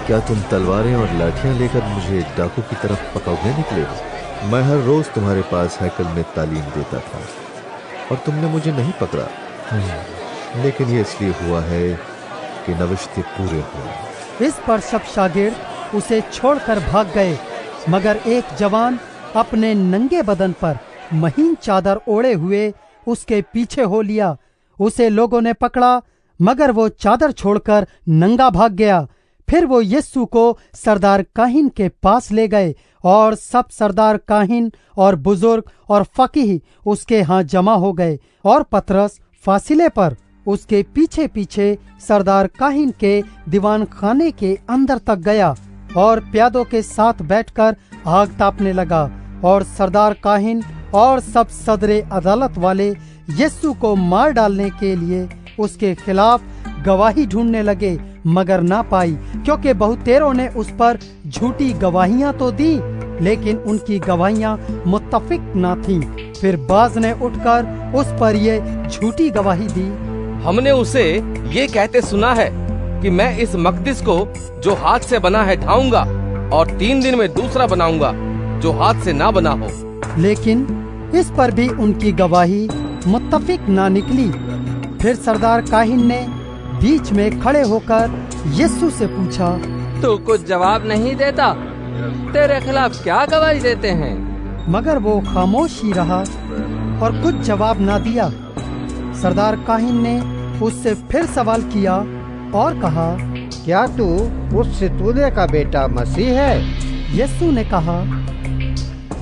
क्या तुम तलवारें और लाठियां लेकर मुझे डाकू की तरफ पकड़ने निकले हो? मैं हर रोज तुम्हारे पास हैकल में तालीम देता था और तुमने मुझे नहीं पकड़ा, लेकिन ये इसलिए हुआ है कि नविश्ते पूरे हो। इस पर सब शागिर्द उसे छोड़कर भाग गए, मगर एक जवान अपने नंगे बदन पर महीन चादर ओढ़े हुए उसके पीछे हो लिया। उसे लोगों ने पकड़ा, मगर वो चादर छोड़कर नंगा भाग गया। फिर वो यीशु को सरदार काहिन के पास ले गए और सब सरदार काहिन और बुजुर्ग और फकीह उसके यहाँ जमा हो गए, और पतरस फासिले पर उसके पीछे पीछे सरदार काहिन के दीवान खाने के अंदर तक गया और प्यादों के साथ बैठकर आग तापने लगा। और सरदार काहिन और सब सदरे अदालत वाले यीशु को मार डालने के लिए उसके खिलाफ गवाही ढूंढने लगे, मगर ना पाई, क्योंकि बहुतेरों ने उस पर झूठी गवाहियां तो दी, लेकिन उनकी गवाहियां मुत्तफिक ना थीं। फिर बाज ने उठकर उस पर ये झूठी गवाही दी, हमने उसे ये कहते सुना है कि मैं इस मकदिस को जो हाथ से बना है ढाऊंगा और 3 दिन में दूसरा बनाऊंगा जो हाथ से ना बना हो। लेकिन इस पर भी उनकी गवाही मुत्तफिक ना निकली। फिर सरदार काहिन ने बीच में खड़े होकर यीशु से पूछा, तू कुछ जवाब नहीं देता? तेरे खिलाफ क्या गवाही देते हैं? मगर वो खामोश ही रहा और कुछ जवाब ना दिया। सरदार काहिन ने उससे फिर सवाल किया और कहा, क्या तू उस सितूने का बेटा मसीह है? यीशु ने कहा,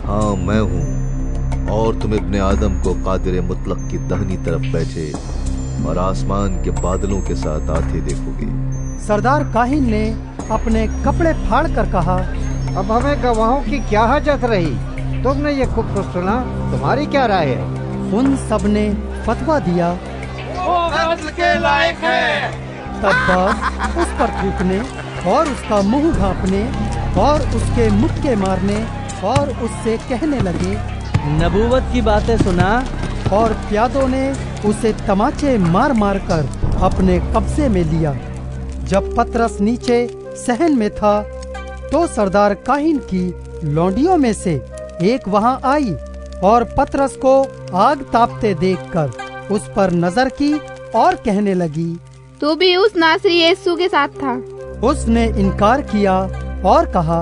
हाँ मैं हूँ, और तुम इब्ने आदम को कादिर मुतलक की दाहिनी तरफ बैठे और आसमान के बादलों के साथ आते देखोगे। सरदार काहिन ने अपने कपड़े फाड़ कर कहा, अब हमें गवाहों की क्या हाजत रही? तुमने ये खुद सुना, तुम्हारी क्या राय है? उन सब ने फतवा दिया, वो कत्ल के लायक है। तब बाज उस पर थूकने और उसका मुंह ढांपने और उसके मुक्के मारने और उससे कहने लगे, नबूवत की बातें सुना। और प्यादों ने उसे तमाचे मार मार कर अपने कब्जे में लिया। जब पतरस नीचे सहन में था तो सरदार काहिन की लौंडियों में से एक वहां आई और पतरस को आग तापते देखकर उस पर नजर की और कहने लगी, तू भी उस नासरी यीशु के साथ था। उसने इनकार किया और कहा,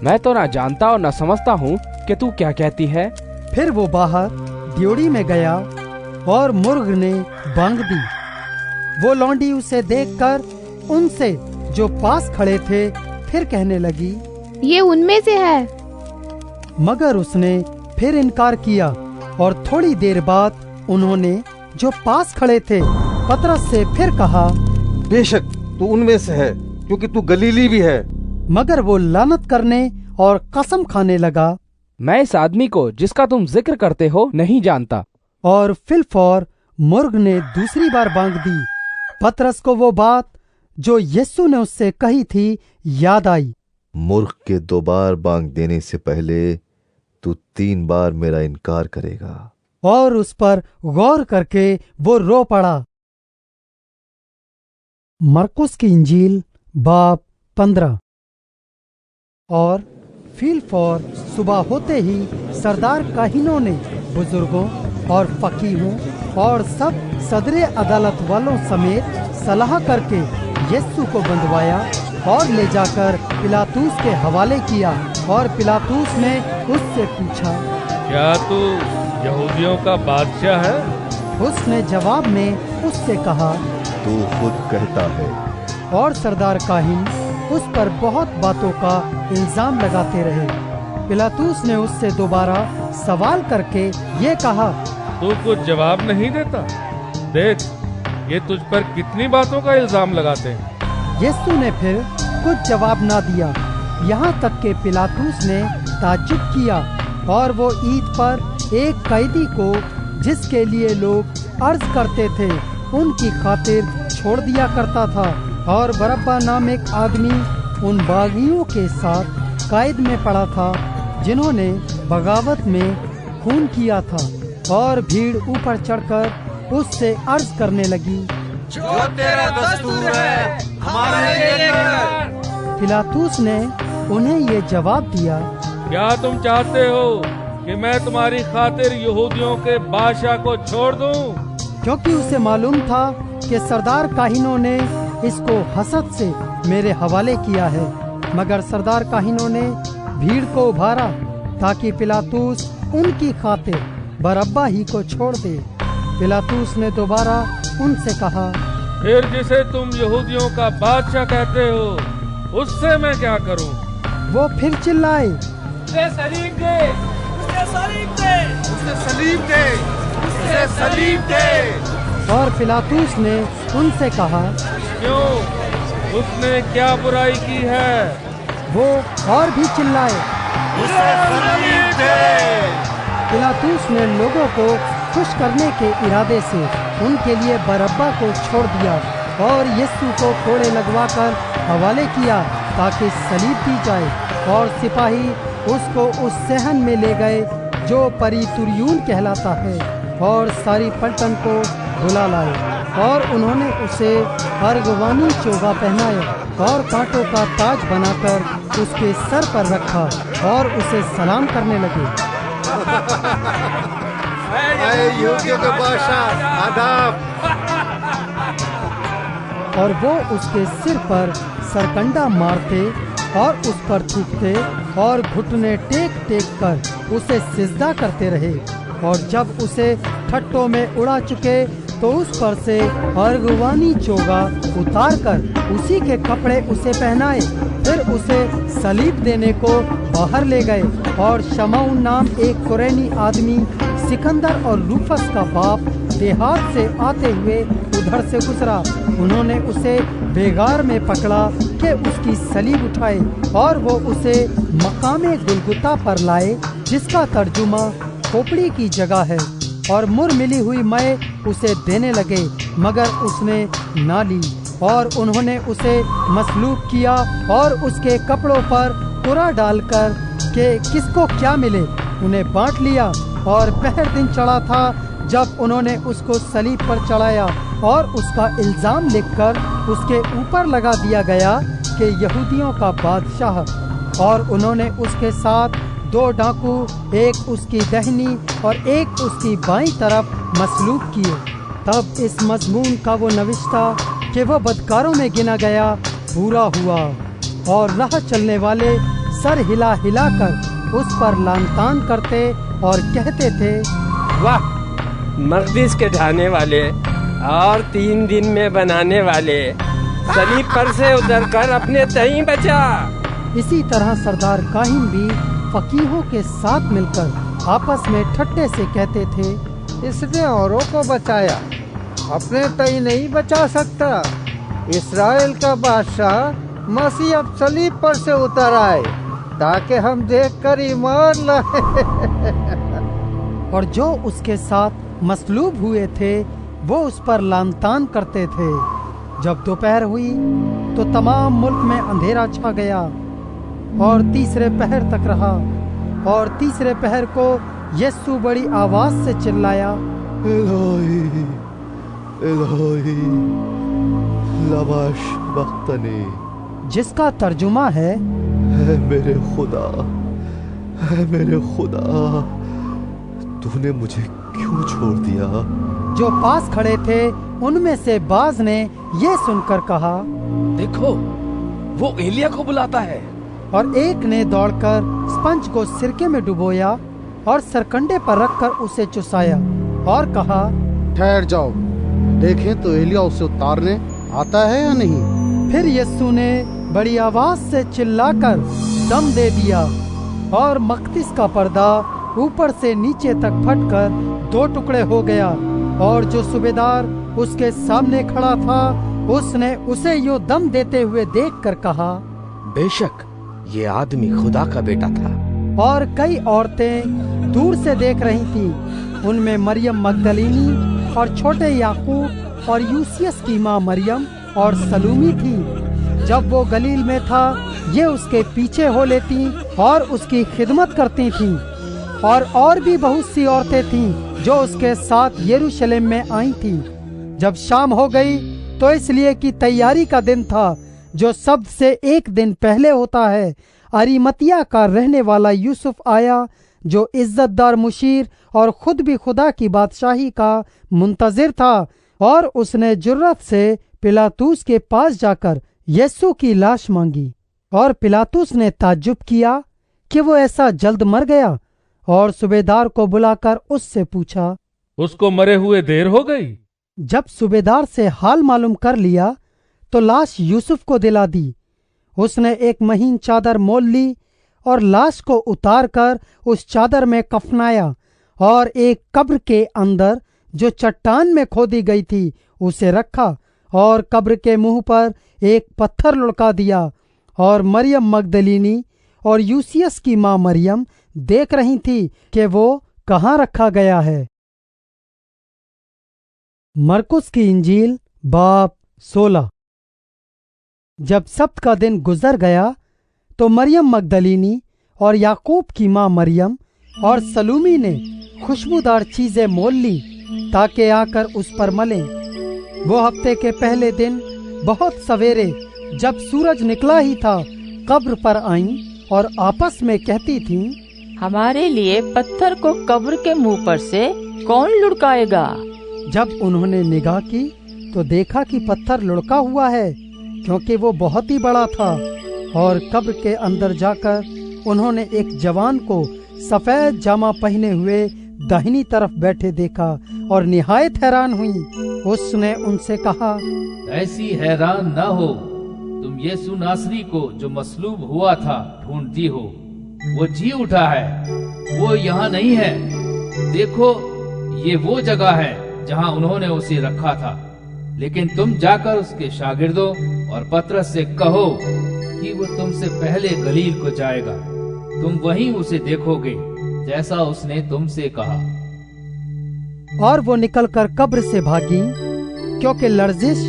मैं तो ना जानता और न समझता हूँ कि तू क्या कहती है। फिर वो बाहर ड्योढ़ी में गया और मुर्ग ने बांग दी। वो लौंडी उसे देखकर उनसे जो पास खड़े थे फिर कहने लगी, ये उनमें से है। मगर उसने फिर इनकार किया। और थोड़ी देर बाद उन्होंने जो पास खड़े थे पतरस से फिर कहा, बेशक तू उनमें से है, क्योंकि तू गलीली भी है। मगर वो लानत करने और कसम खाने लगा, मैं इस आदमी को जिसका तुम जिक्र करते हो नहीं जानता। और फिलफौर मुर्ग ने दूसरी बार बांग दी। पतरस को वो बात जो यीशु ने उससे कही थी याद आई। मुर्ग के 2 बार बांग देने से पहले तू 3 बार मेरा इनकार करेगा। और उस पर गौर करके वो रो पड़ा। मरकुस की इंजील बाब 15। और फिलफौर सुबह होते ही सरदार काहिनों ने बुजुर्गों और फकीहों और सब सदरे अदालत वालों समेत सलाह करके यीशु को बंधवाया और ले जाकर पिलातुस के हवाले किया। और पिलातुस ने उससे पूछा, क्या तू यहूदियों का बादशाह है? उसने जवाब में उससे कहा, तू खुद कहता है। और सरदार काहिन उस पर बहुत बातों का इल्जाम लगाते रहे। पिलातुस ने उससे दोबारा सवाल करके ये कहा, तू कुछ जवाब नहीं देता? देख, ये तुझ पर कितनी बातों का इल्जाम लगाते हैं। यीशु ने फिर कुछ जवाब ना दिया, यहाँ तक के पिलातुस ने ताज्जुब किया। और वो ईद पर एक कैदी को जिसके लिए लोग अर्ज करते थे उनकी खातिर छोड़ दिया करता था। और बरब्बा नाम एक आदमी उन बागियों के साथ कैद में पड़ा था जिन्होंने बगावत में खून किया था। और भीड़ ऊपर चढ़कर उससे अर्ज करने लगी, जो तेरा दस्तूर है हमारे लिए कर। पिलातुस ने उन्हें ये जवाब दिया, क्या तुम चाहते हो कि मैं तुम्हारी खातिर यहूदियों के बादशाह को छोड़ दूं? क्योंकि उसे मालूम था कि सरदार काहिनों ने इसको हसद से मेरे हवाले किया है। मगर सरदार काहिनों ने भीड़ को उभारा ताकि पिलातुस उनकी खातिर बरब्बा ही को छोड़ दे। पिलातुस ने दोबारा उनसे कहा, फिर जिसे तुम यहूदियों का बादशाह कहते हो उससे मैं क्या करूं? वो फिर चिल्लाए, उसे सलीब दे, उसे सलीब दे, उसे सलीब दे, उसे सलीब दे। और पिलातुस ने उनसे कहा, क्यों? उसने क्या बुराई की है? वो और भी चिल्लाए, उसे सलीब दे। पिलातुस ने लोगों को खुश करने के इरादे से उनके लिए बरब्बा को छोड़ दिया और यीशु को कोड़े लगवाकर हवाले किया ताकि सलीब दी जाए। और सिपाही उसको उस सहन में ले गए जो परितुरियून कहलाता है और सारी पलटन को बुला लाए। और उन्होंने उसे अर्गवानी चोगा पहनाया और कांटों का ताज बनाकर उसके सर पर रखा और उसे सलाम करने लगे। यहूदियों के बादशाह आदाब। और वो उसके सिर पर सरकंडा मारते और उस पर थूकते और घुटने टेक टेक कर उसे सिजदा करते रहे। और जब उसे ठट्टों में उड़ा चुके तो उस पर से अर्गवानी चोगा उतार कर उसी के कपड़े उसे पहनाए। फिर उसे सलीब देने को बाहर ले गए। और शमौन नाम एक कुरैनी आदमी सिकंदर और रूफस का बाप देहात से आते हुए उधर से गुजरा। उन्होंने उसे बेगार में पकड़ा कि उसकी सलीब उठाए और वो उसे मकामे गुलगुता पर लाए जिसका तर्जुमा खोपड़ी की जगह है। और मुर मिली हुई मैं उसे देने लगे मगर उसने ना ली। और उन्होंने उसे मसलूब किया और उसके कपड़ों पर कुरा डालकर कि किसको क्या मिले उन्हें बांट लिया। और पहर दिन चढ़ा था जब उन्होंने उसको सलीब पर चढ़ाया और उसका इल्जाम लिखकर उसके ऊपर लगा दिया गया कि यहूदियों का बादशाह। और उन्होंने उसके साथ 2 डाकू, एक उसकी दाहिनी और एक उसकी बाईं तरफ मसलूब किए। तब इस मजमून का वो नविश्ता कि वो बदकारों में गिना गया पूरा हुआ, और राह चलने वाले सर हिला हिला कर उस पर लानतान करते और कहते थे, वाह, मकदिस के ढाने वाले और 3 दिन में बनाने वाले, सलीब पर से उतरकर अपने तहीं बचा। इसी तरह सरदार काहिन भी फकीहों के साथ मिलकर आपस में ठट्ठे से कहते थे, इसने औरों को बचाया, अपने तई नहीं बचा सकता। इस्राएल का बादशाह मसीह अब सलीब पर से उतर आए ताकि हम देखकर ईमान लाए। और जो उसके साथ मसलूब हुए थे वो उस पर लानतान करते थे। जब दोपहर हुई तो तमाम मुल्क में अंधेरा छा गया और तीसरे पहर तक रहा, और तीसरे पहर को यीशु बड़ी आवाज से चिल्लाया, एलोही एलोही लमा शबक्तनी, जिसका तर्जुमा है मेरे खुदा, मेरे खुदा, तूने मुझे क्यों छोड़ दिया। जो पास खड़े थे उनमें से बाज ने ये सुनकर कहा, देखो, वो एलिया को बुलाता है। और एक ने दौड़कर स्पंज को सिरके में डुबोया और सरकंडे पर रखकर उसे चुसाया और कहा, ठहर जाओ, देखें तो एलिया उसे उतारने आता है या नहीं। फिर यीशु ने बड़ी आवाज से चिल्लाकर दम दे दिया, और मकदिस का पर्दा ऊपर से नीचे तक फटकर 2 टुकड़े हो गया, और जो सूबेदार उसके सामने खड़ा था उसने उसे यूं दम देते हुए देखकर कहा, बेशक ये आदमी खुदा का बेटा था। और कई औरतें दूर से देख रही थीं। उनमें मरियम मगदलीनी और छोटे याकूब और यूसियस की माँ मरियम और सलूमी थी। जब वो गलील में था ये उसके पीछे हो लेती और उसकी खिदमत करती थीं। और भी बहुत सी औरतें थीं जो उसके साथ यरूशलेम में आई थीं। जब शाम हो गई तो इसलिए कि तैयारी का दिन था जो सबसे एक दिन पहले होता है, अरिमतिया का रहने वाला यूसुफ आया, जो इज्जतदार मुशीर और खुद भी खुदा की बादशाही का मुंतजिर था। और उसने जुर्रत से पिलातुस के पास जाकर यीशु की लाश मांगी। और पिलातुस ने ताज्जुब किया कि वो ऐसा जल्द मर गया, और सूबेदार को बुलाकर उससे पूछा, उसको मरे हुए देर हो गई। जब सूबेदार से हाल मालूम कर लिया तो लाश यूसुफ को दिला दी। उसने एक महीन चादर मोल ली और लाश को उतार कर उस चादर में कफनाया, और एक कब्र के अंदर जो चट्टान में खोदी गई थी उसे रखा, और कब्र के मुंह पर एक पत्थर लुढ़का दिया। और मरियम मगदलीनी और यूसियस की माँ मरियम देख रही थी कि वो कहाँ रखा गया है। मरकुस की इंजील बाब 16। जब सब्त का दिन गुजर गया तो मरियम मगदलीनी और याकूब की माँ मरियम और सलूमी ने खुशबूदार चीजें मोल ली ताकि आकर उस पर मलें। वो हफ्ते के पहले दिन बहुत सवेरे जब सूरज निकला ही था कब्र पर आईं और आपस में कहती थीं, हमारे लिए पत्थर को कब्र के मुंह पर से कौन लुढ़काएगा। जब उन्होंने निगाह की तो देखा कि पत्थर लुढ़का हुआ है, क्योंकि वो बहुत ही बड़ा था। और कब्र के अंदर जाकर उन्होंने एक जवान को सफेद जामा पहने हुए दाहिनी तरफ बैठे देखा और निहायत हैरान हुई। उसने उनसे कहा, ऐसी हैरान न हो, तुम यीशु नासरी को जो मसलूब हुआ था ढूंढती हो। वो जी उठा है, वो यहाँ नहीं है। देखो, ये वो जगह है जहाँ उन्होंने उसे रखा था। लेकिन तुम जाकर उसके शागिर्दों और पतरस से कहो कि वो तुमसे पहले गलील को जाएगा। तुम वहीं उसे देखोगे जैसा उसने तुमसे कहा। और वो निकलकर कब्र से भागी, क्योंकि लर्जिश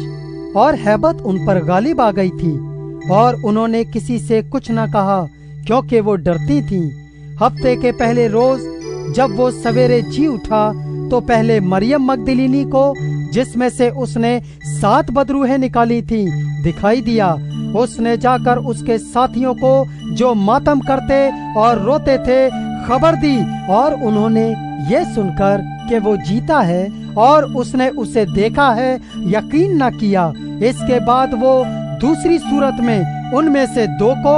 और हैबत उन पर गालिब आ गई थी। और उन्होंने किसी से कुछ न कहा, क्योंकि वो डरती थीं। हफ्ते के पहले रोज जब वो सवेरे जी उठा तो पहले मरियम मगदलीनी को, जिसमें से उसने 7 बदरूहें निकाली थीं, दिखाई दिया। उसने जाकर उसके साथियों को जो मातम करते और रोते थे खबर दी, और उन्होंने ये सुनकर کہ وہ جیتا ہے اور اس نے اسے دیکھا ہے یقین نہ کیا۔ اس کے بعد وہ دوسری صورت میں ان میں سے 2 کو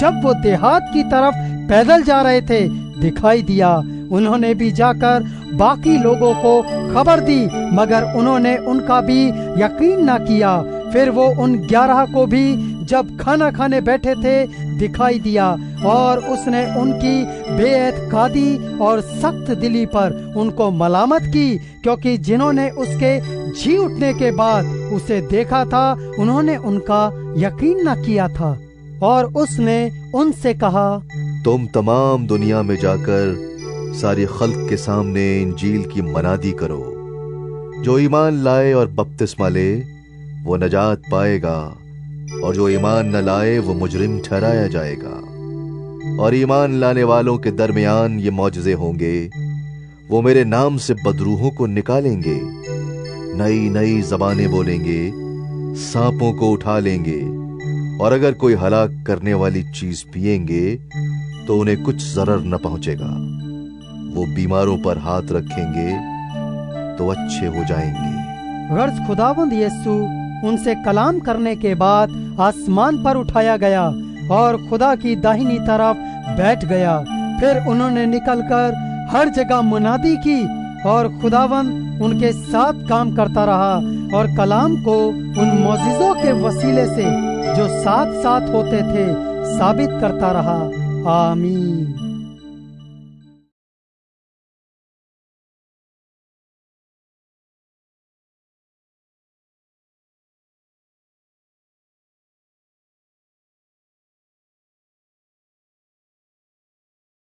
جب وہ دیہات کی طرف پیدل جا رہے تھے دکھائی دیا۔ انہوں نے بھی جا کر باقی لوگوں کو خبر دی، مگر انہوں نے ان کا بھی یقین نہ کیا۔ پھر وہ ان 11 کو بھی جب کھانا کھانے بیٹھے تھے دکھائی دیا، اور اس نے ان کی بے اعتقادی اور سخت دلی پر ان کو ملامت کی، کیونکہ جنہوں نے اس کے جی اٹھنے کے بعد اسے دیکھا تھا انہوں نے ان کا یقین نہ کیا تھا۔ اور اس نے ان سے کہا، تم تمام دنیا میں جا کر ساری خلق کے سامنے انجیل کی منادی کرو۔ جو ایمان لائے اور بپتسمہ لے وہ نجات پائے گا، اور جو ایمان نہ لائے وہ مجرم ٹھہرایا جائے گا۔ اور ایمان لانے والوں کے درمیان یہ معجزے ہوں گے، وہ میرے نام سے بدروحوں کو نکالیں گے، نئی نئی زبانیں بولیں گے، سانپوں کو اٹھا لیں گے، اور اگر کوئی ہلاک کرنے والی چیز پئیں گے تو انہیں کچھ ضرر نہ پہنچے گا۔ وہ بیماروں پر ہاتھ رکھیں گے تو اچھے ہو جائیں گے۔ غرض خداوند یسوع ان سے کلام کرنے کے بعد آسمان پر اٹھایا گیا اور خدا کی داہنی طرف بیٹھ گیا۔ پھر انہوں نے نکل کر ہر جگہ منادی کی، اور خداوند ان کے ساتھ کام کرتا رہا اور کلام کو ان معجزوں کے وسیلے سے جو ساتھ ساتھ ہوتے تھے ثابت کرتا رہا۔ آمین۔